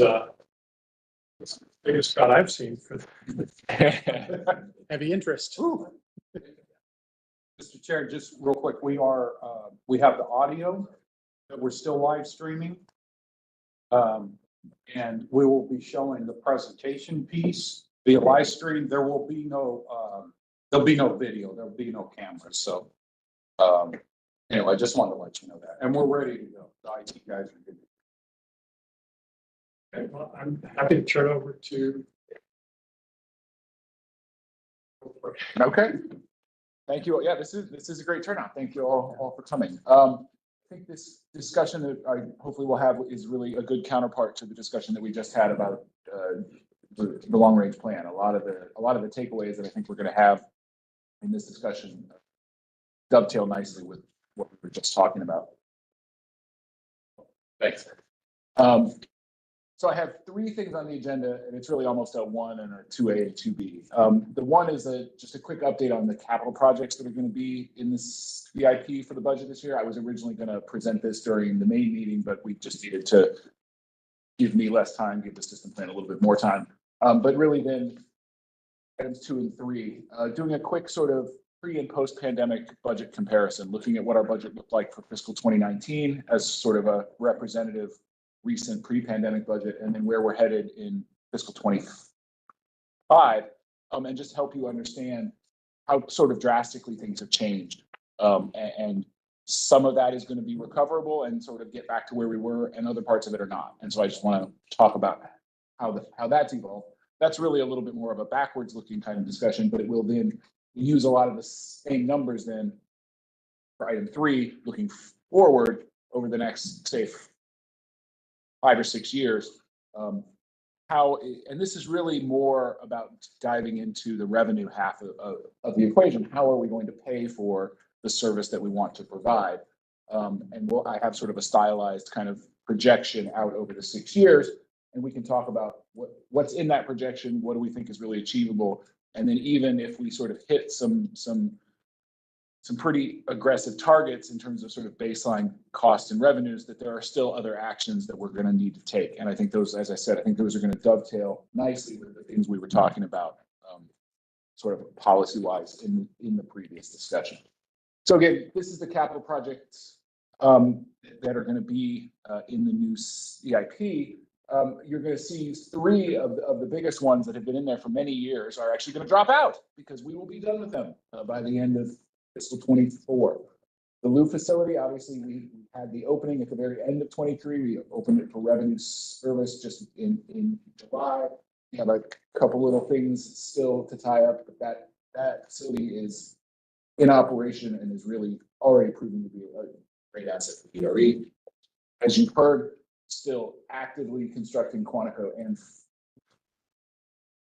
it's the biggest cut I've seen for heavy interest. Mr. Chair, just real quick, we have the audio that we're still live streaming. And we will be showing the presentation piece via live stream. There'll be no video, there'll be no cameras. So, anyway, I just wanted to let you know that. And we're ready to go. The IT guys are good. Okay, well, I'm happy to turn over to. Okay. Thank you. Yeah, this is a great turnout. Thank you all for coming. I think this discussion that I hopefully will have is really a good counterpart to the discussion that we just had about the long range plan. A lot of the takeaways that I think we're going to have in this discussion dovetail nicely with what we were just talking about. Thanks. So I have three things on the agenda, and it's really almost a 1 and a 2A and 2B. The one is just a quick update on the capital projects that are going to be in this CIP for the budget this year. I was originally going to present this during the main meeting, but we just needed to give me less time, give the system plan a little bit more time. But really then items 2 and 3, doing a quick sort of pre and post pandemic budget comparison, looking at what our budget looked like for fiscal 2019 as sort of a representative recent pre-pandemic budget, and then where we're headed in fiscal 25, and just help you understand how sort of drastically things have changed. And some of that is going to be recoverable and sort of get back to where we were, and other parts of it are not. And so I just want to talk about how that's evolved. That's really a little bit more of a backwards looking kind of discussion, but it will then use a lot of the same numbers then for item 3, looking forward over the next, say, 5 or 6 years, and this is really more about diving into the revenue half of the equation. How are we going to pay for the service that we want to provide? I have sort of a stylized kind of projection out over the 6 years, and we can talk about what's in that projection, what do we think is really achievable, and then even if we sort of hit some pretty aggressive targets in terms of sort of baseline costs and revenues, that there are still other actions that we're going to need to take. And I think those, as I said, I think those are going to dovetail nicely with the things we were talking about, sort of policy-wise in the previous discussion. So again, this is the capital projects that are going to be in the new CIP. You're going to see 3 of the biggest ones that have been in there for many years are actually going to drop out because we will be done with them by the end of fiscal 24. The Lou facility, obviously, we had the opening at the very end of 23. We opened it for revenue service just in July. We have a couple little things still to tie up, but that facility is in operation and is really already proving to be a great asset for VRE. As you've heard, still actively constructing Quantico and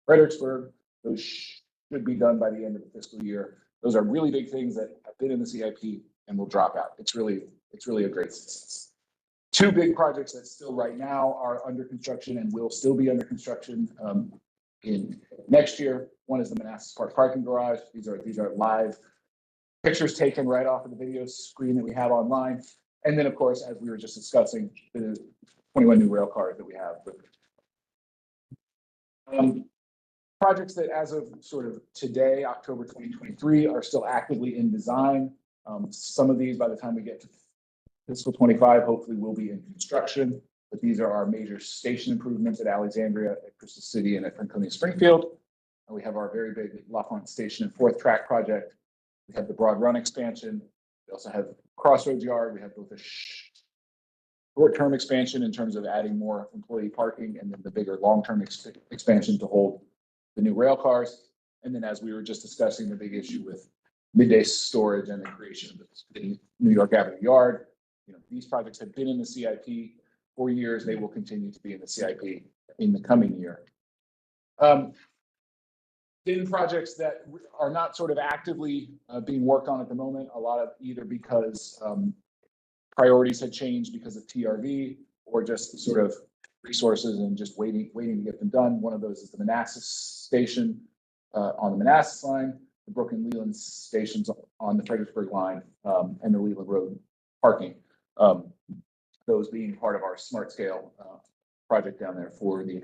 Fredericksburg. Those should be done by the end of the fiscal year. Those are really big things that have been in the CIP and will drop out. It's really a great success. 2 big projects that still right now are under construction and will still be under construction in next year. One is the Manassas Park parking garage. These are live pictures taken right off of the video screen that we have online. And then, of course, as we were just discussing, the 21 new rail cars that we have. Projects that as of sort of today, October 2023, are still actively in design. Some of these, by the time we get to fiscal 25, hopefully will be in construction. But these are our major station improvements at Alexandria, at Crystal City, and at Franconia Springfield. And we have our very big Lafayette Station and 4th track project. We have the Broad Run expansion. We also have Crossroads Yard. We have both a short-term expansion in terms of adding more employee parking, and then the bigger long-term expansion to hold the new rail cars. And then, as we were just discussing, the big issue with midday storage and the creation of the New York Avenue Yard. These projects have been in the CIP for years. They will continue to be in the CIP in the coming year. Then projects that are not sort of actively being worked on at the moment, a lot of either because priorities had changed because of TRV, or just sort of resources and just waiting to get them done. One of those is the Manassas station on the Manassas line, the Brooklyn Leland stations on the Fredericksburg line, and the Leland Road parking. Those being part of our smart scale project down there for the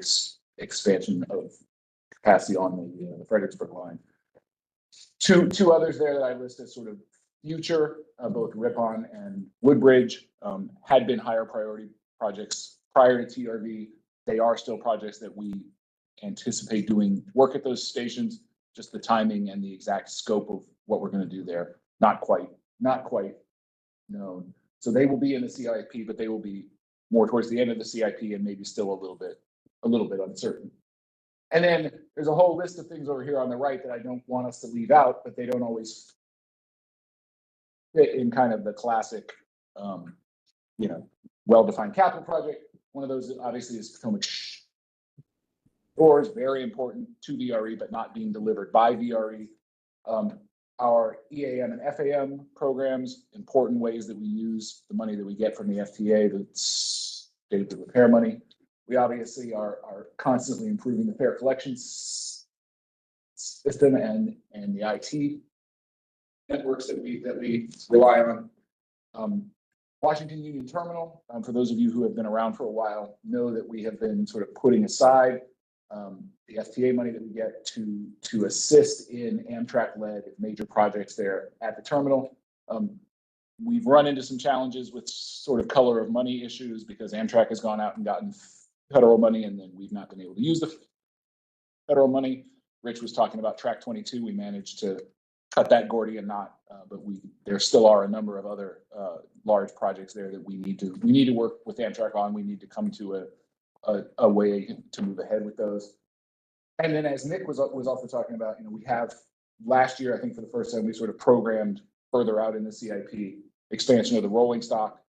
expansion of capacity on the Fredericksburg line. Two others there that I list as sort of future, both Ripon and Woodbridge, had been higher priority projects prior to TRV. They are still projects that we anticipate doing work at those stations. Just the timing and the exact scope of what we're going to do there, not quite known. So they will be in the CIP, but they will be more towards the end of the CIP and maybe still a little bit uncertain. And then there's a whole list of things over here on the right that I don't want us to leave out, but they don't always fit in kind of the classic, well-defined capital project. One of those obviously is Potomac Shores, very important to VRE, but not being delivered by VRE. Our EAM and FAM programs, important ways that we use the money that we get from the FTA, the state repair money. We obviously are constantly improving the fare collections system and the IT networks that we rely on. Washington Union Terminal, for those of you who have been around for a while, know that we have been sort of putting aside the FTA money that we get to assist in Amtrak-led major projects there at the terminal. We've run into some challenges with sort of color of money issues because Amtrak has gone out and gotten federal money, and then we've not been able to use the federal money. Rich was talking about Track 22. We managed to cut that Gordian knot, but there still are a number of other large projects there that we need to work with Amtrak on. We need to come to a way to move ahead with those. And then as Nick was also talking about, we have last year, I think for the first time, we sort of programmed further out in the CIP expansion of the rolling stock,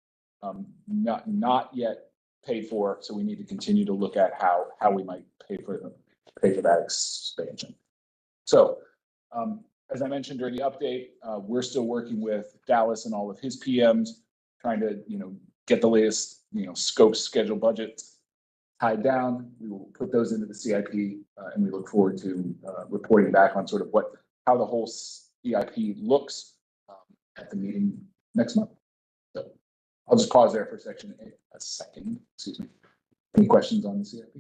not yet paid for. So we need to continue to look at how we might pay for that expansion. So as I mentioned during the update, we're still working with Dallas and all of his PMs, trying to get the latest scope, schedule, budget tied down. We will put those into the CIP, and we look forward to reporting back on sort of how the whole CIP looks at the meeting next month. So I'll just pause there for a second. Excuse me. Any questions on the CIP?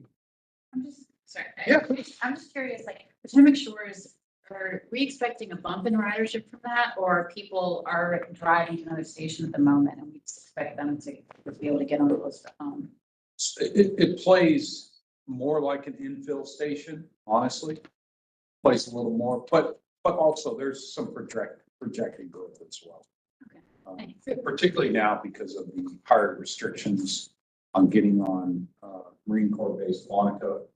I'm just sorry. Yeah. I'm just curious, like Potomac Shores, are we expecting a bump in ridership from that, or people are driving to another station at the moment and we just expect them to be able to get on the list at home? It plays more like an infill station, honestly. Plays a little more, but also there's some projecting growth as well. Okay. Particularly now because of the higher restrictions on getting on Marine Corps base Quantico.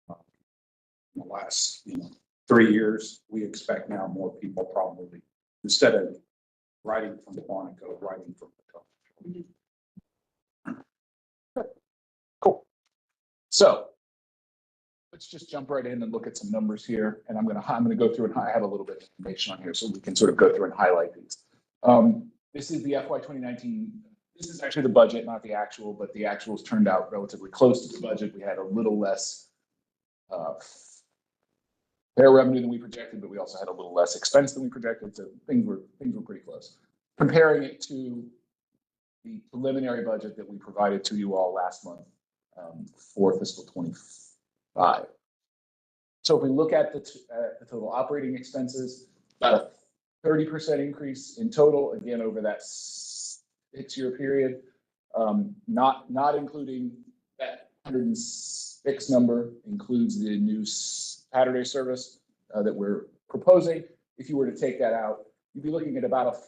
In the last 3 years, we expect now more people probably, instead of riding from Quantico, riding from Potomac. Cool. So let's just jump right in and look at some numbers here. And I'm gonna go through and I have a little bit of information on here so we can sort of go through and highlight these. This is the FY 2019. This is actually the budget, not the actual, but the actuals turned out relatively close to the budget. We had a little less fare revenue than we projected, but we also had a little less expense than we projected. So things were pretty close. Comparing it to the preliminary budget that we provided to you all last month for fiscal 25. So if we look at the total operating expenses, about a 30% increase in total, again, over that 6-year period, not including that 106 number, includes the new Saturday service that we're proposing. If you were to take that out, you'd be looking at about a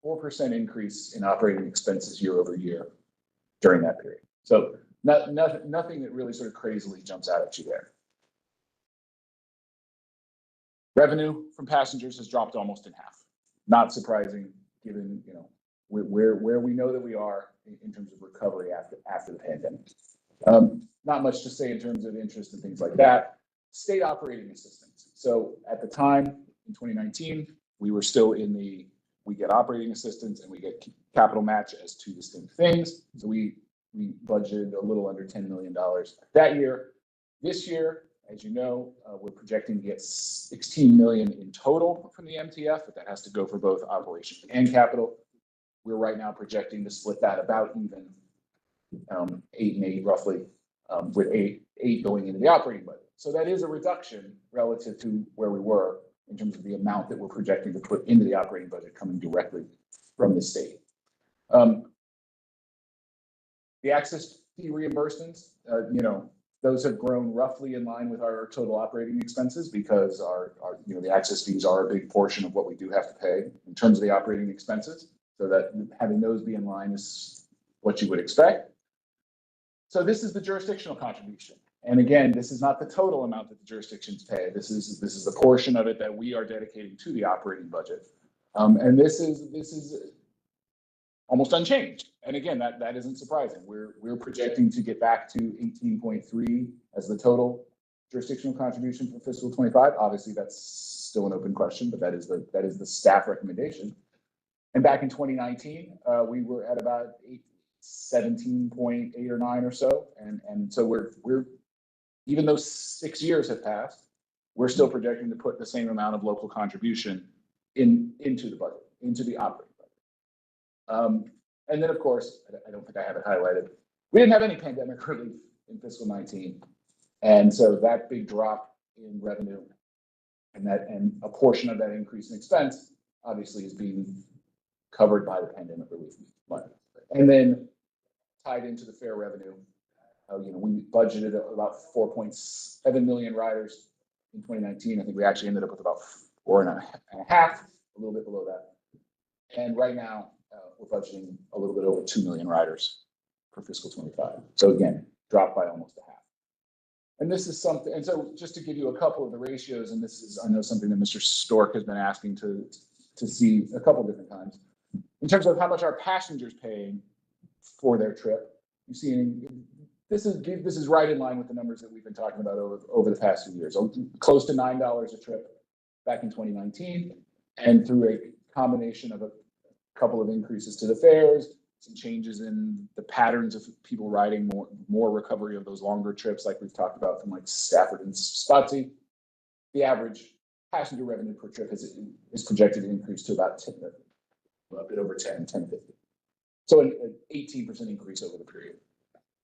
4% increase in operating expenses year over year during that period. So nothing that really sort of crazily jumps out at you there. Revenue from passengers has dropped almost in half. Not surprising, given where we know that we are in terms of recovery after the pandemic. Not much to say in terms of interest and things like that. State operating assistance. So at the time in 2019, we were still in we get operating assistance and we get capital match as two distinct things. So we budgeted a little under $10 million that year. This year, as you know, we're projecting to get $16 million in total from the MTF, but that has to go for both operations and capital. We're right now projecting to split that about even 8 and 8 roughly, with eight going into the operating budget. So that is a reduction relative to where we were in terms of the amount that we're projecting to put into the operating budget coming directly from the state. The access fee reimbursements, those have grown roughly in line with our total operating expenses because our the access fees are a big portion of what we do have to pay in terms of the operating expenses. So that having those be in line is what you would expect. So this is the jurisdictional contribution. And again, this is not the total amount that the jurisdictions pay. This is the portion of it that we are dedicating to the operating budget. And this is almost unchanged. And again, that isn't surprising. We're projecting to get back to 18.3 as the total jurisdictional contribution for fiscal 25. Obviously, that's still an open question, but that is the staff recommendation. And back in 2019, we were at about 17.8 or 9 or so. And so we're even though 6 years have passed, we're still projecting to put the same amount of local contribution into the budget, into the operating budget. And then, of course, I don't think I have it highlighted. We didn't have any pandemic relief in fiscal 19. And so that big drop in revenue and a portion of that increase in expense obviously is being covered by the pandemic relief money. And then tied into the fair revenue, we budgeted about 4.7 million riders in 2019. I think we actually ended up with about 4.5, a little bit below that. And right now, we're budgeting a little bit over 2 million riders for fiscal 25. So again, dropped by almost a half. And this is something, and so just to give you a couple of the ratios, and this is, I know, something that Mr. Stork has been asking to see a couple different times. In terms of how much our passengers paying for their trip, you see, this is right in line with the numbers that we've been talking about over the past few years. Close to $9 a trip back in 2019, and through a combination of a couple of increases to the fares, some changes in the patterns of people riding, more recovery of those longer trips like we've talked about from like Stafford and Spotsy. The average passenger revenue per trip is projected to increase to about 10, a bit over 10.50. So an 18% increase over the period.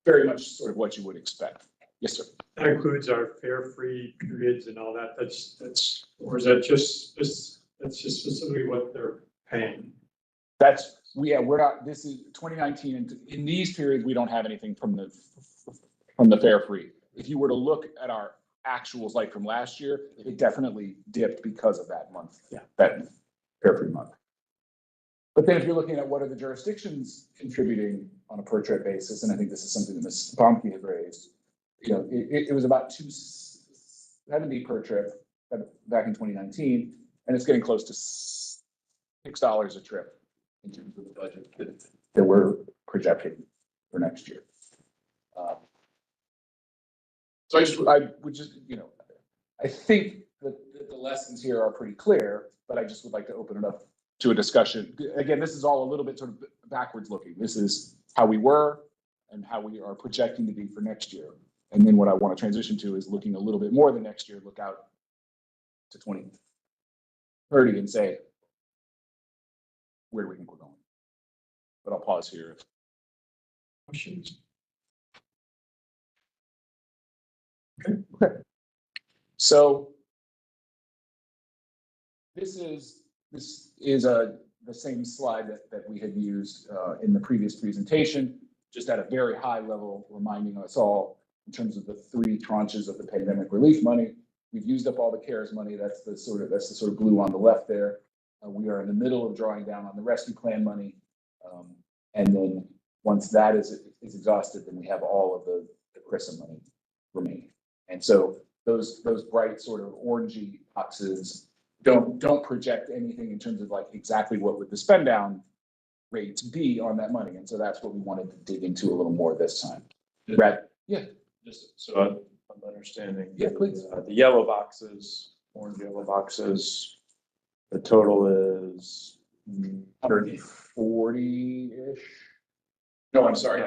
Very much sort of what you would expect. Yes, sir. That includes our fare-free periods and all that. That's or is that just that's just specifically what they're paying? We're not, this is 2019, and in these periods, we don't have anything from the fare-free. If you were to look at our actuals like from last year, it definitely dipped because of that month, that fare-free month. But then if you're looking at what are the jurisdictions contributing on a per trip basis, and I think this is something that Ms. Pomke had raised, it was about $270 per trip back in 2019, and it's getting close to $6 a trip in terms of the budget that we're projecting for next year. So I would just, I think that the lessons here are pretty clear, but I just would like to open it up to a discussion. Again, this is all a little bit sort of backwards looking. This is how we were and how we are projecting to be for next year. And then what I want to transition to is looking a little bit more than next year, look out to 2030 and say, where do we think we're going? But I'll pause here. Questions? Okay. So this is the same slide that we had used in the previous presentation, just at a very high level, reminding us all in terms of the 3 tranches of the pandemic relief money. We've used up all the CARES money. That's the sort of blue on the left there. We are in the middle of drawing down on the rescue plan money. And then once that is exhausted, then we have all of the CRISA money remaining. And so those bright sort of orangey boxes don't project anything in terms of like exactly what would the spend down rates be on that money. And so that's what we wanted to dig into a little more this time. Brad? Yeah. Just so I'm understanding. Yeah, please. The yellow boxes, orange yellow boxes, the total is 140-ish. No, I'm sorry,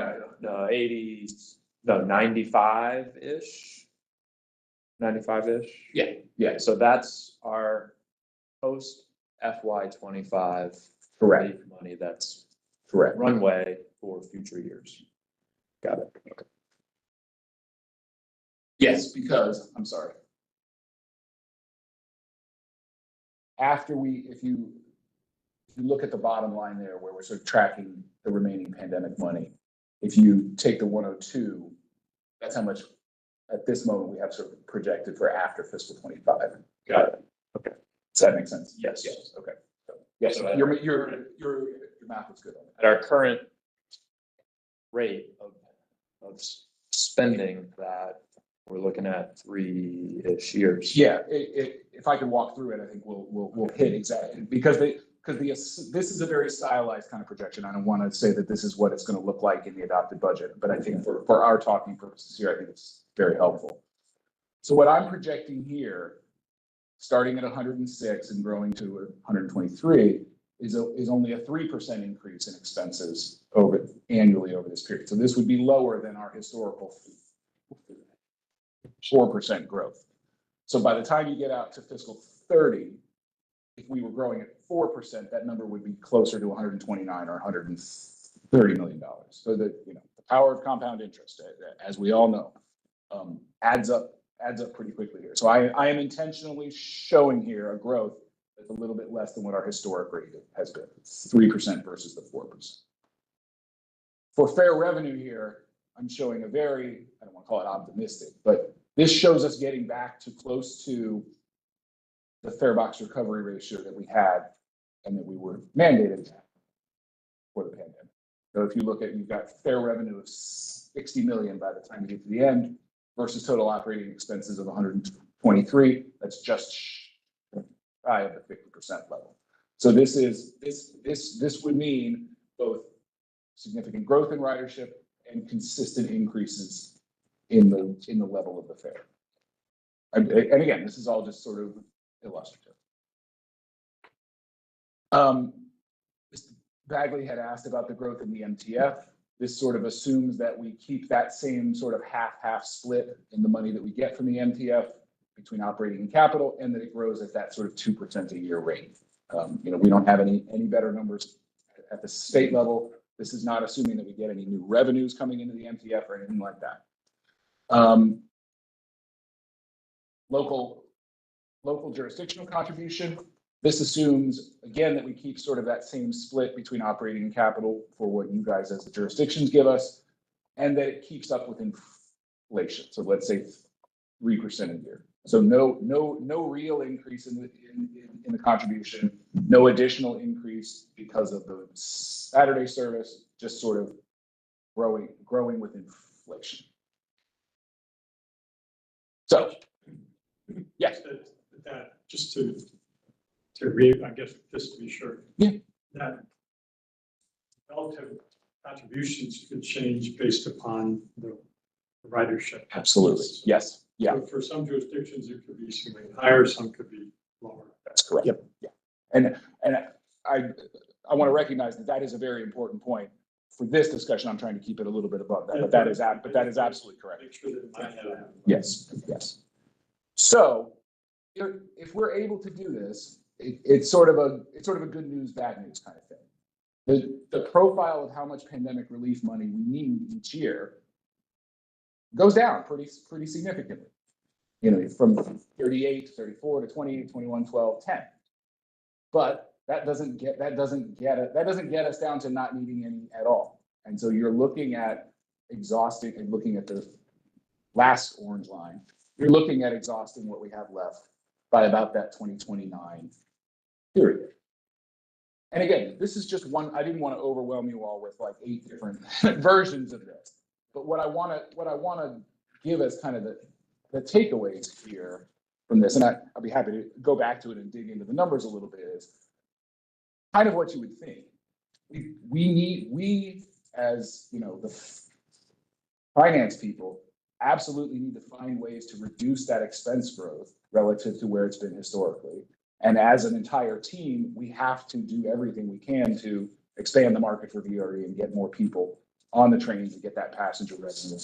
95-ish. 95-ish? Yeah. So that's our post FY25 Correct. money that's Correct. runway for future years. Got it. Okay. Yes, because, I'm sorry. After if you look at the bottom line there, where we're sort of tracking the remaining pandemic money, if you take the 102, that's how much, at this moment, we have sort of projected for after fiscal 25. Got it. Okay. Does that make sense? Yes. Yes, okay. Yes, So your math is good. At our current rate of spending that, we're looking at 3-ish years. Yeah, if I could walk through it, I think we'll hit exactly, because this is a very stylized kind of projection. I don't want to say that this is what it's going to look like in the adopted budget, but I think for our talking purposes here, I think it's very helpful. So what I'm projecting here, starting at 106 and growing to 123, is only a 3% increase in expenses annually over this period. So this would be lower than our historical 4% growth. So by the time you get out to fiscal 30, if we were growing at 4%, that number would be closer to 129 or $130 million. So the power of compound interest, as we all know, adds up pretty quickly here. So I am intentionally showing here a growth that's a little bit less than what our historic rate has been, 3% versus the 4%. For fair revenue here, I'm showing a very, I don't want to call it optimistic, but this shows us getting back to close to the fare box recovery ratio that we had and that we were mandated for the pandemic. So if you look at, you've got fair revenue of 60 million by the time you get to the end versus total operating expenses of 123. That's just shy of the 50% level. So this would mean both significant growth in ridership and consistent increases in the level of the fare. And again, this is all just sort of illustrative. Mr. Bagley had asked about the growth in the MTF. This sort of assumes that we keep that same sort of half-half split in the money that we get from the MTF between operating and capital, and that it grows at that sort of 2% a year rate. We don't have any better numbers at the state level. This is not assuming that we get any new revenues coming into the MTF or anything like that. Local jurisdictional contribution. This assumes, again, that we keep sort of that same split between operating and capital for what you guys as the jurisdictions give us, and that it keeps up with inflation. So let's say 3% a year. So no real increase in the contribution, no additional increase because of the Saturday service, just sort of growing with inflation. So, yes. That just to I guess just to be sure. Yeah. That relative contributions could change based upon the ridership. Absolutely. Yes. Yeah. So for some jurisdictions, it could be significantly higher, some could be lower. That's correct. Yep. Yeah. And I want to recognize that is a very important point. For this discussion, I'm trying to keep it a little bit above that, but that is absolutely correct. Make sure that it might have. Yes. Yes. So if we're able to do this, it's sort of a good news, bad news kind of thing. The profile of how much pandemic relief money we need each year goes down pretty significantly. From 38 to 34 to 20, 21, 12, 10. But that doesn't get us down to not needing any at all. And so you're looking at exhausting and looking at the last orange line. You're looking at exhausting what we have left by about that 2029 period. And again, this is just one. I didn't want to overwhelm you all with like 8 different versions of this. But what I want to give as kind of the takeaways here from this, and I'll be happy to go back to it and dig into the numbers a little bit, is kind of what you would think. We as the finance people absolutely need to find ways to reduce that expense growth relative to where it's been historically. And as an entire team, we have to do everything we can to expand the market for VRE and get more people on the trains and get that passenger revenue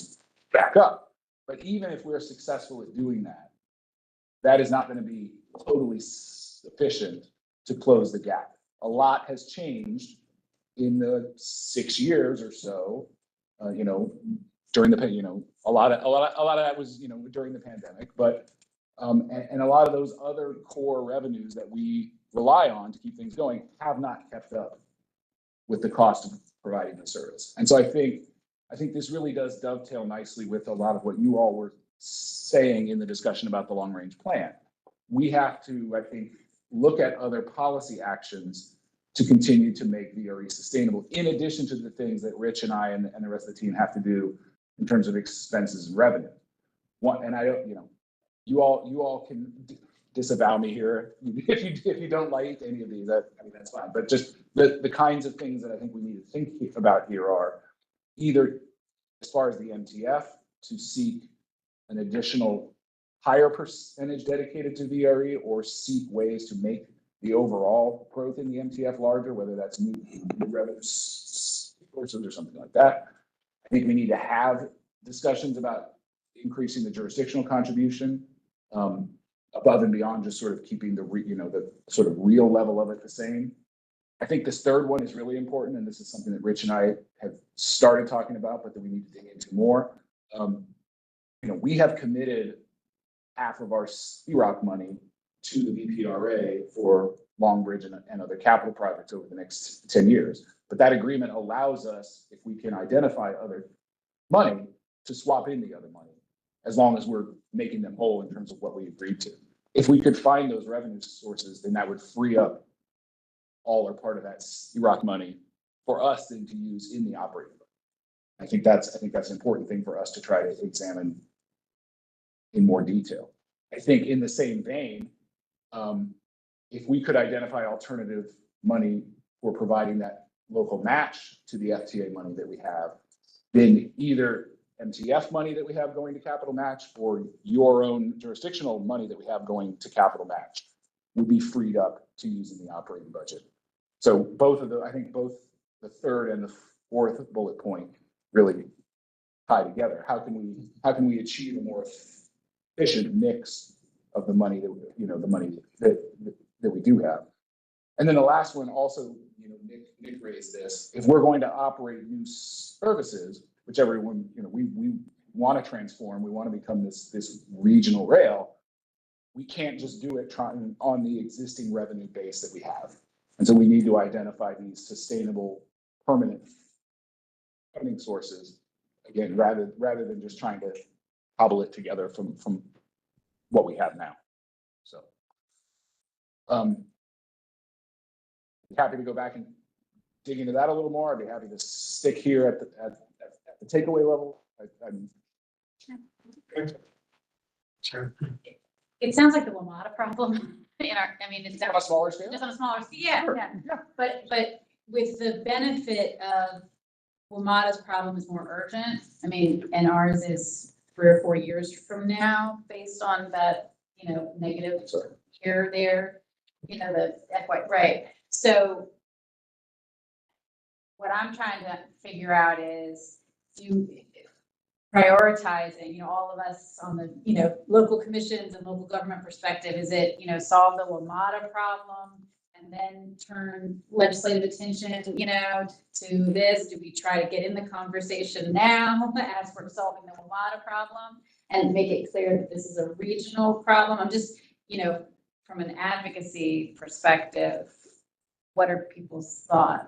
back up. But even if we're successful at doing that, that is not going to be totally sufficient to close the gap. A lot has changed in the 6 years or so, during the, a lot of that was, during the pandemic, but, and a lot of those other core revenues that we rely on to keep things going have not kept up with the cost of providing the service. And so I think this really does dovetail nicely with a lot of what you all were saying in the discussion about the long range plan. We have to, I think, look at other policy actions to continue to make VRE sustainable, in addition to the things that Rich and I and the rest of the team have to do in terms of expenses and revenue. And I don't, you all can disavow me here if you don't like any of these. That's fine. But just the kinds of things that I think we need to think about here are either, as far as the MTF, to seek an additional higher percentage dedicated to VRE, or seek ways to make the overall growth in the MTF larger, whether that's new revenue sources or something like that. I think we need to have discussions about increasing the jurisdictional contribution above and beyond just sort of keeping the sort of real level of it the same. I think this third one is really important, and this is something that Rich and I have started talking about, but that we need to dig into more. We have committed half of our CROC money to the VPRA for Long Bridge and other capital projects over the next 10 years. But that agreement allows us, if we can identify other money, to swap in the other money, as long as we're making them whole in terms of what we agreed to. If we could find those revenue sources, then that would free up all or part of that CROC money for us then to use in the operating budget. I think that's an important thing for us to try to examine in more detail. I think in the same vein, if we could identify alternative money for providing that local match to the FTA money that we have, then either MTF money that we have going to capital match, or your own jurisdictional money that we have going to capital match, would be freed up to use in the operating budget. So I think both the third and the fourth bullet point really tie together. How can we achieve a more efficient mix of the money that we do have? And then the last one also, Nick raised this. If we're going to operate new services, which everyone, we want to transform, we want to become this regional rail, we can't just do it trying on the existing revenue base that we have. And so we need to identify these sustainable, permanent funding sources, again, rather than just trying to cobble it together from what we have now. So happy to go back and dig into that a little more. I'd be happy to stick here at the takeaway level. Sure. It sounds like the WMATA problem it's On a smaller scale? just on a smaller scale. Yeah. Sure. But with the benefit of WMATA's problem is more urgent. And ours is 3 or 4 years from now, based on that, negative here, there, the FY, right? So what I'm trying to figure out is prioritizing, all of us on the, local commissions and local government perspective, is it, solve the WMATA problem and then turn legislative attention, to this? Do we try to get in the conversation now as we're solving the WMATA problem and make it clear that this is a regional problem? I'm just, from an advocacy perspective, what are people's thoughts?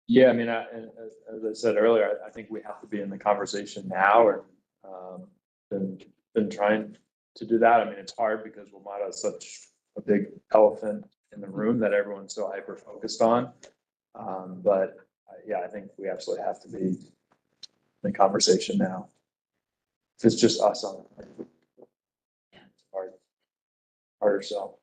Yeah, as I said earlier, I think we have to be in the conversation now, and been trying to do that. It's hard because WMATA is such a big elephant in the room that everyone's so hyper focused on. But yeah, I think we absolutely have to be in the conversation now. If it's just us on it, it's harder sell.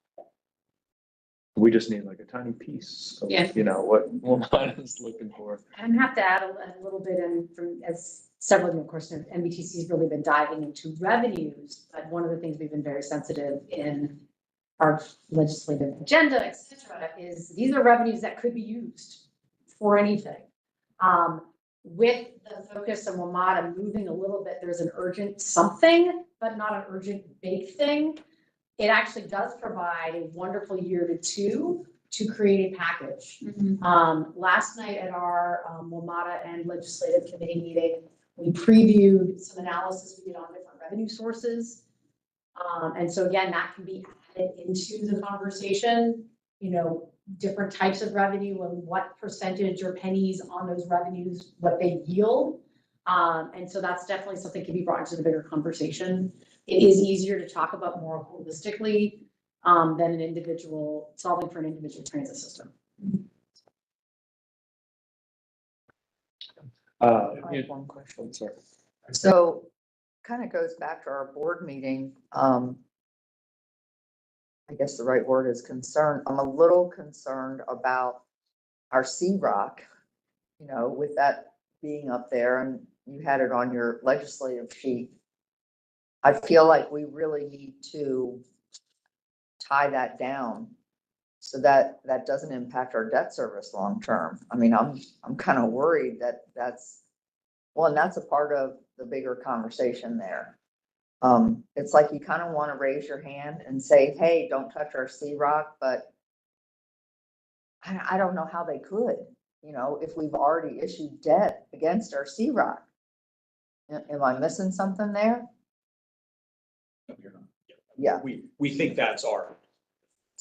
We just need like a tiny piece of, what WMATA is looking for. I'm gonna have to add a little bit in as several of you, of course, NBTC has really been diving into revenues, but one of the things we've been very sensitive in our legislative agenda, et cetera, is these are revenues that could be used for anything. With the focus on WMATA moving a little bit, there's an urgent something, but not an urgent big thing. It actually does provide a wonderful year to create a package. Mm-hmm. Last night at our WMATA and legislative committee meeting, We previewed some analysis we did on different revenue sources. And so again, that can be added into the conversation, different types of revenue and what percentage or pennies on those revenues, what they yield. And so that's definitely something that can be brought into the bigger conversation. It is easier to talk about more holistically than solving for an individual transit system. I have one question. Sorry. So kind of goes back to our board meeting. I guess the right word is concern. I'm a little concerned about our C-Rock, with that being up there, and you had it on your legislative sheet. I feel like we really need to tie that down so that that doesn't impact our debt service long term. I mean, I'm kind of worried that that's a part of the bigger conversation there. It's like you kind of want to raise your hand and say, hey, don't touch our C-Rock, but I don't know how they could, if we've already issued debt against our C-Rock. Am I missing something there? No, you're not. Yeah. We think that's our,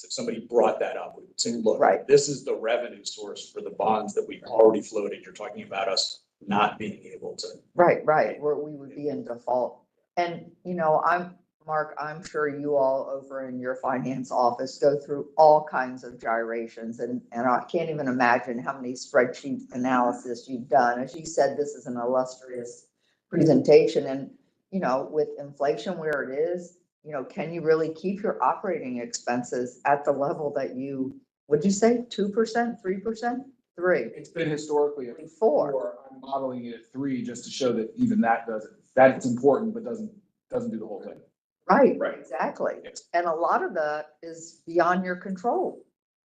if somebody brought that up, we would say, look, Right. this is the revenue source for the bonds that we've already floated. You're talking about us not being able to. Right, where we would be in default. And, Mark, I'm sure you all over in your finance office go through all kinds of gyrations, and I can't even imagine how many spreadsheet analysis you've done. As you said, this is an illustrious presentation, and, with inflation where it is, can you really keep your operating expenses at the level that would you say 2%, 3%, 3%? It's been historically at 4. I'm modeling it at 3 just to show that even that's important, but doesn't do the whole thing. Right, Right. exactly. Yes. And a lot of that is beyond your control,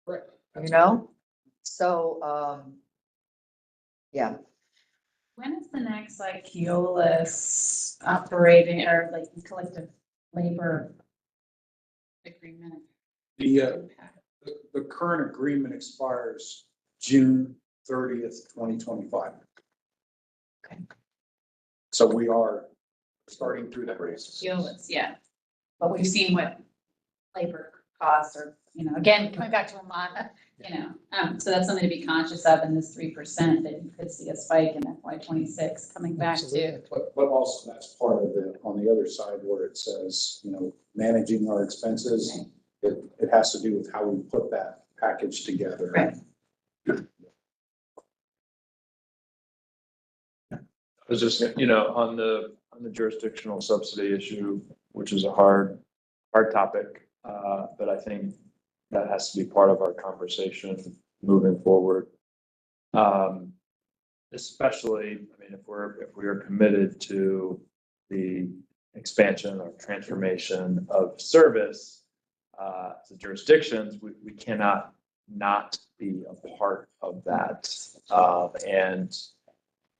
Right. So, yeah. When is the next Keolis operating or collective labor agreement? The current agreement expires June 30th, 2025. Okay. So we are starting through that race. Keolis, yeah. But we've seen what labor costs are, again, coming back to Amana, so that's something to be conscious of in this 3% that you could see a spike in FY26 coming back to. But also that's part of on the other side where it says, managing our expenses, it has to do with how we put that package together. Right. I was just, on the jurisdictional subsidy issue, which is a hard topic, but I think that has to be part of our conversation moving forward. Especially, if we are committed to the expansion or transformation of service to jurisdictions, we cannot not be a part of that. And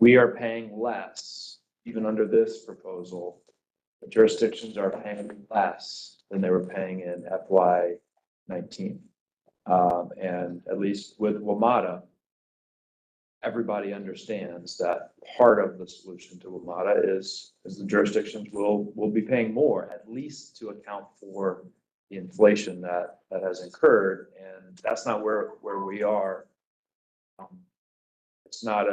we are paying less, even under this proposal. The jurisdictions are paying less than they were paying in FY19. And at least with WMATA, everybody understands that part of the solution to WMATA is the jurisdictions will be paying more, at least to account for the inflation that has incurred. And that's not where we are. It's not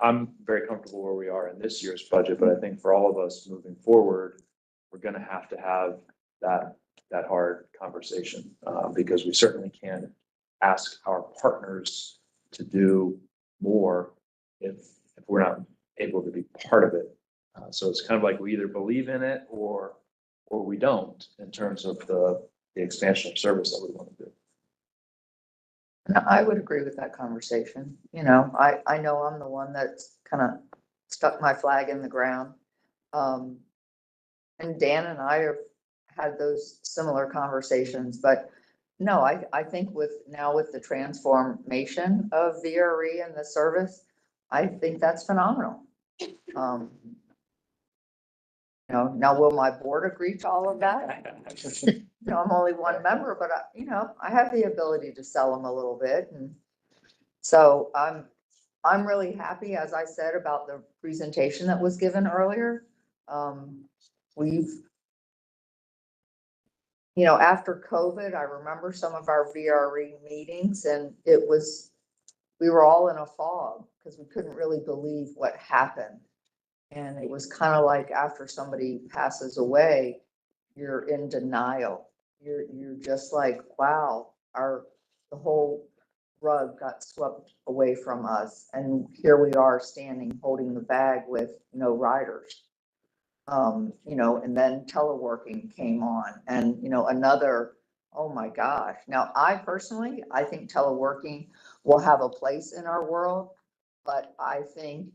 I'm very comfortable where we are in this year's budget, but I think for all of us moving forward, we're going to have that hard conversation because we certainly can't ask our partners to do more if we're not able to be part of it. So it's kind of like we either believe in it or we don't in terms of the expansion of service that we want to do. And I would agree with that conversation. I know I'm the one that's kind of stuck my flag in the ground. And Dan and I have had those similar conversations, but no, I think with the transformation of VRE and the service, I think that's phenomenal. Now will my board agree to all of that? I'm only one member, but I have the ability to sell them a little bit. And so I'm I'm really happy, as I said, about the presentation that was given earlier. We've, you know, after COVID, I remember some of our VRE meetings and it was, we were all in a fog because we couldn't really believe what happened. And it was kind of like after somebody passes away, you're in denial. You're just like, wow, the whole rug got swept away from us. And here we are standing, holding the bag with no riders. You know, and then teleworking came on and, you know, another, oh my gosh. Now, I personally, I think teleworking will have a place in our world, but I think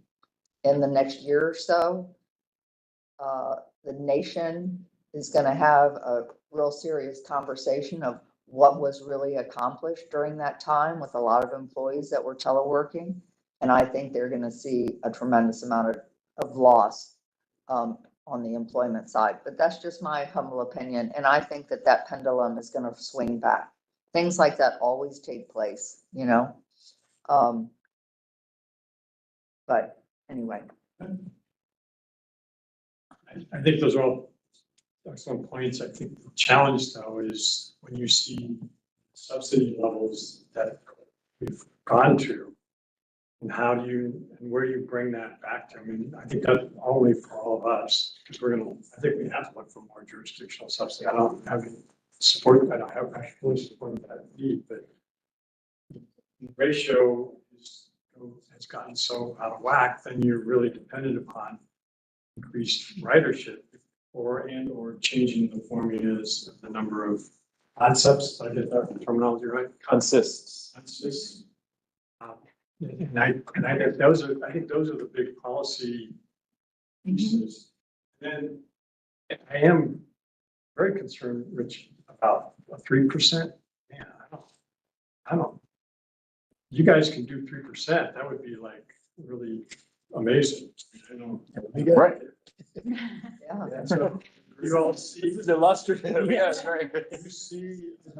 in the next year or so, the nation is going to have a real serious conversation of what was really accomplished during that time with a lot of employees that were teleworking. And I think they're going to see a tremendous amount of loss on the employment side. But that's just my humble opinion. And I think that that pendulum is going to swing back. Things like that always take place, you know? But anyway. I think those are all excellent points. I think the challenge though is when you see subsidy levels that we've gone to, and how do you, and where you bring that back to? I mean, I think that's only for all of us, because I think we have to look for more jurisdictional subsidy. I don't have any support, I don't have actually support that need, but the ratio has gotten so out of whack, then you're really dependent upon increased ridership or changing the formulas of the number of concepts. I get that terminology right? Consists. And I think those are the big policy pieces. And I am very concerned, Rich, about a 3%. Man, I don't. You guys can do 3%. That would be like really amazing. Right. Yeah. So you all see. This is illustrative. Yes, right.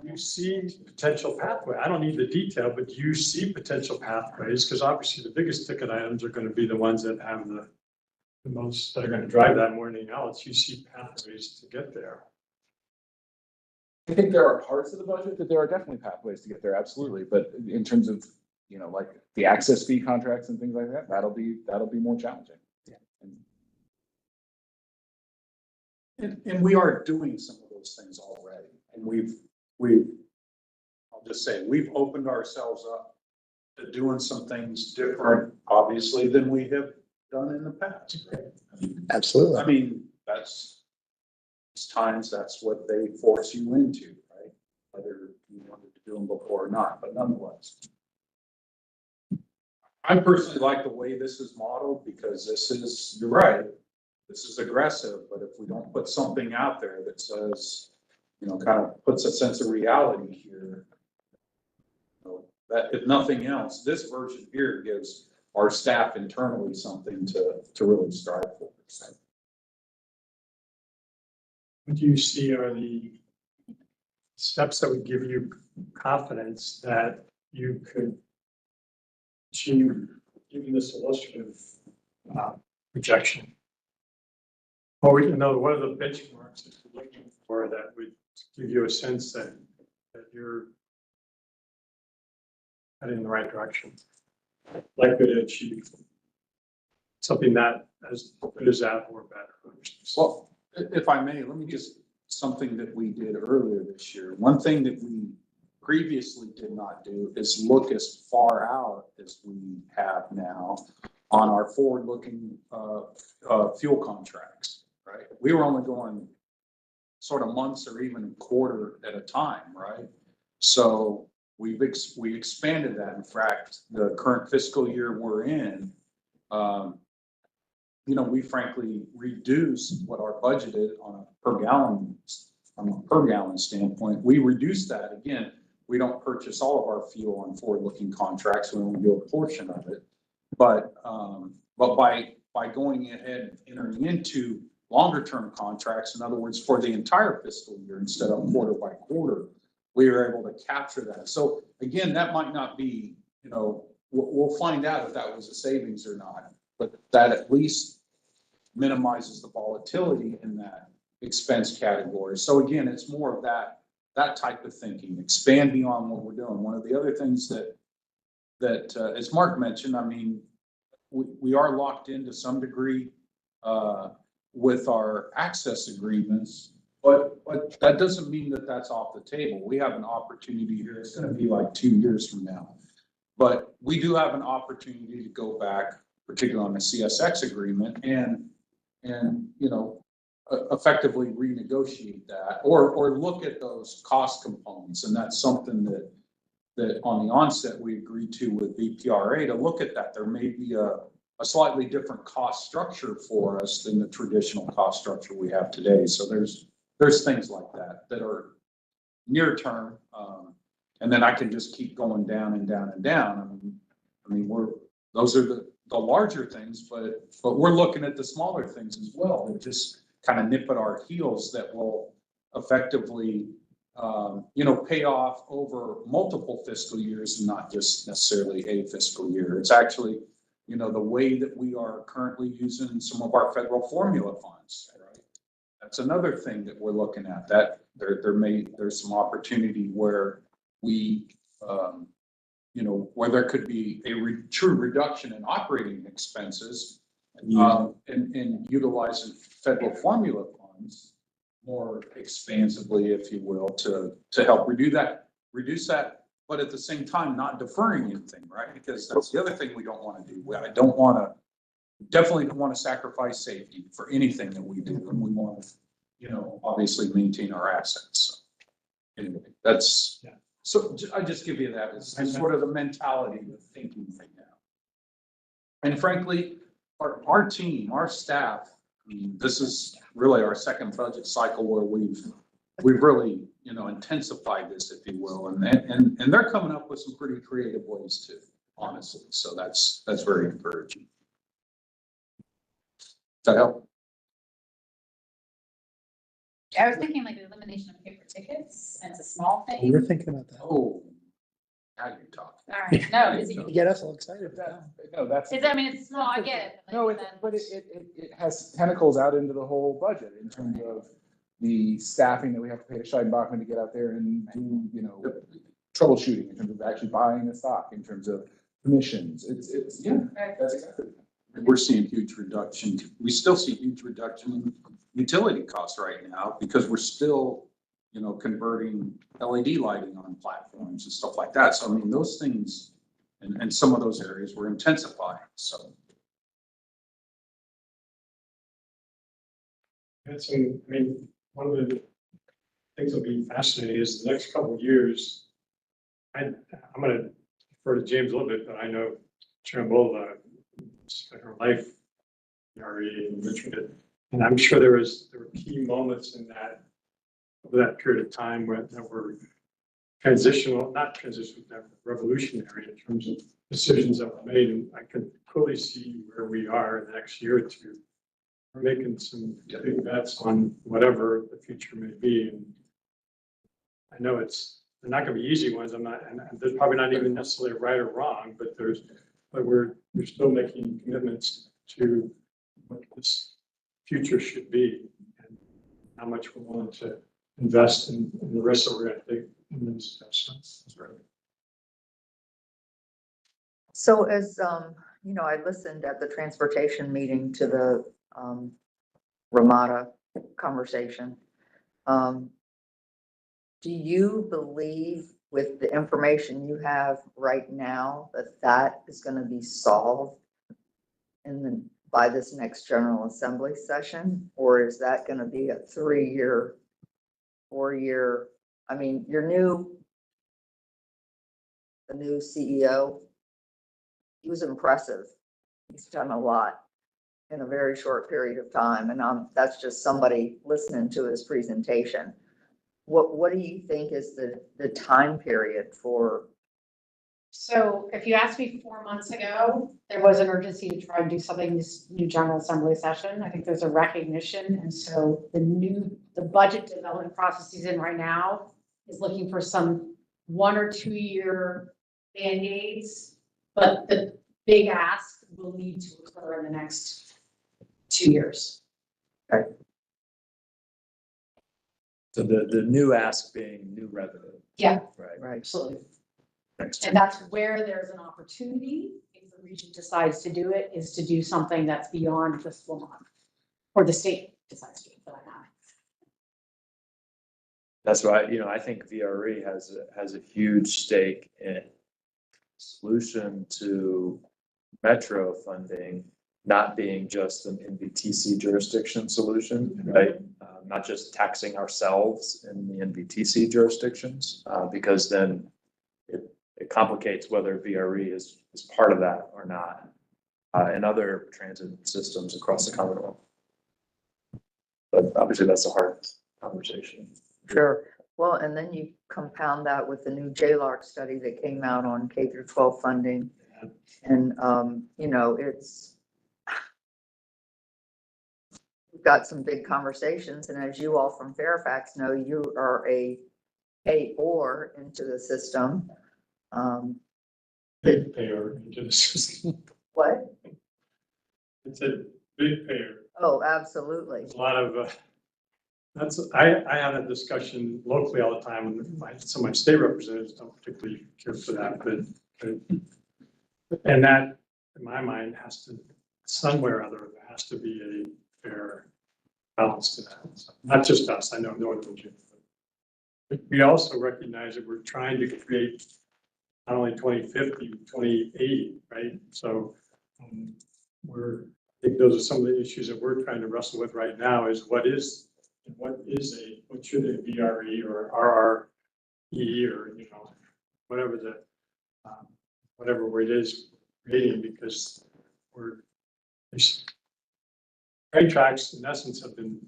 You see potential pathway. I don't need the detail, but you see potential pathways, because obviously the biggest ticket items are going to be the ones that have the most, that are going to drive that more than anything else. You see pathways to get there. I think there are parts of the budget that there are definitely pathways to get there, absolutely. But in terms of, you know, like the access fee contracts and things like that, that'll be more challenging. And we are doing some of those things already. And I'll just say, we've opened ourselves up to doing some things different, obviously, than we have done in the past. Absolutely. I mean, times that's what they force you into, right? Whether you wanted to do them before or not, but nonetheless. I personally like the way this is modeled because this is, you're right, this is aggressive, but if we don't put something out there that says, you know, kind of puts a sense of reality here, you know, that if nothing else, this version here gives our staff internally something to really strive for. What do you see are the steps that would give you confidence that you could achieve, given this illustrative projection? Or what are the benchmarks that you're looking for that would give you a sense that you're heading in the right direction? Likely to achieve something that as good as that or better. Well, if I may, let me just, something that we did earlier this year. One thing that we previously did not do is look as far out as we have now on our forward-looking fuel contracts, right? We were only going sort of months or even a quarter at a time, right? So we expanded that. In fact, the current fiscal year we're in, you know, we frankly reduced what our budgeted on a per gallon standpoint. We reduced that. Again, we don't purchase all of our fuel on forward-looking contracts. We only do a portion of it. But by going ahead and entering into longer-term contracts, in other words, for the entire fiscal year instead of quarter by quarter, we were able to capture that. So again, that might not be, you know, we'll find out if that was a savings or not, but that at least minimizes the volatility in that expense category. So again, it's more of that type of thinking, expand beyond what we're doing. One of the other things that as Mark mentioned, I mean, we are locked into some degree with our access agreements, but that doesn't mean that that's off the table. We have an opportunity here. It's going to be like 2 years from now, but we do have an opportunity to go back, particularly on the CSX agreement, and effectively renegotiate that or look at those cost components. And that's something that on the onset we agreed to with VPRA to look at that. There may be a slightly different cost structure for us than the traditional cost structure we have today. So there's things like that are near term. And then I can just keep going down and down and down. I mean, those are the larger things, but we're looking at the smaller things as well that just kind of nip at our heels that will effectively, pay off over multiple fiscal years and not just necessarily a fiscal year. It's actually, the way that we are currently using some of our federal formula funds, right? That's another thing that we're looking at, that there's some opportunity where we, where there could be a true reduction in operating expenses, and utilizing federal formula funds more expansively, if you will, to help reduce that, but at the same time, not deferring anything, right? Because that's the other thing we don't want to do. Definitely don't want to sacrifice safety for anything that we do, and we want to, obviously maintain our assets. So anyway, so I just give you that as sort of the mentality, the thinking thing now. And frankly, our team, our staff, I mean, this is really our second budget cycle where we've really, intensified this, if you will, and they're coming up with some pretty creative ways too, honestly. So that's very encouraging. Does that help? I was thinking like the elimination of paper tickets, and it's a small thing. We were thinking about that. Oh, now you're talking. All right, no, is it, You get us all excited. No, that's. I mean, it's small, I get it. No, but it has tentacles out into the whole budget in terms of the staffing that we have to pay to Scheidenbachman to get out there and do, troubleshooting in terms of actually buying the stock, in terms of commissions. It's that's exactly. We're seeing huge reduction. We still see huge reduction in utility costs right now because we're still, converting LED lighting on platforms and stuff like that. So I mean, those things and some of those areas were intensifying. So. One of the things that'll be fascinating is the next couple of years. I'm going to defer to James a little bit, but I know Chairman Bull, spent her life VRE in Richmond, and I'm sure there were key moments in that over that period of time that were revolutionary in terms of decisions that were made, and I can clearly see where we are in the next year or two. We're making some big bets on whatever the future may be, and I know they're not going to be easy ones. And there's probably not even necessarily a right or wrong, but we're still making commitments to what this future should be and how much we're willing to invest in the risks that we're going to take in those investments. That's right. So as, I listened at the transportation meeting to the Ramada conversation. Do you believe with the information you have right now that is going to be solved by this next General Assembly session? Or is that going to be a 3-year, 4-year? I mean, the new CEO, he was impressive. He's done a lot in a very short period of time. And that's just somebody listening to his presentation. What do you think is the time period for? So if you asked me 4 months ago, there was an urgency to try and do something this new General Assembly session. I think there's a recognition. And so the budget development process he's in right now is looking for some 1 or 2 year Band-Aids, But the big ask will need to occur in the next 2 years. So the new ask being new revenue. Yeah. Right. Right. Absolutely. Next. And that's where there's an opportunity, if the region decides to do it, is to do something that's beyond just Lamont. Or the state decides to do it, for that matter. That's why, I think VRE has a huge stake in solution to metro funding not being just an NBTC jurisdiction solution, right? Not just taxing ourselves in the NBTC jurisdictions, because then it complicates whether VRE is part of that or not, in other transit systems across the Commonwealth. But obviously that's a hard conversation. Sure. Well, and then you compound that with the new JLARC study that came out on K through 12 funding. And, it's, we've got some big conversations, and as you all from Fairfax know, you are a payor into the system. Big payer into the system. What? It's a big payer. Oh, absolutely. There's a lot of, I have a discussion locally all the time, and some of my state representatives don't particularly care for that, and that, in my mind, has to, somewhere or other, there has to be a fair balance to that. So, not just us, I know Northern Virginia. But we also recognize that we're trying to create not only 2050, 2080, right? So I think those are some of the issues that we're trying to wrestle with right now is what should a VRE or RRE or, whatever whatever it is creating, because train tracks in essence have been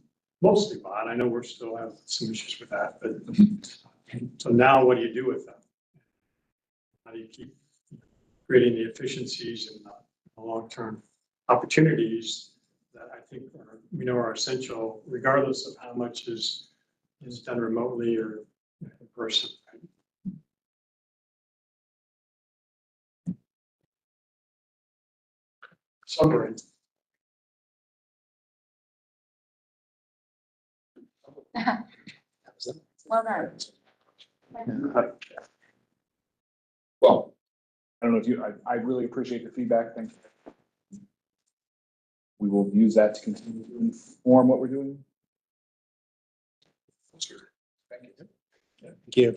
mostly bought. I know we're still have some issues with that, but so now what do you do with them? How do you keep creating the efficiencies and the long-term opportunities that I think are essential, regardless of how much is done remotely or in person. Summary. Well done. Well, I don't know if I really appreciate the feedback. Thank you. We will use that to continue to inform what we're doing. Sure. Thank you. Thank you.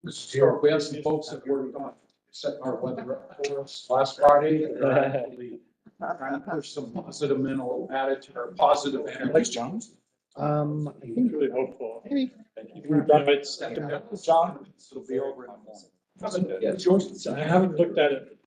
Mr. Chair, we have some folks that worked on setting our weather up for us last Friday. Trying to push some positive mental attitude or positive energy. Thanks, John. I think really hopeful. Maybe. Thank you. It's, John, it'll be over in a moment. I haven't looked at it